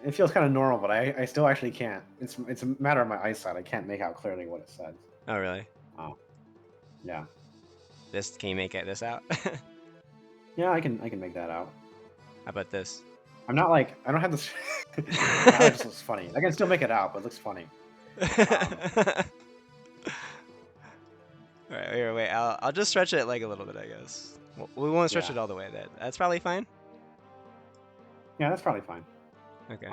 S3: It feels kind of normal, but I still actually can't. It's a matter of my eyesight. I can't make out clearly what it says.
S1: Oh really?
S3: Oh, yeah.
S1: Can you make this out?
S3: Yeah, I can make that out.
S1: How about this?
S3: I don't have this. It just looks funny. I can still make it out, but it looks funny.
S1: All right, here, wait. I'll just stretch it like a little bit, I guess. We won't stretch it all the way. That's probably fine.
S3: Yeah, that's probably fine.
S1: Okay.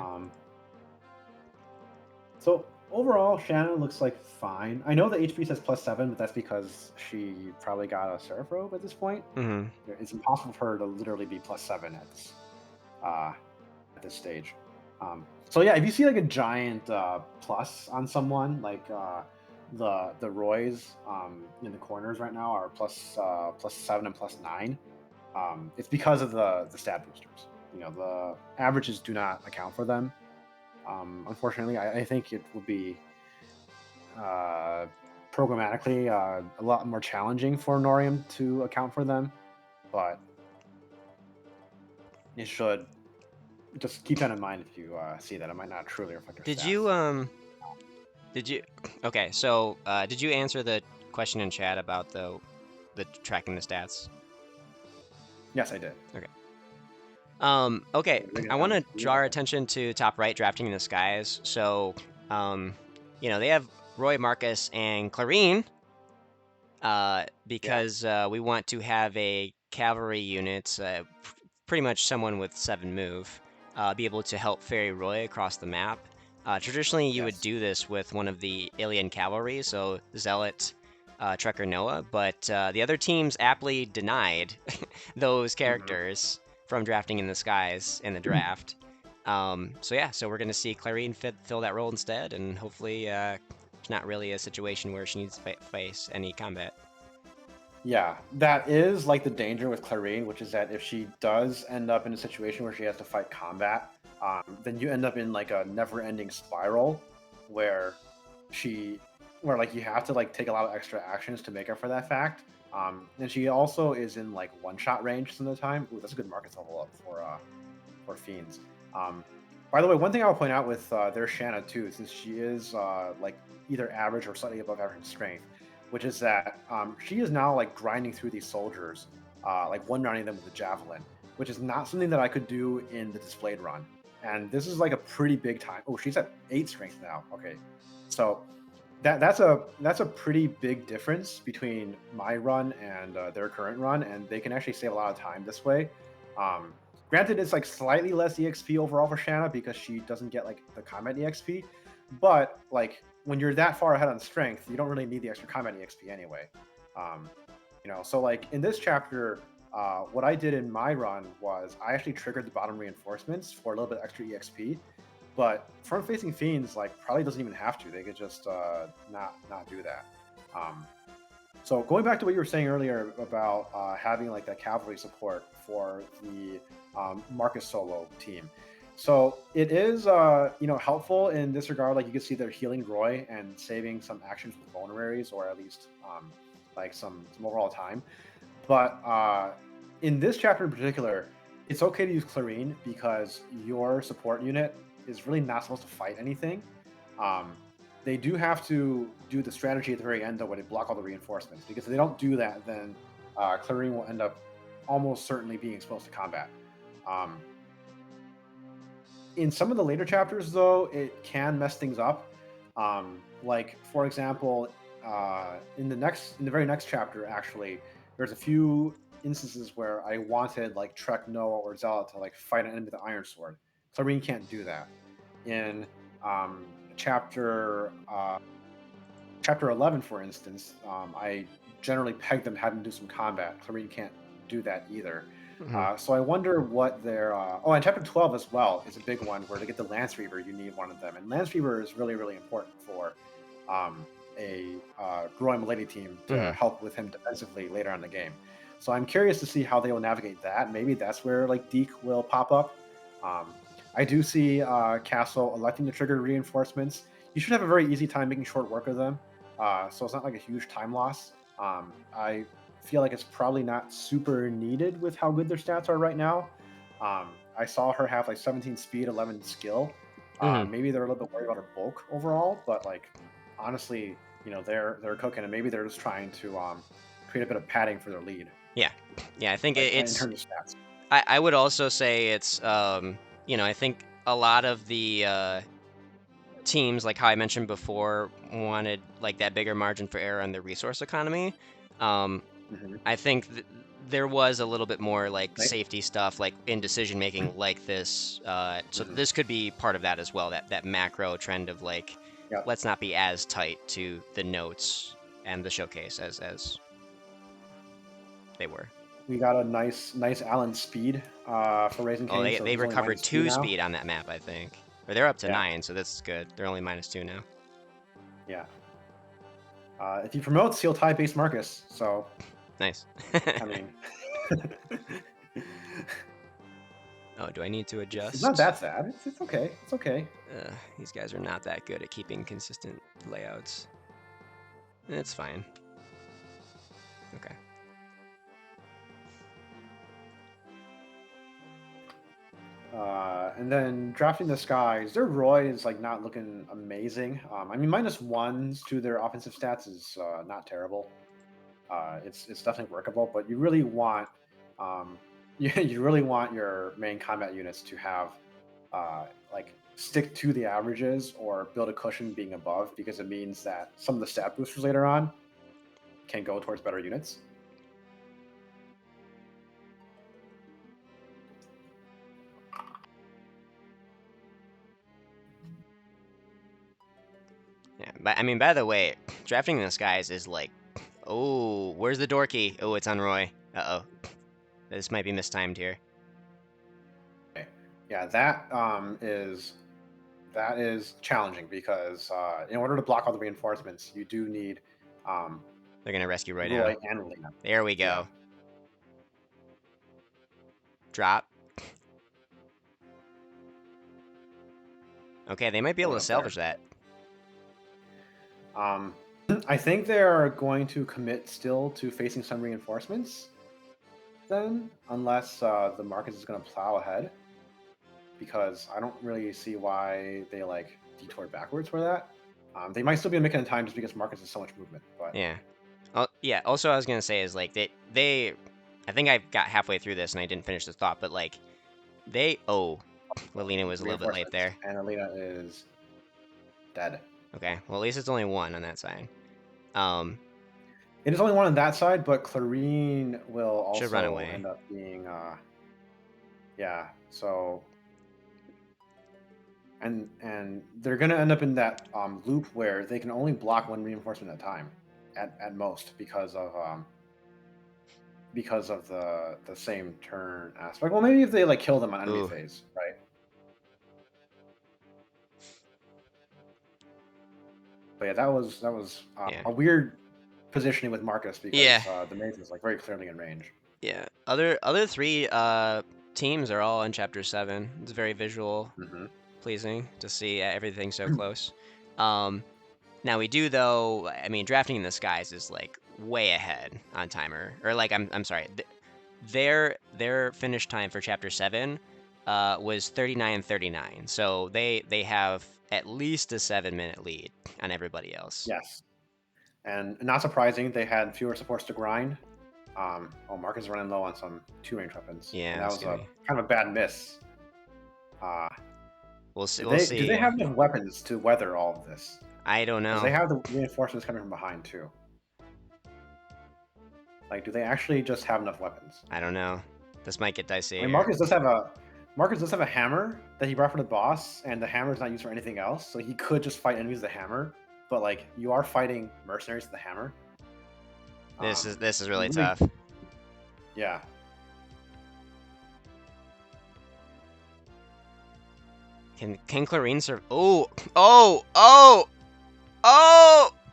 S3: So overall, Shanna looks like fine. I know the HP says +7, but that's because she probably got a Seraph Robe at this point.
S1: Mm-hmm.
S3: It's impossible for her to literally be +7 at this stage. So yeah, if you see like a giant plus on someone, like the Roys in the corners right now are +7 and +9. It's because of the stat boosters. You know, the averages do not account for them. Unfortunately, I think it will be programmatically a lot more challenging for Norium to account for them, but it should. Just keep that in mind if you see that. It might not truly reflect your stats.
S1: Did you okay, so did you answer the question in chat about the tracking the stats?
S3: Yes, I did.
S1: Okay. Okay, I want to draw our attention to top right, drafting in the skies. So, you know, they have Roy, Marcus, and Clarine, because we want to have a cavalry unit, pretty much someone with 7 move, be able to help ferry Roy across the map. Traditionally, you would do this with one of the alien cavalry, so Zealot, Trucker Noah, but the other teams aptly denied those characters from drafting in the skies in the draft. So yeah, so we're going to see Clarine fill that role instead, and hopefully it's not really a situation where she needs to face any combat.
S3: Yeah, that is like the danger with Clarine, which is that if she does end up in a situation where she has to fight combat, then you end up in like a never-ending spiral where like you have to like take a lot of extra actions to make up for that fact. And she also is in like one-shot range some of the time. Ooh, that's a good market level up for fiends. By the way, one thing I'll point out with their Shanna too, since she is like either average or slightly above average strength, which is that she is now like grinding through these soldiers, like one-running them with a javelin, which is not something that I could do in the displayed run. And this is like a pretty big time. Oh, she's at 8 strength now. Okay, so that's a pretty big difference between my run and their current run, and they can actually save a lot of time this way. Granted, it's like slightly less EXP overall for Shanna because she doesn't get like the combat EXP, but like when you're that far ahead on strength, you don't really need the extra combat EXP anyway. You know, so like in this chapter, what I did in my run was I actually triggered the bottom reinforcements for a little bit extra EXP, But front-facing Fiends like probably doesn't even have to. They could just not do that. So going back to what you were saying earlier about having like that cavalry support for the Marcus solo team. So it is helpful in this regard. Like you can see they're healing Roy and saving some actions with vulneraries, or at least like some overall time. But in this chapter in particular, it's okay to use Clarine because your support unit is really not supposed to fight anything. They do have to do the strategy at the very end, though, where they block all the reinforcements. Because if they don't do that, then Clarine will end up almost certainly being exposed to combat. In some of the later chapters, though, it can mess things up. Like, for example, in the very next chapter, actually, there's a few instances where I wanted like Trek, Noah, or Zealot to like fight an enemy with the Iron Sword. Clarine can't do that. In chapter 11, for instance, I generally peg them having to do some combat. Clarine can't do that either. So I wonder what their and chapter 12 as well is a big one where to get the Lance Reaver you need one of them, and Lance Reaver is really, really important for a growing Milady team to help with him defensively later on in the game. So I'm curious to see how they will navigate that. Maybe that's where like Deke will pop up. I do see Castle electing to trigger reinforcements. You should have a very easy time making short work of them, so it's not like a huge time loss. I feel like it's probably not super needed with how good their stats are right now. I saw her have like 17 speed, 11 skill. Maybe they're a little bit worried about her bulk overall, but like honestly, they're cooking, and maybe they're just trying to create a bit of padding for their lead.
S1: Yeah, I think
S3: like,
S1: it's.
S3: In terms of stats.
S1: I would also say it's I think a lot of the teams, like how I mentioned before, wanted like that bigger margin for error on the resource economy. I think there was a little bit more like safety stuff, like in decision making, like this. So this could be part of that as well. That macro trend of like, let's not be as tight to the notes and the showcase as they were.
S3: We got a nice Allen speed for Raising King.
S1: Oh,
S3: so
S1: they
S3: he's only
S1: recovered 2
S3: now.
S1: speed on that map, I think. Or they're up to 9, so that's good. They're only -2 now.
S3: Yeah. If he promotes, he'll tie base Marcus. So
S1: nice.
S3: I mean,
S1: oh, do I need to adjust?
S3: It's not that sad. It's okay. It's okay.
S1: These guys are not that good at keeping consistent layouts. It's fine. Okay.
S3: And then drafting the skies, their Roy is like not looking amazing. I mean, -1s to their offensive stats is not terrible. It's definitely workable, but you really want you really want your main combat units to have like stick to the averages or build a cushion being above, because it means that some of the stat boosters later on can go towards better units.
S1: Yeah, but I mean, by the way, drafting the skies is like, oh, where's the door key? Oh, it's on Roy. Uh-oh. This might be mistimed here.
S3: Okay. Yeah, that is challenging because in order to block all the reinforcements, you do need
S1: they're gonna rescue Roy
S3: now.
S1: And Relina. There we go. Yeah. Drop. Okay, they might be able to salvage that.
S3: I think they're going to commit still to facing some reinforcements then, unless the Marcus is going to plow ahead, because I don't really see why they like detoured backwards for that. They might still be making time just because Marcus has so much movement. But
S1: yeah. Yeah. Also, I was gonna say is like they I think I got halfway through this and I didn't finish the thought, but like Lilina was a little bit late there.
S3: And Alina is dead.
S1: Okay, well at least it's only 1 on that side.
S3: It is only 1 on that side, but Clarine will also
S1: run away.
S3: end up being yeah. So and they're gonna end up in that loop where they can only block 1 reinforcement at a time, at most, because of the same turn aspect. Well, maybe if they like kill them on enemy phase, right? But yeah, that was
S1: Yeah.
S3: a weird positioning with Marcus because
S1: Yeah.
S3: the mage was like very clearly in range.
S1: Yeah. Other three teams are all in Chapter 7. It's very visual, pleasing to see everything so close. Now we do though. I mean, drafting in the skies is like way ahead on timer, or like I'm sorry, their finish time for Chapter 7 was 39:39. So they have at least a 7-minute lead on everybody else.
S3: Yes, and not surprising, they had fewer supports to grind. Marcus is running low on some 2-range weapons.
S1: Yeah,
S3: and that
S1: it's
S3: was
S1: gonna
S3: a
S1: be-
S3: kind of a bad miss.
S1: We'll see.
S3: Do they have enough weapons to weather all of this?
S1: I don't know.
S3: Because they have the reinforcements coming from behind too. Like, do they actually just have enough weapons?
S1: I don't know. This might get dicey.
S3: I mean,
S1: here.
S3: Marcus does have a hammer that he brought for the boss, and the hammer is not used for anything else, so he could just fight enemies with the hammer. But like, you are fighting mercenaries with the hammer.
S1: This is really tough.
S3: Yeah.
S1: Can Clarine serve? Oh!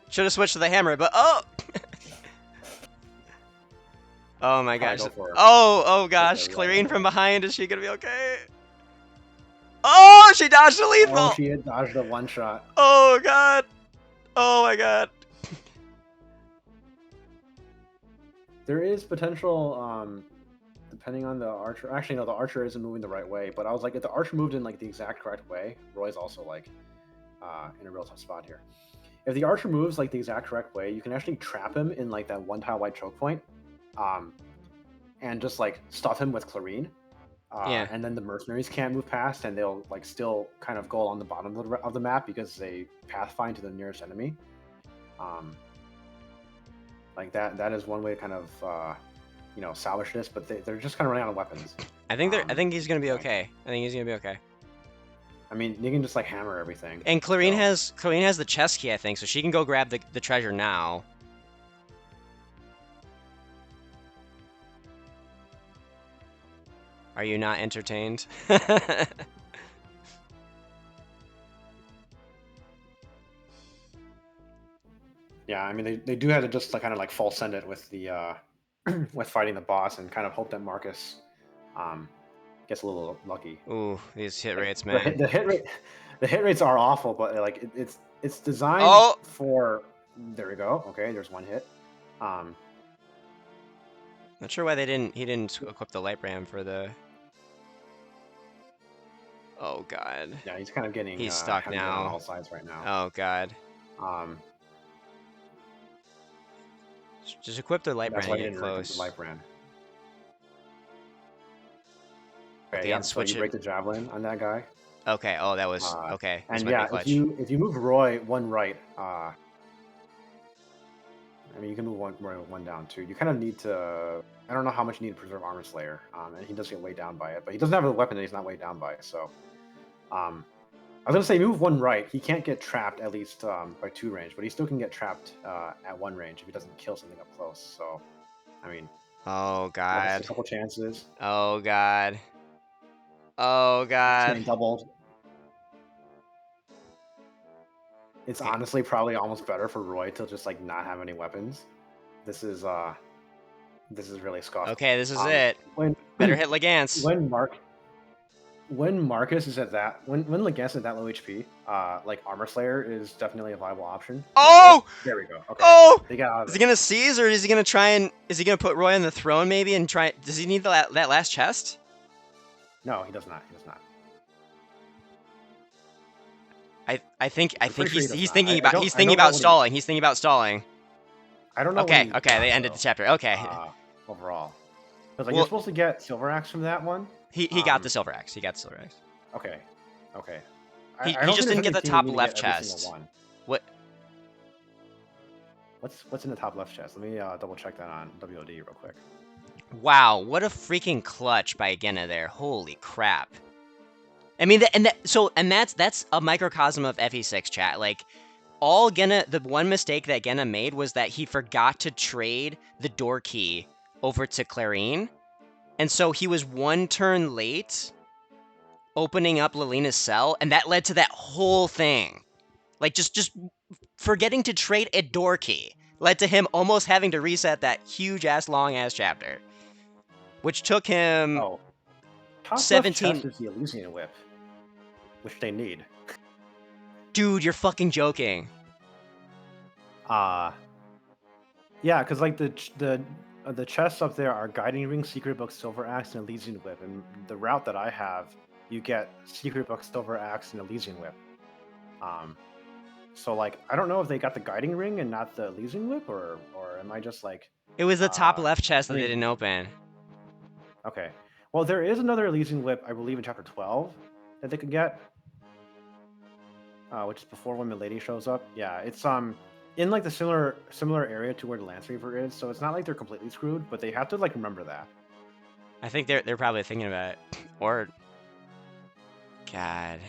S1: Should have switched to the hammer, but oh! Oh my gosh! Oh gosh! Clarine from behind. Is she gonna be okay? Oh! She dodged a lethal.
S3: Oh, she had dodged a one shot.
S1: Oh god! Oh my god!
S3: There is potential, depending on the archer. Actually, no, the archer isn't moving the right way. But I was like, if the archer moved in like the exact correct way, Roy's also like in a real tough spot here. If the archer moves like the exact correct way, you can actually trap him in like that 1-tile wide choke point, and just like stuff him with Clarine.
S1: Yeah.
S3: And then the mercenaries can't move past, and they'll like still kind of go along the bottom of the map because they pathfind to the nearest enemy. Like that is one way to kind of salvage this, but they're just kind of running out of weapons.
S1: I think he's gonna be okay. I think he's gonna be okay.
S3: I mean, you can just like hammer everything.
S1: And Clarine has the chest key, I think, so she can go grab the treasure now. Are you not entertained?
S3: Yeah, I mean they do have to just like, kind of like full send it with the with fighting the boss and kind of hope that Marcus gets a little lucky.
S1: Ooh, these hit rates, man.
S3: The hit rates are awful, but like it's designed for. There we go. Okay, there's one hit.
S1: Not sure why he didn't equip the light ram for the. Oh god.
S3: Yeah, he's kind of getting.
S1: He's stuck now.
S3: On all sides right now.
S1: Oh god. Just equip the light ram and get close.
S3: The light ram. Okay, yeah, so you break the javelin on that guy.
S1: Okay. Oh, that was okay.
S3: And yeah, if you move Roy one right, I mean you can move one down too. You kind of need to. I don't know how much you need to preserve Armor Slayer, and he does get weighed down by it, but he doesn't have a weapon that he's not weighed down by. So, I was gonna say move one right. He can't get trapped at least by 2 range, but he still can get trapped at 1 range if he doesn't kill something up close. So, I mean.
S1: Oh god.
S3: A couple chances.
S1: Oh god. Oh god.
S3: It's getting doubled. It's honestly probably almost better for Roy to just like not have any weapons. This is really scuffed.
S1: Okay, this is it. Better hit Legance.
S3: When Marcus is at that when Legance is at that low HP, like Armor Slayer is definitely a viable option.
S1: Oh!
S3: There we go. Okay.
S1: Oh!
S3: They got out of
S1: is he gonna seize, or is he gonna try and put Roy on the throne maybe and try? Does he need that last chest?
S3: No, he does not. He does not.
S1: I think he's
S3: sure
S1: thinking about stalling. He's thinking about stalling.
S3: I don't know.
S1: Okay, they ended the chapter. Okay.
S3: Overall, because like you're supposed to get Silver Axe from that one.
S1: He got the Silver Axe. He got the Silver Axe.
S3: Okay. Okay.
S1: He just didn't get the top left chest. What?
S3: What's in the top left chest? Let me double check that on WOD real quick.
S1: Wow, what a freaking clutch by Genna there. Holy crap. I mean, that's a microcosm of FE6 chat. Like, the one mistake that Genna made was that he forgot to trade the door key over to Clarine. And so he was 1 turn late opening up Lilina's cell, and that led to that whole thing. Like, just forgetting to trade a door key led to him almost having to reset that huge-ass, long-ass chapter. Which took him
S3: Oh. Top
S1: 17...
S3: left chest is the Elysian Whip, which they need.
S1: Dude, you're fucking joking.
S3: Yeah, because like the chests up there are Guiding Ring, Secret Book, Silver Axe, and Elysian Whip. And the route that I have, you get Secret Book, Silver Axe, and Elysian Whip. So like I don't know if they got the Guiding Ring and not the Elysian Whip, or am I just like...
S1: It was the top left chest
S3: I
S1: that they
S3: mean-
S1: didn't open.
S3: Okay. Well, there is another Elysian Whip, I believe, in chapter 12 that they could get. Which is before when Milady shows up. Yeah, it's in like the similar area to where the Lance Reaver is, so it's not like they're completely screwed, but they have to like remember that.
S1: I think they're probably thinking about it. Or... God...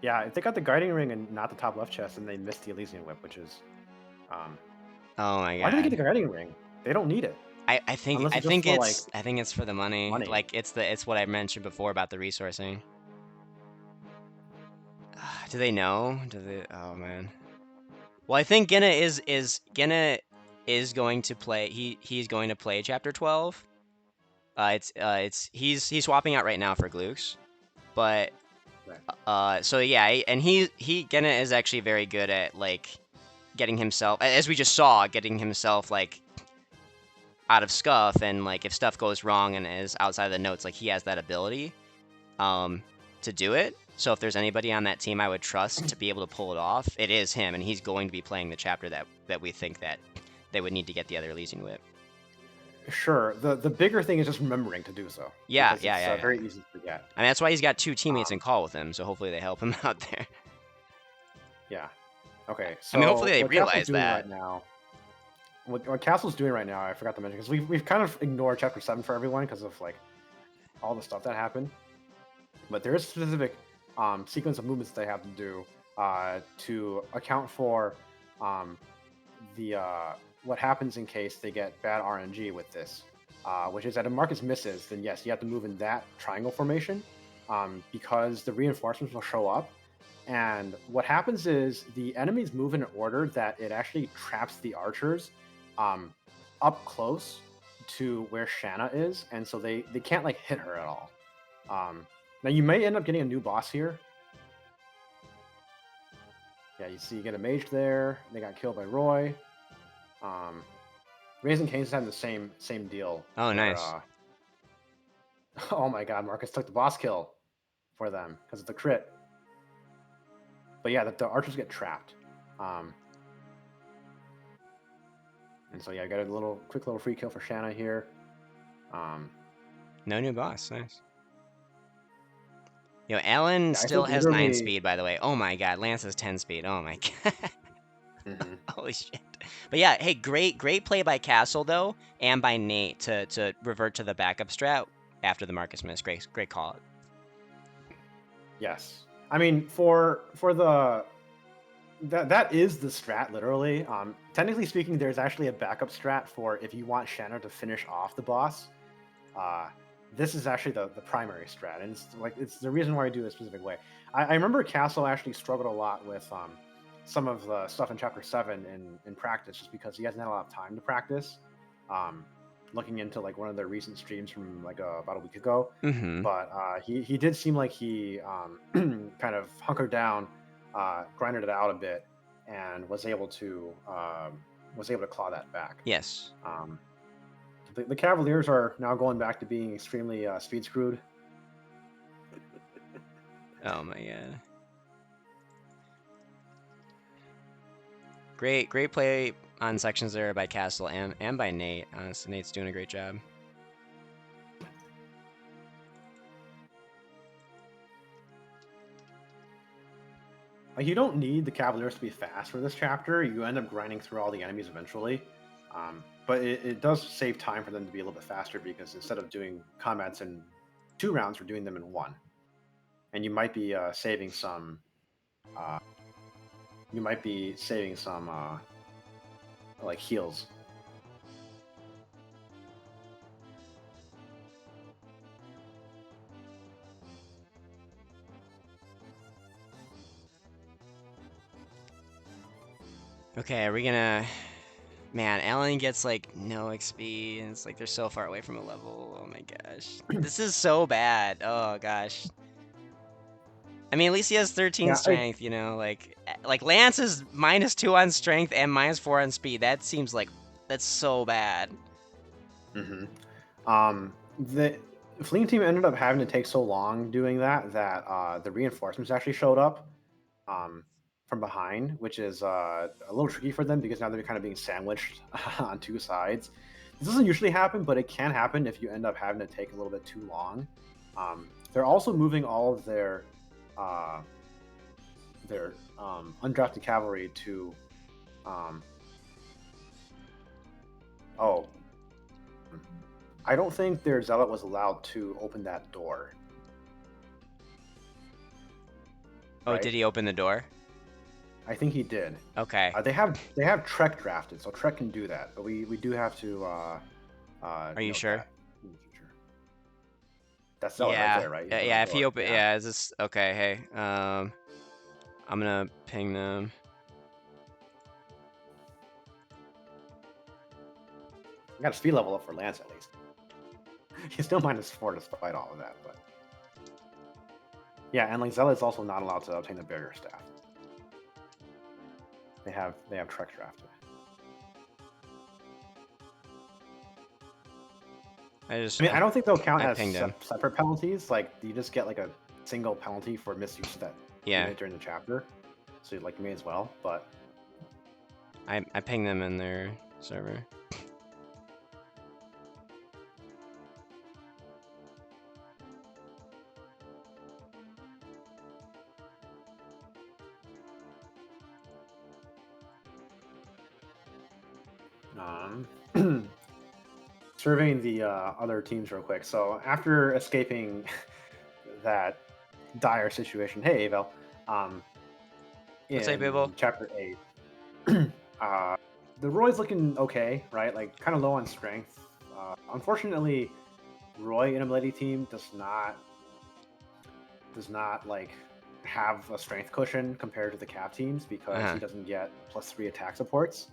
S3: Yeah, if they got the Guiding Ring and not the top left chest, then they missed the Elysian Whip, which is...
S1: Oh my god.
S3: Why did they get the Guiding Ring? They don't need it.
S1: I think
S3: Unless
S1: I
S3: it's
S1: think
S3: just for,
S1: it's I think it's for the money.
S3: money.
S1: Like it's what I mentioned before about the resourcing. Do they know? Do they? Oh man. Well, I think Gina is going to play. He's going to play chapter 12. He's swapping out right now for Glukes, but so yeah, and Gina is actually very good at like getting himself, as we just saw, getting himself like out of scuff, and like if stuff goes wrong and is outside of the notes, like he has that ability to do it. So if there's anybody on that team I would trust to be able to pull it off, it is him, and he's going to be playing the chapter that we think that they would need to get the other Elysian Whip.
S3: Sure. The bigger thing is just remembering to do so.
S1: Yeah,
S3: because
S1: yeah,
S3: it's,
S1: yeah.
S3: very easy to forget.
S1: I mean, that's why he's got 2 teammates in call with him, so hopefully they help him out there.
S3: Yeah. Okay. So
S1: I mean, hopefully they
S3: what Castle's
S1: realize
S3: doing
S1: that.
S3: right now. What Castle's doing right now, I forgot to mention, because we've kind of ignored chapter 7 for everyone because of like all the stuff that happened. But there is a specific sequence of movements they have to do to account for what happens in case they get bad RNG with this, which is that if Marcus misses, then yes, you have to move in that triangle formation because the reinforcements will show up. And what happens is the enemies move in an order that it actually traps the archers up close to where Shanna is, and so they can't like hit her at all. Now you may end up getting a new boss here. Yeah, you see you get a mage there. They got killed by Roy. Raising Cane's having the same deal.
S1: Oh, nice.
S3: Oh my god, Marcus took the boss kill for them because of the crit. But yeah, the archers get trapped. And so yeah, I got a quick little free kill for Shanna here.
S1: No new boss, nice. Yo, Alan
S3: Yeah,
S1: still
S3: think
S1: has 9
S3: literally-
S1: speed, by the way. Oh my god, Lance has 10 speed. Oh my god.
S3: Mhm.
S1: Holy shit. But yeah, hey, great play by Castle though, and by Nate to revert to the backup strat after the Marcus miss. Great call.
S3: Yes. I mean, for the that is the strat literally. Technically speaking, there's actually a backup strat for if you want Shanna to finish off the boss. This is actually the primary strat, and it's the reason why I do it a specific way. I remember Castle actually struggled a lot with some of the stuff in chapter 7 in practice, just because he hasn't had a lot of time to practice. Looking into like one of their recent streams from like about a week ago,
S1: Mm-hmm.
S3: but he did seem like he kind of hunkered down, grinded it out a bit, and was able to claw that back.
S1: Yes.
S3: The Cavaliers are now going back to being extremely speed screwed.
S1: Oh my god. Great play on sections there by Castle and by Nate. Honestly, Nate's doing a great job.
S3: Like, you don't need the Cavaliers to be fast for this chapter. You end up grinding through all the enemies eventually. But it does save time for them to be a little bit faster, because instead of doing combats in 2 rounds, we're doing them in 1. And you might be saving some. Like heals.
S1: Okay, are we gonna... Man, Alan gets like no XP, and it's like they're so far away from a level. Oh my gosh. This is so bad. Oh gosh. I mean, at least he has 13
S3: Yeah,
S1: strength, you know, like Lance is -2 on strength and -4 on speed. That seems like that's so bad.
S3: The Fleeing Team ended up having to take so long doing that the reinforcements actually showed up from behind, which is a little tricky for them because now they're kind of being sandwiched on two sides. This doesn't usually happen, but it can happen if you end up having to take a little bit too long. They're also moving all of their undrafted cavalry to I don't think their zealot was allowed to open that door.
S1: Oh,
S3: Right?
S1: did he open the door?
S3: I think he did.
S1: Okay.
S3: They have Trek drafted, so Trek can do that, but we do have to.
S1: Are you
S3: note
S1: sure?
S3: that in the future. That's zealot right there, right? He's on
S1: Yeah,
S3: the
S1: if he
S3: door.
S1: open, yeah, is this okay? Hey, I'm gonna ping them.
S3: I got a speed level up for Lance at least. He's still -4 despite all of that, but yeah, and like Zealot's also not allowed to obtain the barrier staff. They have Trek drafted. I don't think they'll count as separate penalties. Like you just get like a single penalty for misuse of that unit during the chapter. So like you may as well, but
S1: I pinged them in their server.
S3: surveying the other teams real quick. So after escaping that dire situation, hey Avel, in chapter 8, the Roy's looking okay, right? Like kind of low on strength. Unfortunately, Roy in a Milady team does not like have a strength cushion compared to the Cap teams because he doesn't get +3 attack supports.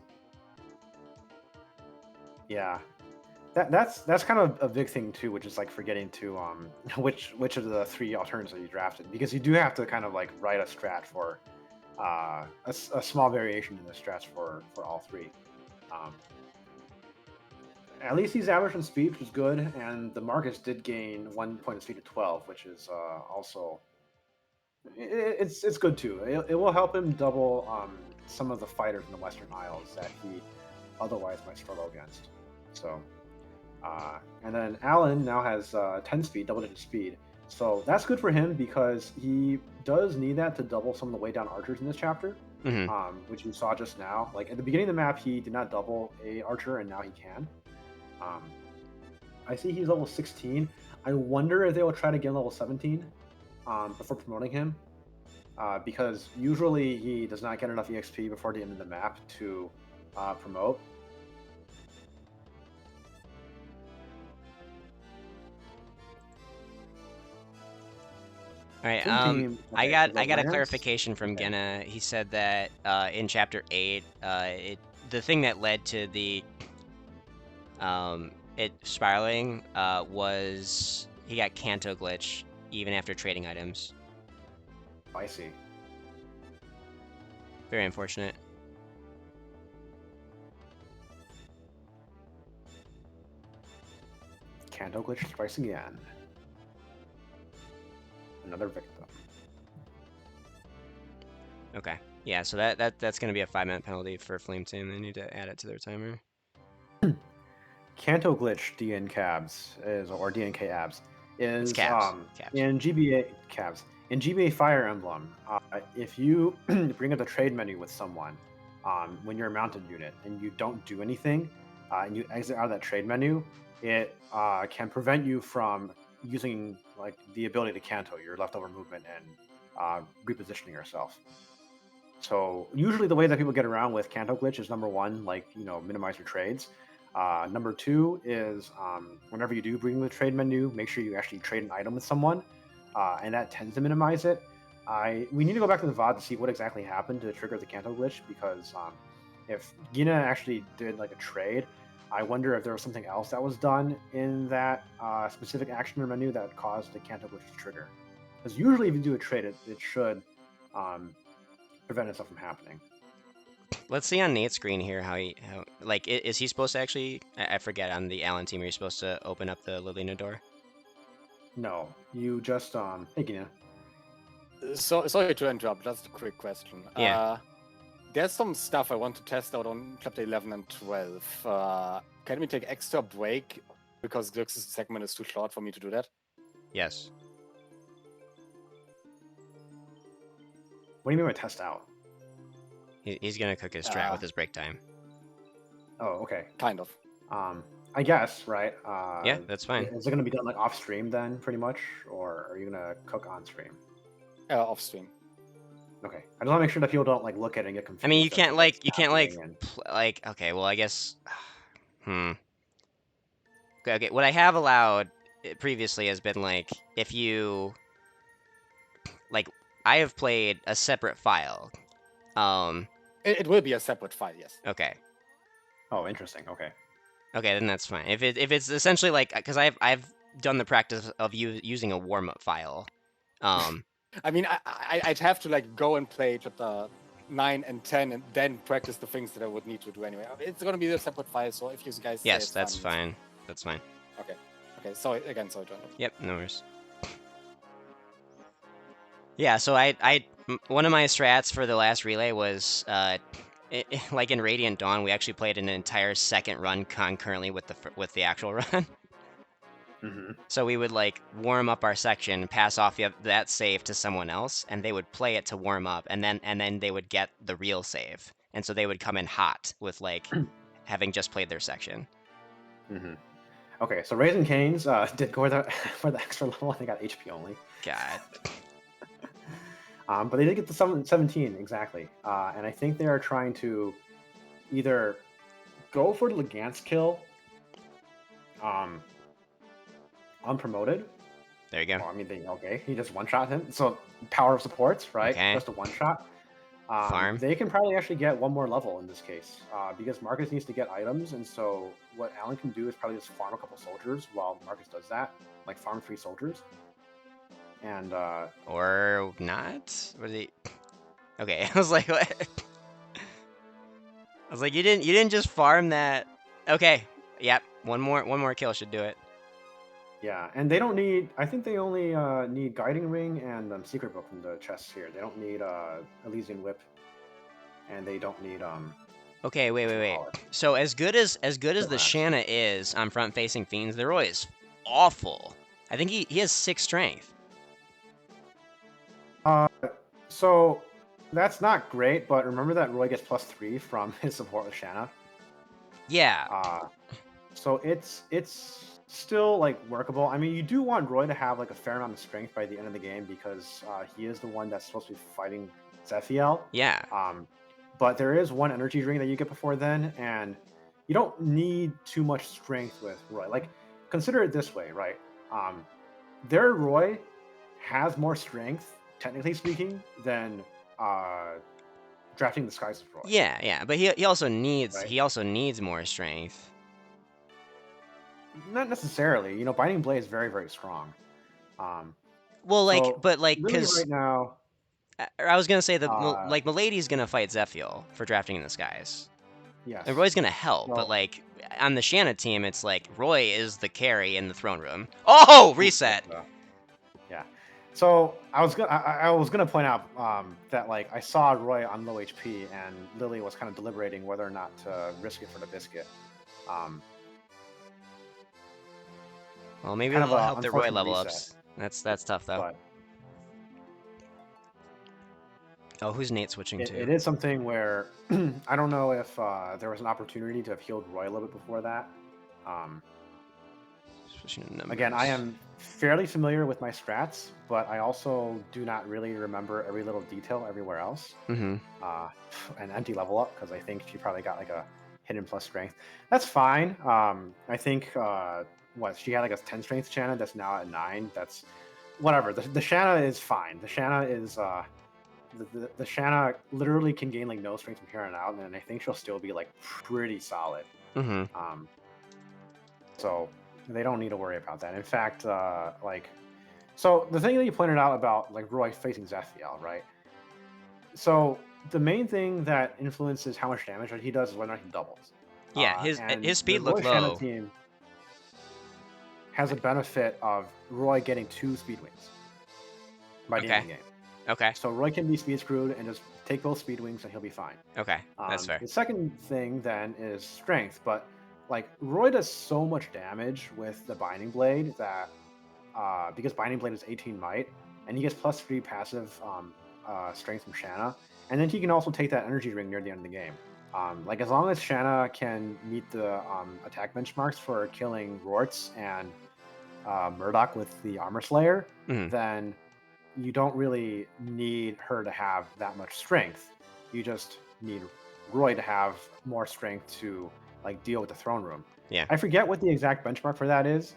S3: Yeah, that's kind of a big thing too, which is like forgetting to which of the 3 alternatives that you drafted, because you do have to kind of like write a strat for a small variation in the strats for all 3. At least he's average on speed, which is good, and the Marcus did gain 1 point of speed to 12, which is also it's good too. It will help him double some of the fighters in the Western Isles that he otherwise might struggle against. So, and then Alan now has 10 speed, double-digit speed. So that's good for him because he does need that to double some of the way down archers in this chapter, which you saw just now. Like at the beginning of the map, he did not double a archer, and now he can. I see he's level 16. I wonder if they will try to get level 17 before promoting him, because usually he does not get enough EXP before the end of the map to promote.
S1: All right. I got a clarification from Genna. He said that in chapter 8, the thing that led to the it spiraling was he got Canto glitch even after trading items.
S3: I see.
S1: Very unfortunate.
S3: Canto glitch twice again. Another victim.
S1: Okay. Yeah, so that's going to be a 5-minute penalty for Flame Team. They need to add it to their timer.
S3: Canto glitch DN cabs or DNK abs is
S1: cabs.
S3: In GBA cabs. In GBA Fire Emblem, if you bring up the trade menu with someone when you're a mounted unit and you don't do anything and you exit out of that trade menu, it can prevent you from using like the ability to Canto your leftover movement and repositioning yourself. So usually the way that people get around with Canto glitch is number 1, like minimize your trades. Number 2 is whenever you do bring the trade menu, make sure you actually trade an item with someone, and that tends to minimize it. We need to go back to the VOD to see what exactly happened to trigger the Canto glitch, because if Gina actually did like a trade, I wonder if there was something else that was done in that specific action or menu that caused the Canto Glitch to trigger. Because usually if you do a trade, it should prevent itself from happening.
S1: Let's see on Nate's screen here how like is he supposed to actually? I forget on the Allen team. Are you supposed to open up the Lilina door?
S3: No, you just hey Gina.
S7: So sorry to interrupt. Just a quick question.
S1: Yeah.
S7: There's some stuff I want to test out on chapter 11 and 12. Can we take extra break because Glix's segment is too short for me to do that?
S1: Yes.
S3: What do you mean by test out?
S1: He's gonna cook his strat with his break time.
S3: Oh, okay.
S7: Kind of.
S3: I guess, right?
S1: Yeah, that's fine.
S3: Is it gonna be done like off stream then, pretty much, or are you gonna cook on stream?
S7: Off stream.
S3: Okay. I just want to make sure that people don't like look at it and get confused.
S1: I mean, you
S3: as to
S1: can't
S3: what's
S1: like
S3: happening
S1: like okay. Well, I guess. Okay. What I have allowed previously has been like if you like I have played a separate file.
S7: It will be a separate file, yes.
S1: Okay.
S3: Oh, interesting. Okay.
S1: Okay, then that's fine. If it's essentially like because I've done the practice of using a warm up file.
S7: I mean, I'd have to like go and play chapter 9 and 10 and then practice the things that I would need to do anyway. It's gonna be a separate file, so if you guys say
S1: Yes,
S7: it's
S1: that's fine. That's fine.
S7: Okay. Okay. Sorry again. Sorry, John.
S1: Yep. No worries. Yeah. So one of my strats for the last relay was like in Radiant Dawn, we actually played an entire second run concurrently with the actual run.
S3: Mm-hmm.
S1: So we would like warm up our section, pass off that save to someone else, and they would play it to warm up, and then they would get the real save, and so they would come in hot with like having just played their section.
S3: Mm-hmm. Okay, so Raising Canes did go for the extra level. They got HP only.
S1: God.
S3: But they did get to 17 exactly, and I think they are trying to either go for the Legance kill, unpromoted.
S1: There you go.
S3: Well, I mean, he just one-shot him. So power of supports, right?
S1: Okay.
S3: Just a one-shot.
S1: Farm.
S3: They can probably actually get one more level in this case, because Marcus needs to get items, and so what Alan can do is probably just farm a couple soldiers while Marcus does that, like farm 3 soldiers. And
S1: or not? Was he? Okay, I was like, what? I was like, you didn't just farm that. Okay, yep. One more kill should do it.
S3: Yeah, and they don't need. I think they only need Guiding Ring and Secret Book from the chests here. They don't need Elysian Whip, and they don't need
S1: Okay, wait. So as good as the Shanna is on front-facing Fiends, the Roy is awful. I think he has 6 strength.
S3: So that's not great, but remember that Roy gets +3 from his support with Shanna.
S1: Yeah.
S3: So it's still like workable. I mean, you do want Roy to have like a fair amount of strength by the end of the game because he is the one that's supposed to be fighting Zephiel.
S1: Yeah.
S3: But there is one energy drink that you get before then, and you don't need too much strength with Roy. Like, consider it this way, right? Their Roy has more strength, technically speaking, than drafting the Skies of Roy.
S1: Yeah, but he also needs
S3: right?
S1: More strength.
S3: Not necessarily. You know, Binding Blade is very, very strong.
S1: Well, like,
S3: so
S1: but like,
S3: really
S1: because
S3: right now,
S1: I was gonna say that like Milady's gonna fight Zephiel for drafting in the skies.
S3: Yes.
S1: And Roy's gonna help,
S3: Well,
S1: but like on the Shanna team, it's like Roy is the carry in the throne room. Oh, reset.
S3: Yeah. So I was gonna point out that like I saw Roy on low HP and Lily was kind of deliberating whether or not to risk it for the biscuit.
S1: Well, maybe
S3: kind
S1: it'll
S3: of a
S1: help the Roy
S3: unfortunate
S1: level
S3: reset.
S1: ups. That's tough though.
S3: But
S1: Oh, who's Nate switching to?
S3: it is something where I don't know if there was an opportunity to have healed Roy a little bit before that. Again, I am fairly familiar with my strats, but I also do not really remember every little detail everywhere else.
S1: Mm-hmm.
S3: An empty level up because I think she probably got like a hidden plus strength. That's fine. I think she had like a 10 strength Shanna that's now at 9. That's whatever. The Shanna is fine. The Shanna is the Shanna literally can gain like no strength from here on out, and I think she'll still be like pretty solid.
S1: Mm-hmm.
S3: So they don't need to worry about that. In fact, so the thing that you pointed out about like Roy facing Zephiel, right? So the main thing that influences how much damage that he does is whether or not he doubles.
S1: Yeah,
S3: and
S1: his speed
S3: the Roy
S1: looked
S3: Shanna
S1: low.
S3: team has a benefit of Roy getting 2 speed wings by the end of the game.
S1: Okay.
S3: So Roy can be speed screwed and just take both speed wings and he'll be fine.
S1: Okay, that's fair.
S3: The second thing then is strength, but like Roy does so much damage with the Binding Blade that because Binding Blade is 18 might, and he gets +3 passive strength from Shanna, and then he can also take that energy ring near the end of the game. Like as long as Shanna can meet the attack benchmarks for killing Rorts and Murdoch with the Armor Slayer, then you don't really need her to have that much strength. You just need Roy to have more strength to like deal with the throne room.
S1: Yeah.
S3: I forget what the exact benchmark for that is,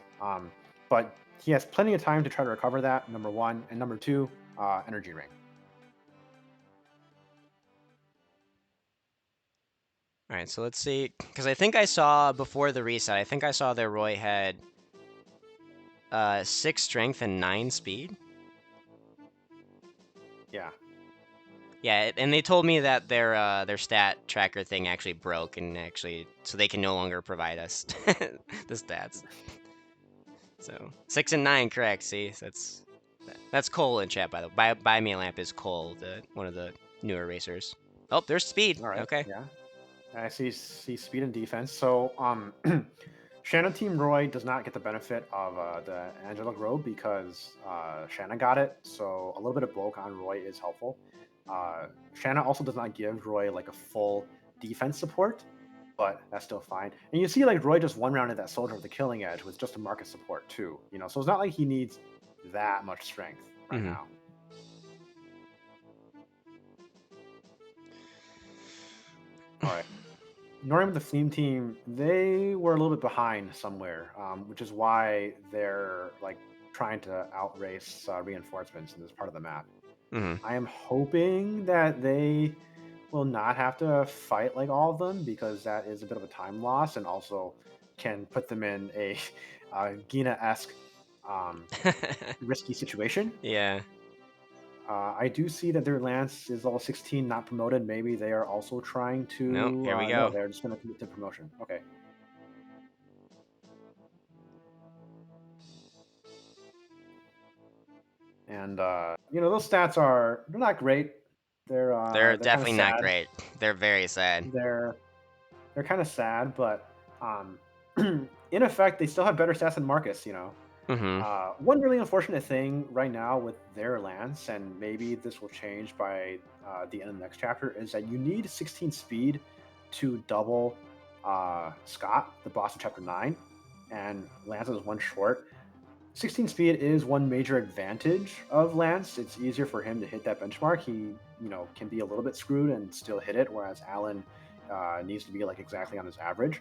S3: but he has plenty of time to try to recover that, number one. And number two, energy ring.
S1: All right, so let's see. Because I think I saw before the reset, I think I saw that Roy had 6 strength and 9 speed.
S3: Yeah.
S1: Yeah, and they told me that their stat tracker thing actually broke, and so they can no longer provide us the stats. So 6 and 9, correct? See, that's Cole in chat, by the way. Buy me a lamp is Cole, one of the newer racers. Oh, there's speed.
S3: All right.
S1: Okay.
S3: Yeah. I see speed and defense. So Shanna Team Roy does not get the benefit of the Angelic Robe because Shanna got it. So a little bit of bulk on Roy is helpful. Shanna also does not give Roy like a full defense support, but that's still fine. And you see like Roy just one-rounded that Soldier with the Killing Edge with just a market support too. You know, so it's not like he needs that much strength right now. All right. Norm, the theme team, they were a little bit behind somewhere, which is why they're like trying to outrace reinforcements in this part of the map. I am hoping that they will not have to fight like all of them because that is a bit of a time loss and also can put them in a Gina-esque risky situation.
S1: Yeah.
S3: I do see that their Lance is level 16, not promoted. Maybe they are also trying to...
S1: Nope, here we go.
S3: No, they're just going to commit to promotion. Okay. And, those stats they're not great. They're
S1: definitely
S3: kinda
S1: not
S3: sad.
S1: great. They're very sad.
S3: They're kind of sad, but in effect, they still have better stats than Marcus, One really unfortunate thing right now with their Lance, and maybe this will change by the end of the next chapter, is that you need 16 speed to double Scott, the boss of chapter 9, and Lance is 1 short. 16 speed is one major advantage of Lance. It's easier for him to hit that benchmark. He, can be a little bit screwed and still hit it, whereas Alan needs to be like exactly on his average.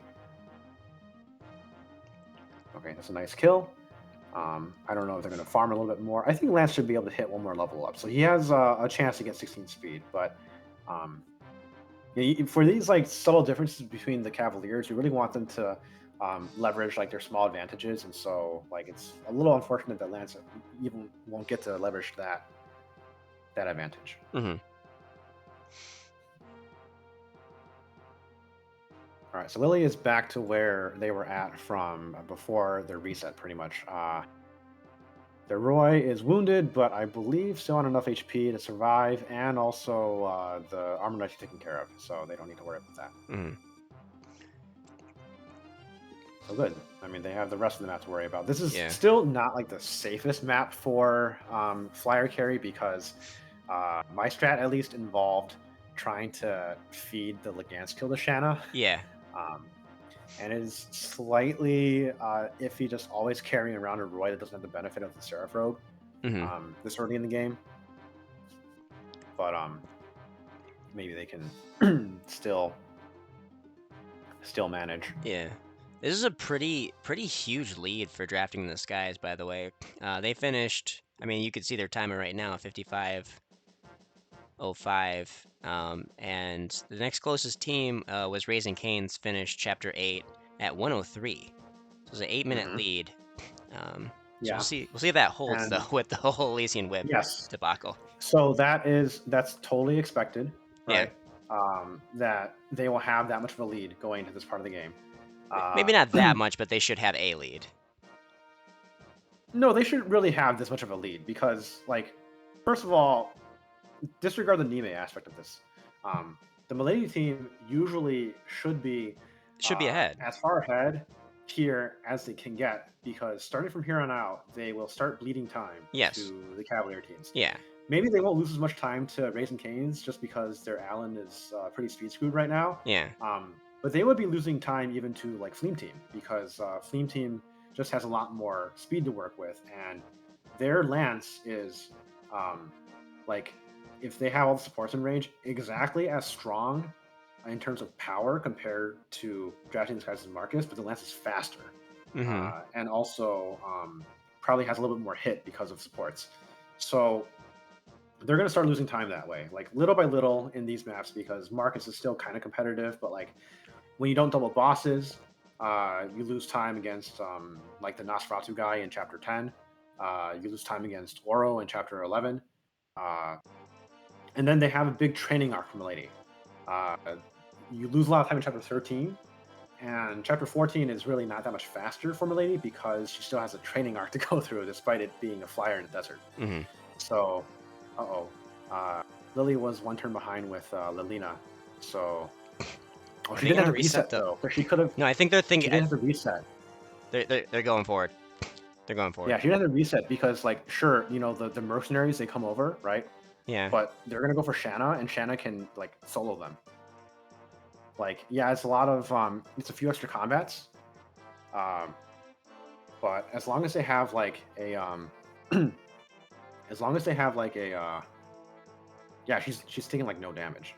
S3: Okay, that's a nice kill. I don't know if they're going to farm a little bit more. I think Lance should be able to hit 1 more level up, so he has a chance to get 16 speed. But for these like subtle differences between the Cavaliers, you really want them to leverage like their small advantages, and so like it's a little unfortunate that Lance even won't get to leverage that advantage. All right, so Lily is back to where they were at from before their reset, pretty much. Their Roy is wounded, but I believe still on enough HP to survive, and also the Armor Knight is taken care of, so they don't need to worry about that. So good. I mean, they have the rest of the map to worry about. This is still not like the safest map for flyer carry because my strat at least involved trying to feed the Lugansk kill to Shanna.
S1: Yeah.
S3: And it is slightly iffy just always carrying around a Roy that doesn't have the benefit of the Seraph Rogue this early in the game. But maybe they can still manage.
S1: Yeah. This is a pretty huge lead for drafting in the skies, by the way. They finished, I mean, you could see their timer right now, 55 05. And the next closest team was Raising Cane's finished Chapter 8 at 103. So it was an 8-minute lead. So
S3: Yeah.
S1: we'll see if that holds
S3: And-
S1: though with the whole Elysian Whip
S3: Yes.
S1: debacle.
S3: So that's totally expected, right? That they will have that much of a lead going into this part of the game.
S1: Maybe not that much, but they should have a lead.
S3: No, they shouldn't really have this much of a lead because, like, first of all, disregard the Nime aspect of this. The Milady team usually should be
S1: ahead,
S3: as far ahead here as they can get, because starting from here on out, they will start bleeding time to the Cavalier teams.
S1: Yeah.
S3: Maybe they won't lose as much time to Raising Cane's just because their Allen is pretty speed screwed right now.
S1: Yeah.
S3: But they would be losing time even to like Fleam Team, because Fleam Team just has a lot more speed to work with, and their Lance is like, if they have all the supports in range, exactly as strong in terms of power compared to Drafting Disguises and Marcus, but the Lance is faster. And also probably has a little bit more hit because of supports. So they're going to start losing time that way, like little by little in these maps, because Marcus is still kind of competitive, but like when you don't double bosses, you lose time against like the Nosferatu guy in Chapter 10. You lose time against Oro in Chapter 11. And then they have a big training arc from Milady. You lose a lot of time in Chapter 13, and Chapter 14 is really not that much faster for Milady because she still has a training arc to go through, despite it being a flyer in the desert. So, Lily was one turn behind with Lilina, so... Oh, she didn't have to reset, though. But she could have...
S1: No, I think they're thinking...
S3: She didn't have to reset.
S1: They're going forward. They're going forward.
S3: Yeah, she didn't have to reset because, like, sure, you know, the mercenaries, they come over, right?
S1: Yeah.
S3: But they're going to go for Shanna, and Shanna can, like, solo them. Like, yeah, it's a lot of... it's a few extra combats. But as long as they have, like, a... as long as they have, like, a... yeah, she's taking, like, no damage.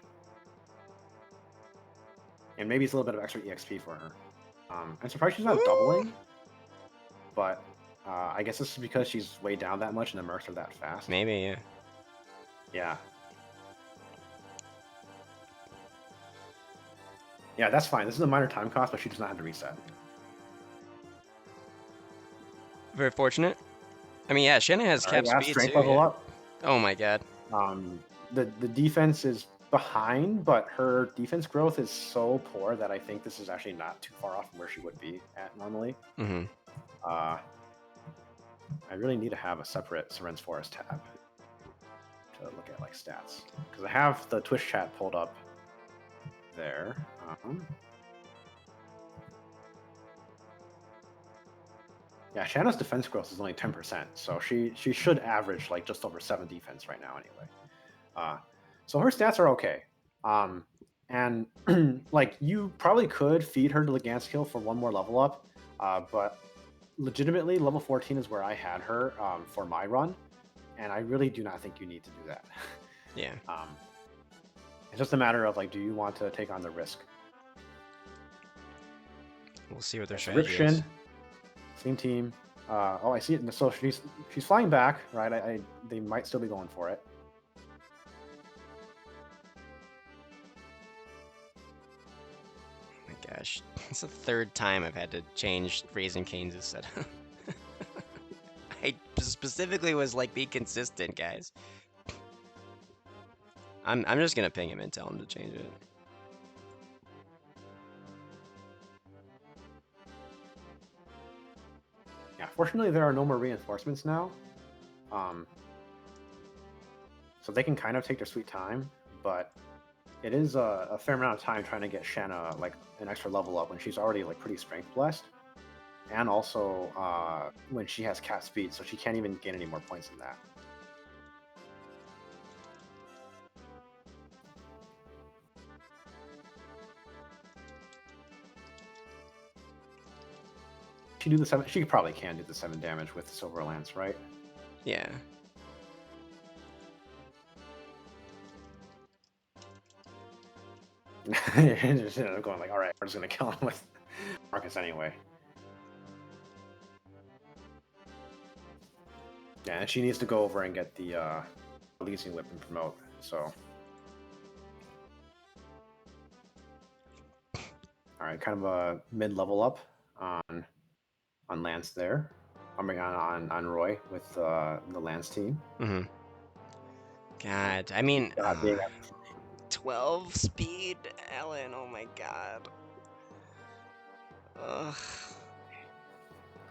S3: And maybe it's a little bit of extra EXP for her. I'm surprised she's not doubling, but I guess this is because she's way down that much and the mercs are that fast.
S1: Maybe, yeah.
S3: Yeah. Yeah, that's fine. This is a minor time cost, but she does not have to reset.
S1: Very fortunate. I mean, yeah, Shanna has cap speed
S3: strength
S1: too.
S3: level up.
S1: Oh my god.
S3: The defense is behind, but her defense growth is so poor that I think this is actually not too far off from where she would be at normally. I really need to have a separate Seren's Forest tab to look at like stats, because I have the Twitch chat pulled up there. Yeah, Shanna's defense growth is only 10%, so she should average like just over 7 defense right now anyway. So her stats are okay. And like, you probably could feed her to Lugansk for one more level up, but legitimately level 14 is where I had her for my run, and I really do not think you need to do that.
S1: Yeah.
S3: It's just a matter of like, do you want to take on the risk?
S1: We'll see what their strategy is.
S3: Same team. Oh, I see it. So she's flying back, right? They might still be going for it.
S1: Gosh, it's the third time I've had to change Raising Cane's setup. I specifically was like, be consistent, guys. I'm just gonna ping him and tell him to change it.
S3: Yeah, fortunately there are no more reinforcements now. So they can kind of take their sweet time, but it is a fair amount of time trying to get Shanna like an extra level up when she's already like pretty strength blessed, and also when she has cap speed, so she can't even gain any more points than that. She do the 7. She probably can do the 7 damage with the Silver Lance, right?
S1: Yeah.
S3: Just going like, all right, we're just gonna kill him with Marcus anyway. Yeah, and she needs to go over and get the Elysian Whip and promote. So right, kind of a mid-level up on Lance there. On Roy with the Lance team.
S1: Mm-hmm. God, I mean,
S3: God, being
S1: 12 speed, Alan. Oh my God. Ugh.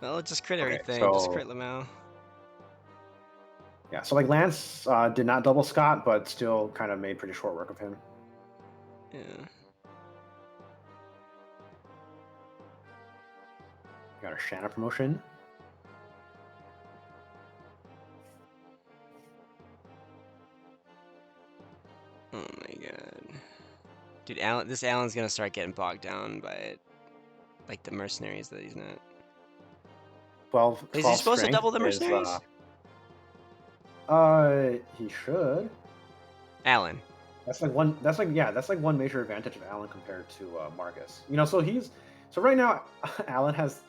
S1: Well, just crit
S3: Okay,
S1: everything. Just
S3: so
S1: crit Lamau.
S3: yeah, so like Lance did not double Scott, but still kind of made pretty short work of him.
S1: Yeah.
S3: Got a Shanna promotion.
S1: Oh my God. Dude, Alan's gonna start getting bogged down by like the mercenaries that he's not.
S3: 12
S1: Is he supposed to
S3: strength
S1: double the
S3: is,
S1: mercenaries?
S3: he should.
S1: Alan.
S3: That's like one major advantage of Alan compared to Marcus. You know, so right now Alan has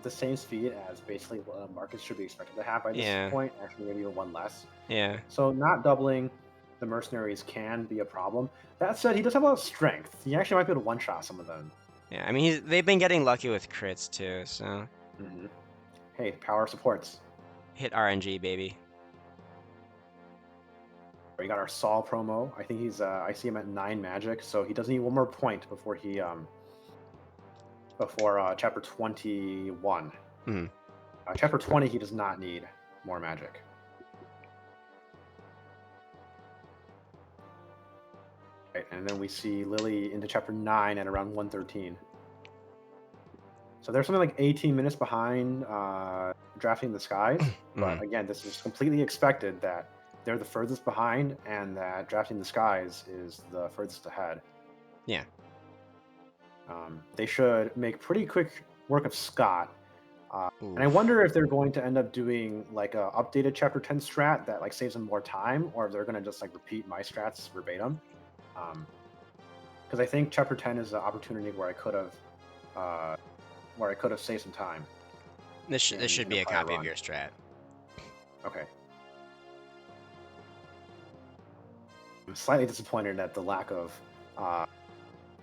S3: the same speed as basically what Marcus should be expected to have by this
S1: Yeah.
S3: point, actually maybe even one less.
S1: Yeah.
S3: So not doubling the mercenaries can be a problem. That said, he does have a lot of strength. He actually might be able to one-shot some of them.
S1: Yeah, I mean, they've been getting lucky with crits too, so.
S3: Mm-hmm. Hey, power supports.
S1: Hit RNG, baby.
S3: We got our Saul promo. I think he's I see him at 9 magic, so he does need one more point before he chapter 21.
S1: Mm-hmm.
S3: Chapter 20 he does not need more magic. Right, and then we see Lily into chapter 9 at around 113. So they're something like 18 minutes behind Drafting the Skies, but again, this is completely expected that they're the furthest behind and that Drafting the Skies is the furthest ahead.
S1: Yeah.
S3: They should make pretty quick work of Scott. And I wonder if they're going to end up doing like a updated chapter 10 strat that like saves them more time, or if they're going to just like repeat my strats verbatim. Because I think chapter 10 is an opportunity where I could have saved some time.
S1: This should be a copy of your strat.
S3: Okay. I'm slightly disappointed at the lack of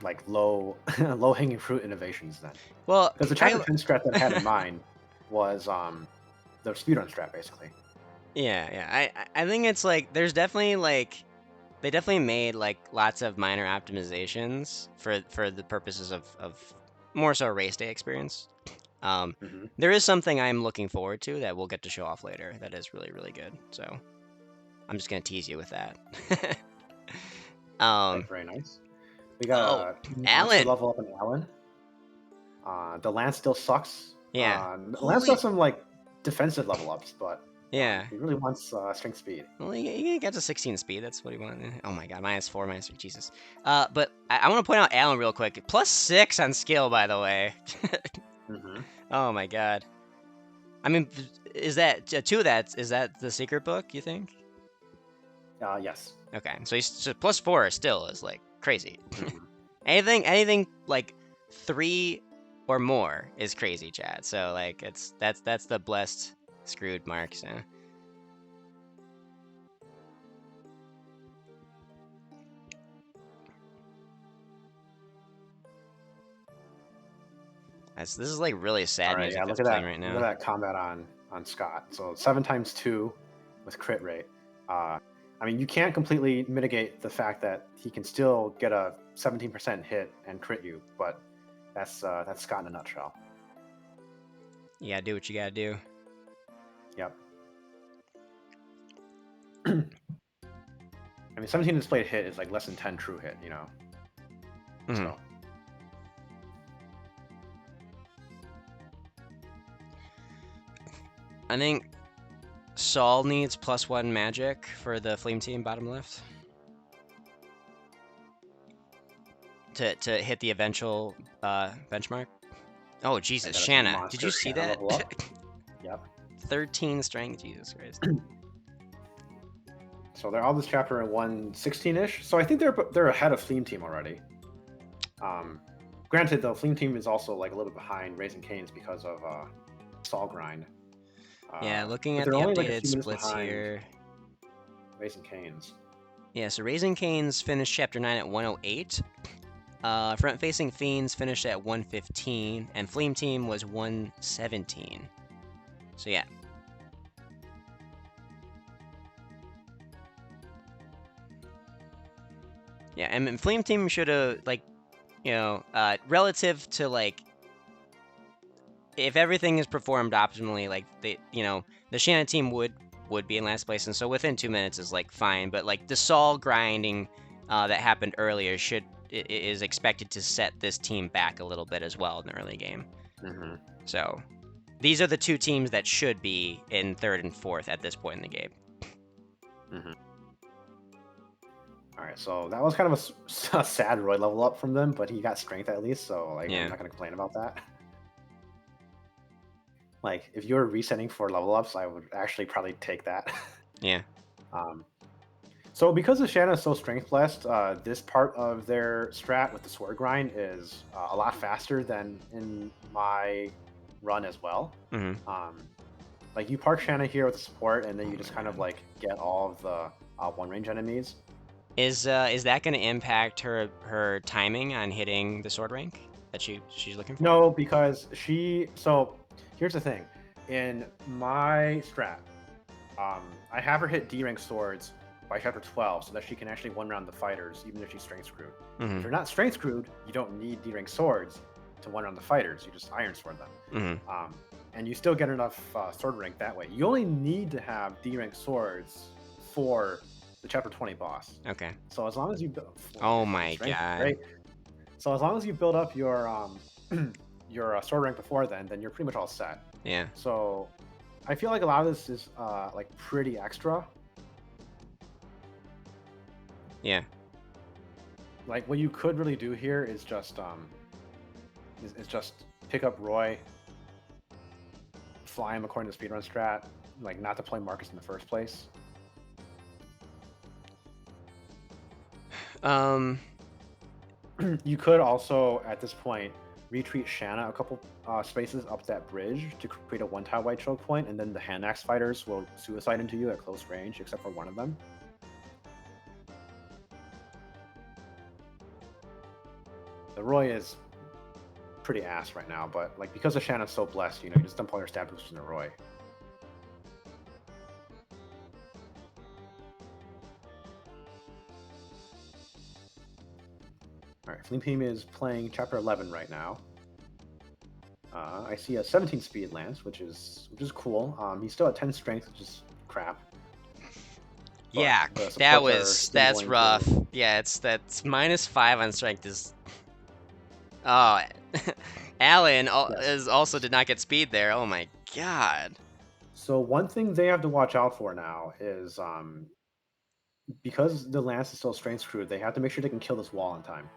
S3: like low hanging fruit innovations then.
S1: Well,
S3: because the chapter 10 strat that I had in mind was the speedrun strat basically.
S1: Yeah. I think it's like there's definitely like they definitely made like lots of minor optimizations for the purposes of more so race day experience. There is something I'm looking forward to that we'll get to show off later that is really, really good. So I'm just gonna tease you with that.
S3: Very nice. We got
S1: Alan
S3: level up in Alan. The Lance still sucks.
S1: Yeah.
S3: Lance does some like defensive level ups, but
S1: yeah,
S3: he really wants strength speed.
S1: Well, he gets a 16 speed. That's what he wanted. Oh my god, -4, -3. Jesus. But I want to point out Alan real quick. +6 on skill, by the way. Oh my god. I mean, is that is that the secret book? You think?
S3: Yes.
S1: Okay, so he's so +4 still is like crazy. anything like 3 or more is crazy, Chad. So like that's the blessed screwed mark. So. This is like really sad music
S3: yeah,
S1: that's
S3: look at
S1: playing
S3: that,
S1: right now.
S3: Look at that combat on Scott. So 7 times 2 with crit rate. I mean, you can't completely mitigate the fact that he can still get a 17% hit and crit you, but that's Scott in a nutshell.
S1: You gotta do what you gotta do.
S3: Yep. I mean, 17 displayed hit is like less than 10 true hit, you know. So.
S1: I think Saul needs +1 magic for the Flame team bottom left. To hit the eventual benchmark. Oh Jesus, Shanna! Did you see that?
S3: Yep.
S1: 13 strength, Jesus Christ.
S3: So they're all this chapter at 116-ish. So I think they're ahead of Flame team already. Granted, though, Flame team is also like a little bit behind Raising Canes because of Saul grind.
S1: Yeah, looking at the updated splits here.
S3: Raising Canes.
S1: Yeah, so Raising Canes finished chapter 9 at 108. Front-facing Fiends finished at 115, and Fleam Team was 117. So yeah. Yeah, and Flame Team should have, like, you know, relative to, like, if everything is performed optimally, like, the Shanna team would be in last place, and so within 2 minutes is, like, fine, but, like, the Sol grinding that happened earlier is expected to set this team back a little bit as well in the early game.
S3: Mm-hmm.
S1: So, these are the two teams that should be in 3rd and 4th at this point in the game.
S3: Mm-hmm. All right, so that was kind of a sad Roy level up from them, but he got strength at least, so like
S1: Yeah.
S3: I'm not gonna complain about that. Like if you were resetting for level ups, I would actually probably take that.
S1: Yeah.
S3: So because the Shanna is so strength blessed, this part of their strat with the sword grind is a lot faster than in my run as well.
S1: Mm-hmm.
S3: Like you park Shanna here with the support, and then you just kind of like get all of the one range enemies.
S1: Is that going to impact her timing on hitting the sword rank that she's looking for?
S3: No, because so here's the thing. In my strat, I have her hit D rank swords by chapter 12 so that she can actually one round the fighters even if she's strength screwed.
S1: Mm-hmm.
S3: If you're not strength screwed, you don't need D rank swords to one round the fighters. You just iron sword them.
S1: Mm-hmm.
S3: And you still get enough sword rank that way. You only need to have D rank swords for the chapter 20 boss.
S1: Okay.
S3: So as long as you
S1: oh my god.
S3: Right? So as long as you build up your your sword rank before then you're pretty much all set.
S1: Yeah.
S3: So I feel like a lot of this is like pretty extra.
S1: Yeah.
S3: Like what you could really do here is just is just pick up Roy, fly him according to the speedrun strat, like not to play Marcus in the first place. You could also at this point retreat Shanna a couple spaces up that bridge to create a one-tile white choke point, and then the hand axe fighters will suicide into you at close range, except for one of them. The Roy is pretty ass right now, but like because the Shanna's so blessed, you know, you just dump all your stab boosters in the Roy. Alright, Flame Team is playing Chapter 11 right now. I see a 17 speed lance, which is cool. He's still at 10 strength, which is crap.
S1: Yeah, that's rough. Yeah, that's -5 on strength is. Oh, Alan also did not get speed there. Oh my god.
S3: So one thing they have to watch out for now is because the lance is still strength screwed, they have to make sure they can kill this wall in time.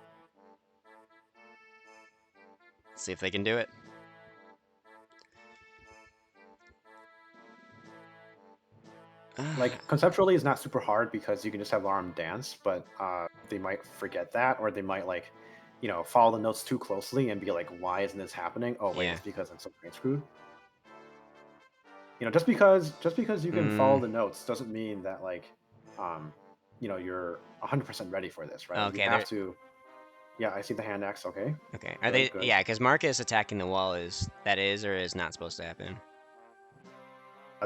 S1: See if they can do it.
S3: Like conceptually, it's not super hard because you can just have arm dance, but they might forget that, or they might like, you know, follow the notes too closely and be like, "Why isn't this happening?" Oh wait,
S1: Yeah.
S3: it's because I'm so screwed. You know, just because you can follow the notes doesn't mean that like, you know, you're 100% ready for this, right?
S1: Okay,
S3: you have to. Yeah, I see the hand axe. Okay.
S1: Okay. Are they? Good. Yeah, because Marcus attacking the wall is or is not supposed to happen.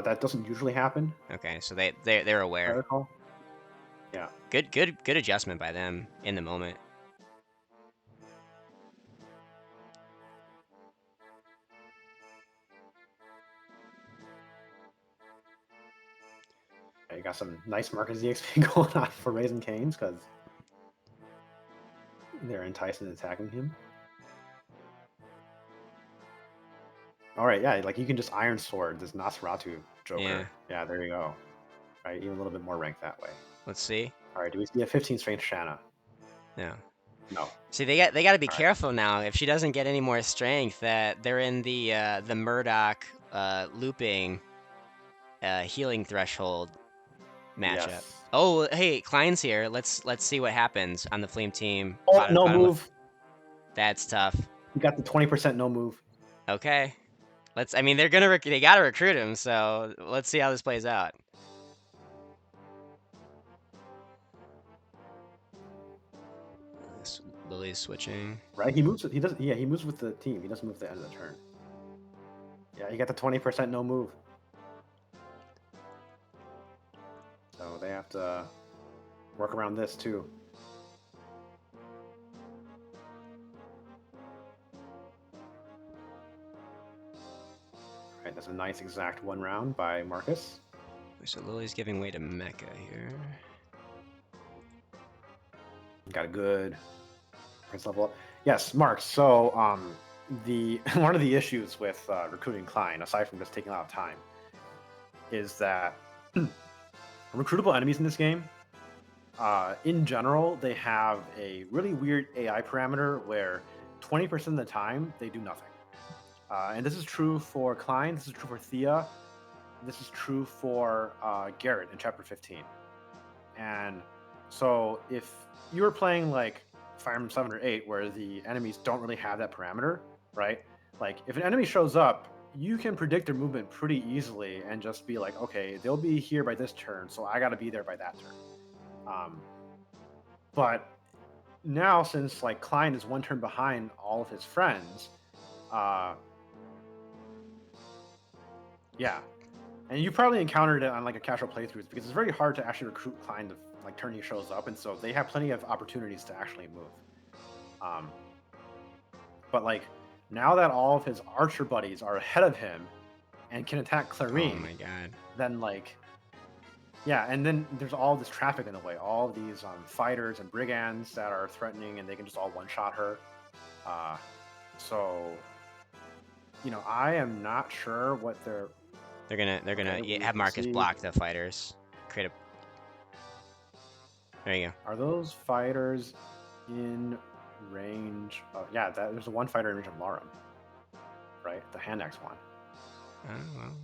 S3: That doesn't usually happen.
S1: Okay, so they're aware.
S3: I recall. Yeah.
S1: Good adjustment by them in the moment.
S3: You got some nice Marcus EXP going on for Raising Canes because they're enticing and attacking him. All right, yeah, like you can just Iron Sword this Nosferatu Joker. Yeah, there you go. Right, even a little bit more rank that way.
S1: Let's see.
S3: All right, do we see a 15 strength Shanna?
S1: No.
S3: No.
S1: See, they got to be careful now. If she doesn't get any more strength, that they're in the Murdoch looping healing threshold matchup.
S3: Yes.
S1: Oh, hey, Klein's here. Let's see what happens on the Flame Team.
S3: Oh, no move.
S1: That's tough.
S3: You got the 20% no move.
S1: Okay. I mean, they gotta recruit him, so let's see how this plays out. Lily's switching.
S3: Right? He moves. He does. Yeah, he moves with the team. He doesn't move at the end of the turn. Yeah, you got the 20% no move. So they have to work around this too. All right, that's a nice exact 1 round by Marcus.
S1: So Lily's giving way to Mecha here.
S3: Got a good Prince level up. Yes, Mark. So the one of the issues with recruiting Klein, aside from just taking a lot of time, is that recruitable enemies in this game, in general, they have a really weird AI parameter where 20% of the time they do nothing. And this is true for Klein, this is true for Thea, this is true for Garrett in Chapter 15. And so if you were playing like Fire Emblem 7 or 8, where the enemies don't really have that parameter, right? Like if an enemy shows up, you can predict their movement pretty easily and just be like, okay, they'll be here by this turn, so I got to be there by that turn. But now, since like Klein is 1 turn behind all of his friends, yeah, and you probably encountered it on like a casual playthroughs because it's very hard to actually recruit Klein the like turn he shows up, and so they have plenty of opportunities to actually move. But like now that all of his archer buddies are ahead of him and can attack Clarine,
S1: oh my god,
S3: then like yeah, and then there's all this traffic in the way, all of these fighters and brigands that are threatening, and they can just all one-shot her. So you know, I am not sure what they're
S1: gonna
S3: Okay,
S1: have Marcus
S3: see.
S1: block the fighters. Create a. There you go.
S3: Are those fighters in range? Yeah, there's a 1 fighter in range of Lauren, right? The hand axe one.
S1: Oh, well.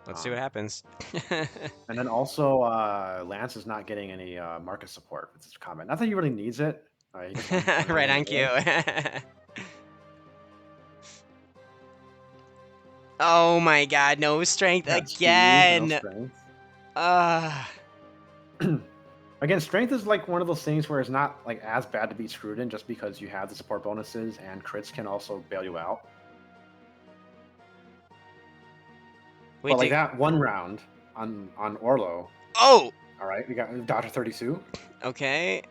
S1: Let's see what happens.
S3: And then also, Lance is not getting any Marcus support with this combat. Not that he really needs it. He gets one
S1: Right on
S3: anyway.
S1: cue. Oh my god, no strength
S3: Yeah, speed, no
S1: again.
S3: strength. Again, strength is like one of those things where it's not like as bad to be screwed in just because you have the support bonuses and crits can also bail you out.
S1: Wait,
S3: but like that 1 round on Orlo.
S1: Oh!
S3: All right, we got Dr. 32.
S1: Okay.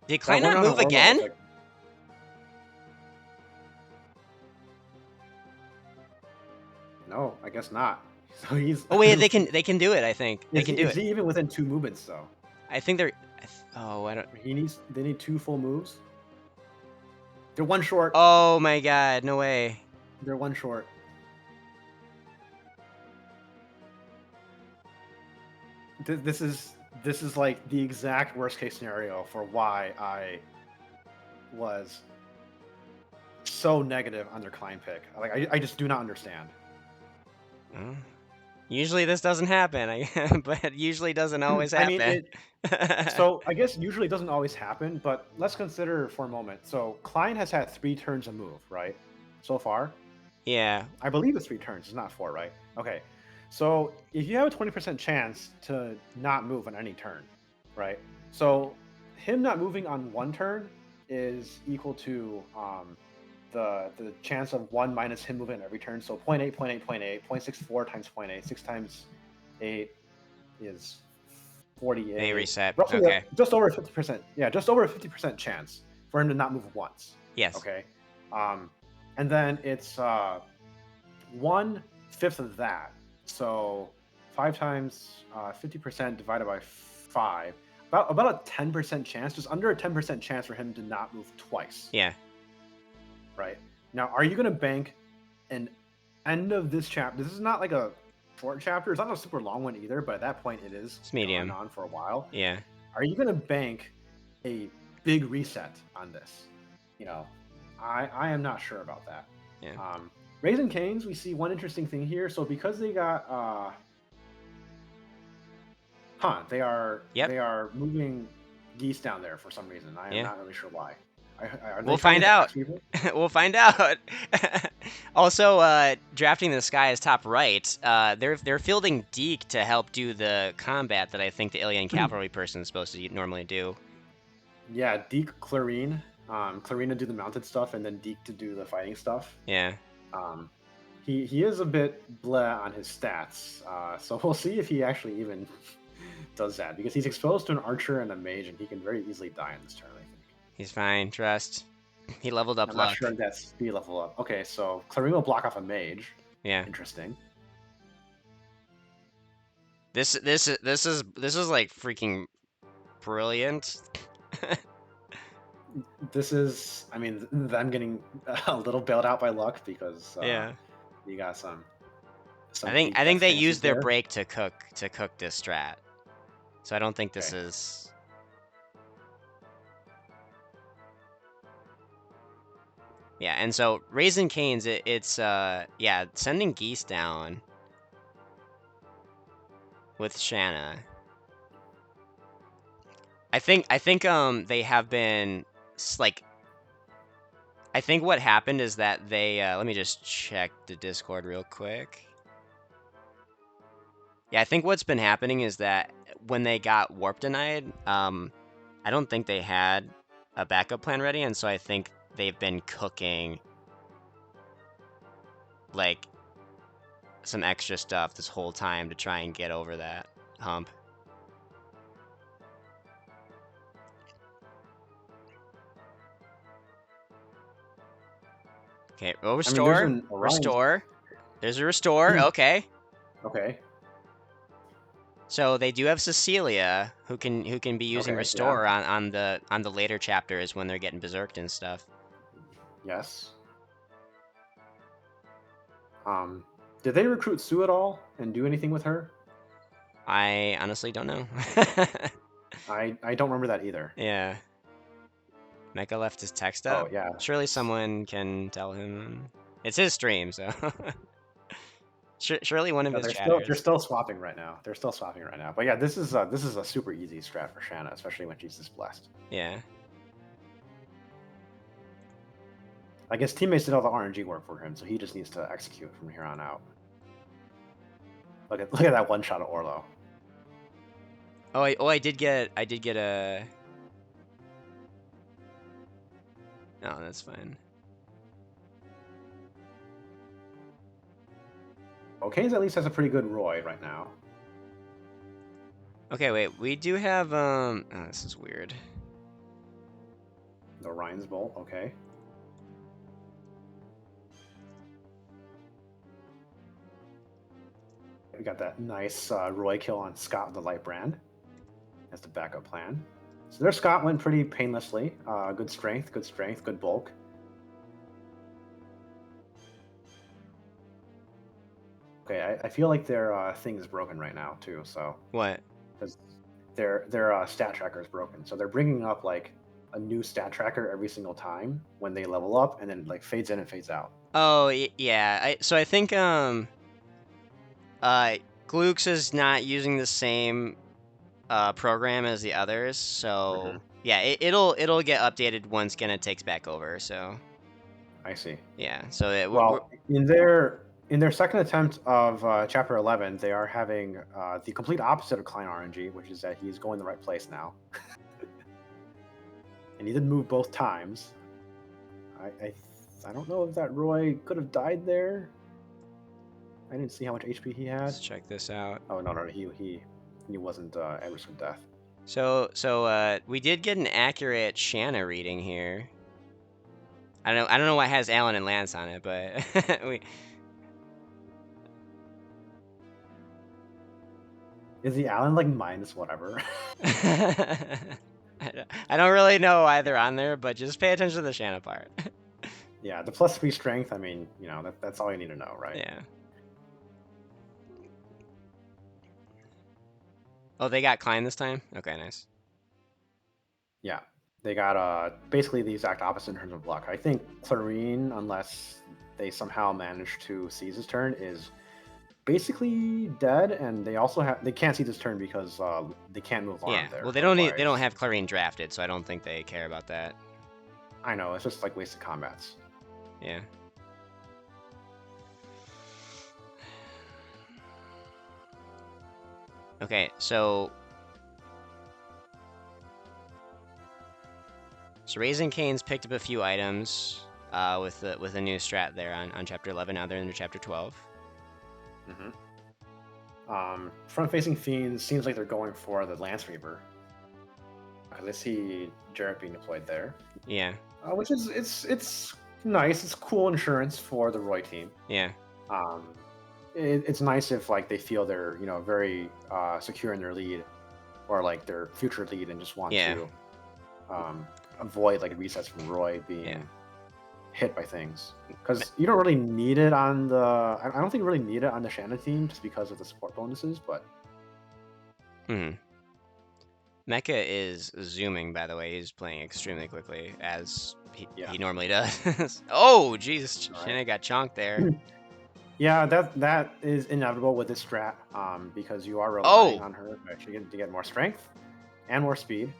S1: Did Klein
S3: That 1
S1: not
S3: round on
S1: move
S3: Orlo
S1: again?
S3: was, like... No, I guess not. So he's.
S1: Oh wait, they can do it. I think they can do
S3: Is
S1: it.
S3: he even within 2 movements though?
S1: I think they're. Oh, I don't.
S3: They need 2 full moves. They're 1 short.
S1: Oh my god, no way.
S3: They're 1 short. This is like the exact worst case scenario for why I was so negative on their Klein pick. Like I just do not understand.
S1: Usually this doesn't happen, but it usually doesn't always happen.
S3: I mean, so I guess usually it doesn't always happen, but let's consider for a moment. So Klein has had 3 turns of move, right? So far?
S1: Yeah.
S3: I believe it's 3 turns, it's not 4, right? Okay. So if you have a 20% chance to not move on any turn, right? So him not moving on 1 turn is equal to the chance of 1 minus him moving on every turn. So 0.8, 0.8, 0.8, 0.64 times 0.8, 6 times 8 is 48.
S1: They reset.
S3: Roughly
S1: Okay.
S3: just over 50%. Yeah, just over a 50% chance for him to not move once.
S1: Yes.
S3: Okay. And then it's 1/5 of that. So 5 times 50% divided by 5. About a 10% chance, just under a 10% chance for him to not move twice.
S1: Yeah.
S3: Right. Now, are you going to bank an end of this chapter? This is not like a short chapter. It's not a super long one either, but at that point it is.
S1: It's medium.
S3: Going on for a while.
S1: Yeah.
S3: Are you going to bank a big reset on this? You know, I am not sure about that.
S1: Yeah.
S3: Raising Canes, we see one interesting thing here. So because they got they are moving geese down there for some reason. I am not really sure why.
S1: We'll find out. We'll find out. Also, drafting the sky is top right. They're fielding Deke to help do the combat that I think the alien cavalry person is supposed to normally do.
S3: Yeah, Deke Clarine. Clarina do the mounted stuff, and then Deke to do the fighting stuff.
S1: Yeah.
S3: He is a bit bleh on his stats, so we'll see if he actually even does that, because he's exposed to an archer and a mage, and he can very easily die in this turn, I think.
S1: He's fine. Trust. He leveled up
S3: I'm
S1: luck.
S3: not sure that's speed level up. Okay, so Clarina will block off a mage.
S1: Yeah.
S3: Interesting.
S1: This is like freaking brilliant.
S3: This is, I mean, them getting a little bailed out by luck, because
S1: Yeah.
S3: you got some
S1: I think
S3: deep
S1: they
S3: fancies
S1: used their
S3: there.
S1: break to cook this strat. So I don't think this
S3: Okay.
S1: is. Yeah, and so Raising Cane's it's yeah, sending geese down with Shanna. I think they have been like, I think what happened is that they let me just check the Discord real quick. Yeah, I think what's been happening is that when they got warp denied, I don't think they had a backup plan ready, and so I think they've been cooking like some extra stuff this whole time to try and get over that hump. Okay, oh, restore.
S3: there's an Orion-
S1: Restore. There's a restore. Okay.
S3: Okay.
S1: So they do have Cecilia, who can be using
S3: Okay,
S1: restore
S3: yeah.
S1: on the later chapters when they're getting berserked and stuff.
S3: Yes. Did they recruit Sue at all and do anything with her?
S1: I honestly don't know.
S3: I don't remember that either.
S1: Yeah. Mecha left his text up.
S3: Oh yeah.
S1: Surely someone can tell him. It's his stream, so. Surely one of
S3: No,
S1: his
S3: they're
S1: chatters.
S3: still swapping right now. They're still swapping right now. But yeah, this is a super easy strat for Shanna, especially when she's this blessed.
S1: Yeah.
S3: I guess teammates did all the RNG work for him, so he just needs to execute from here on out. Look at that one shot of Orlo.
S1: Oh, I did get a. No, that's fine.
S3: Okays at least has a pretty good Roy right now.
S1: Okay, wait. We do have Oh, this is weird.
S3: The Orion's Bolt. Okay. We got that nice Roy kill on Scott with the Light Brand as the backup plan. So their Scott went pretty painlessly. Good strength, good bulk. Okay, I feel like their thing is broken right now too. So
S1: What?
S3: because their stat tracker is broken, so they're bringing up like a new stat tracker every single time when they level up, and then like fades in and fades out.
S1: Oh, yeah. So I think Glukes is not using the same program as the others, so yeah, it'll get updated once Genna takes back over. So
S3: I see.
S1: yeah, so
S3: Well, in their second attempt of Chapter 11, they are having the complete opposite of Klein RNG, which is that he's going the right place now. And he did move both times. I don't know if that Roy could have died there. I didn't see how much HP he had.
S1: Let's check this out.
S3: Oh no, he wasn't at risk of death.
S1: So we did get an accurate Shanna reading here. I don't know why it has Alan and Lance on it, but we.
S3: Is the Alan like minus whatever?
S1: I don't really know either on there, but just pay attention to the Shanna part.
S3: Yeah, the +3 strength. I mean, that's all you need to know, right?
S1: Yeah. Oh, they got Klein this time? Okay, nice.
S3: Yeah, they got basically the exact opposite in terms of luck. I think Clarine, unless they somehow manage to seize his turn, is basically dead, and they can't see this turn because they can't move on there.
S1: Well, they don't have Clarine drafted, so I don't think they care about that.
S3: I know, it's just like wasted combats.
S1: Yeah. Okay, so So Raising Cane's picked up a few items with a new strat there on Chapter 11. Now they're into Chapter 12.
S3: Front-facing Fiends seems like they're going for the Lance Reaver. I see Jarrett being deployed there.
S1: Yeah.
S3: Which is it's nice. It's cool insurance for the Roy team.
S1: Yeah.
S3: It's nice if like they feel they're very secure in their lead, or like their future lead, and just want to avoid like resets from Roy being hit by things. Because you don't really need it on the. I don't think you really need it on the Shanna team just because of the support bonuses, but.
S1: Mecha is zooming, by the way. He's playing extremely quickly, as he normally does. Oh, Jesus. Shanna got chonked there.
S3: Yeah, that is inevitable with this strat, because you are relying on her to get more strength and more speed.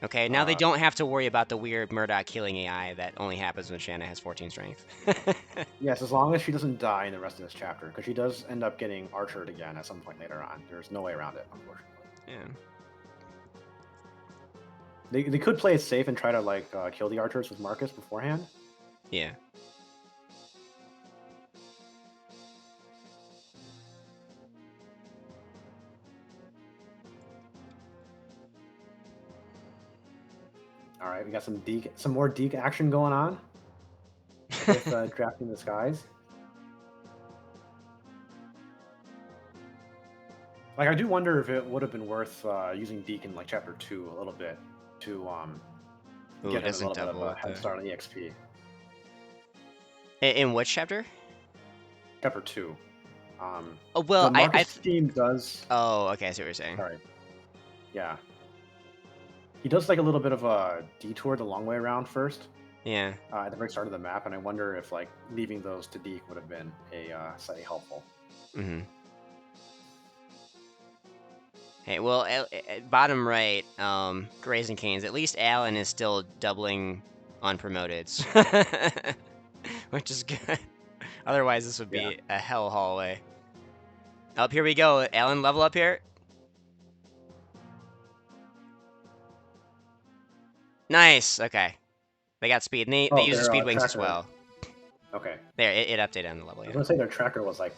S1: Okay, now they don't have to worry about the weird Murdoch killing AI that only happens when Shanna has 14 strength.
S3: Yes, as long as she doesn't die in the rest of this chapter, because she does end up getting archered again at some point later on. There's no way around it, unfortunately.
S1: Yeah.
S3: They could play it safe and try to like kill the archers with Marcus beforehand.
S1: Yeah.
S3: All right, we got some more Deke action going on with drafting the skies. Like, I do wonder if it would have been worth using Deke in like Chapter 2 a little bit to get him a little bit of a head start on EXP.
S1: In which chapter?
S3: Chapter 2.
S1: Well,
S3: the Marcus team does.
S1: Oh, okay, I see what you're saying.
S3: Sorry. Yeah. He does like a little bit of a detour the long way around first.
S1: Yeah.
S3: At the very start of the map, and I wonder if like leaving those to Deke would have been slightly helpful.
S1: Hey, well, bottom right, Raising Canes. At least Alan is still doubling on promoted, which is good. Otherwise, this would be a hell hallway. Up here we go. Alan, level up here. Nice. Okay. They got speed. And they use the speed wings as well.
S3: Okay.
S1: There, it updated on the level.
S3: I was gonna say their tracker was like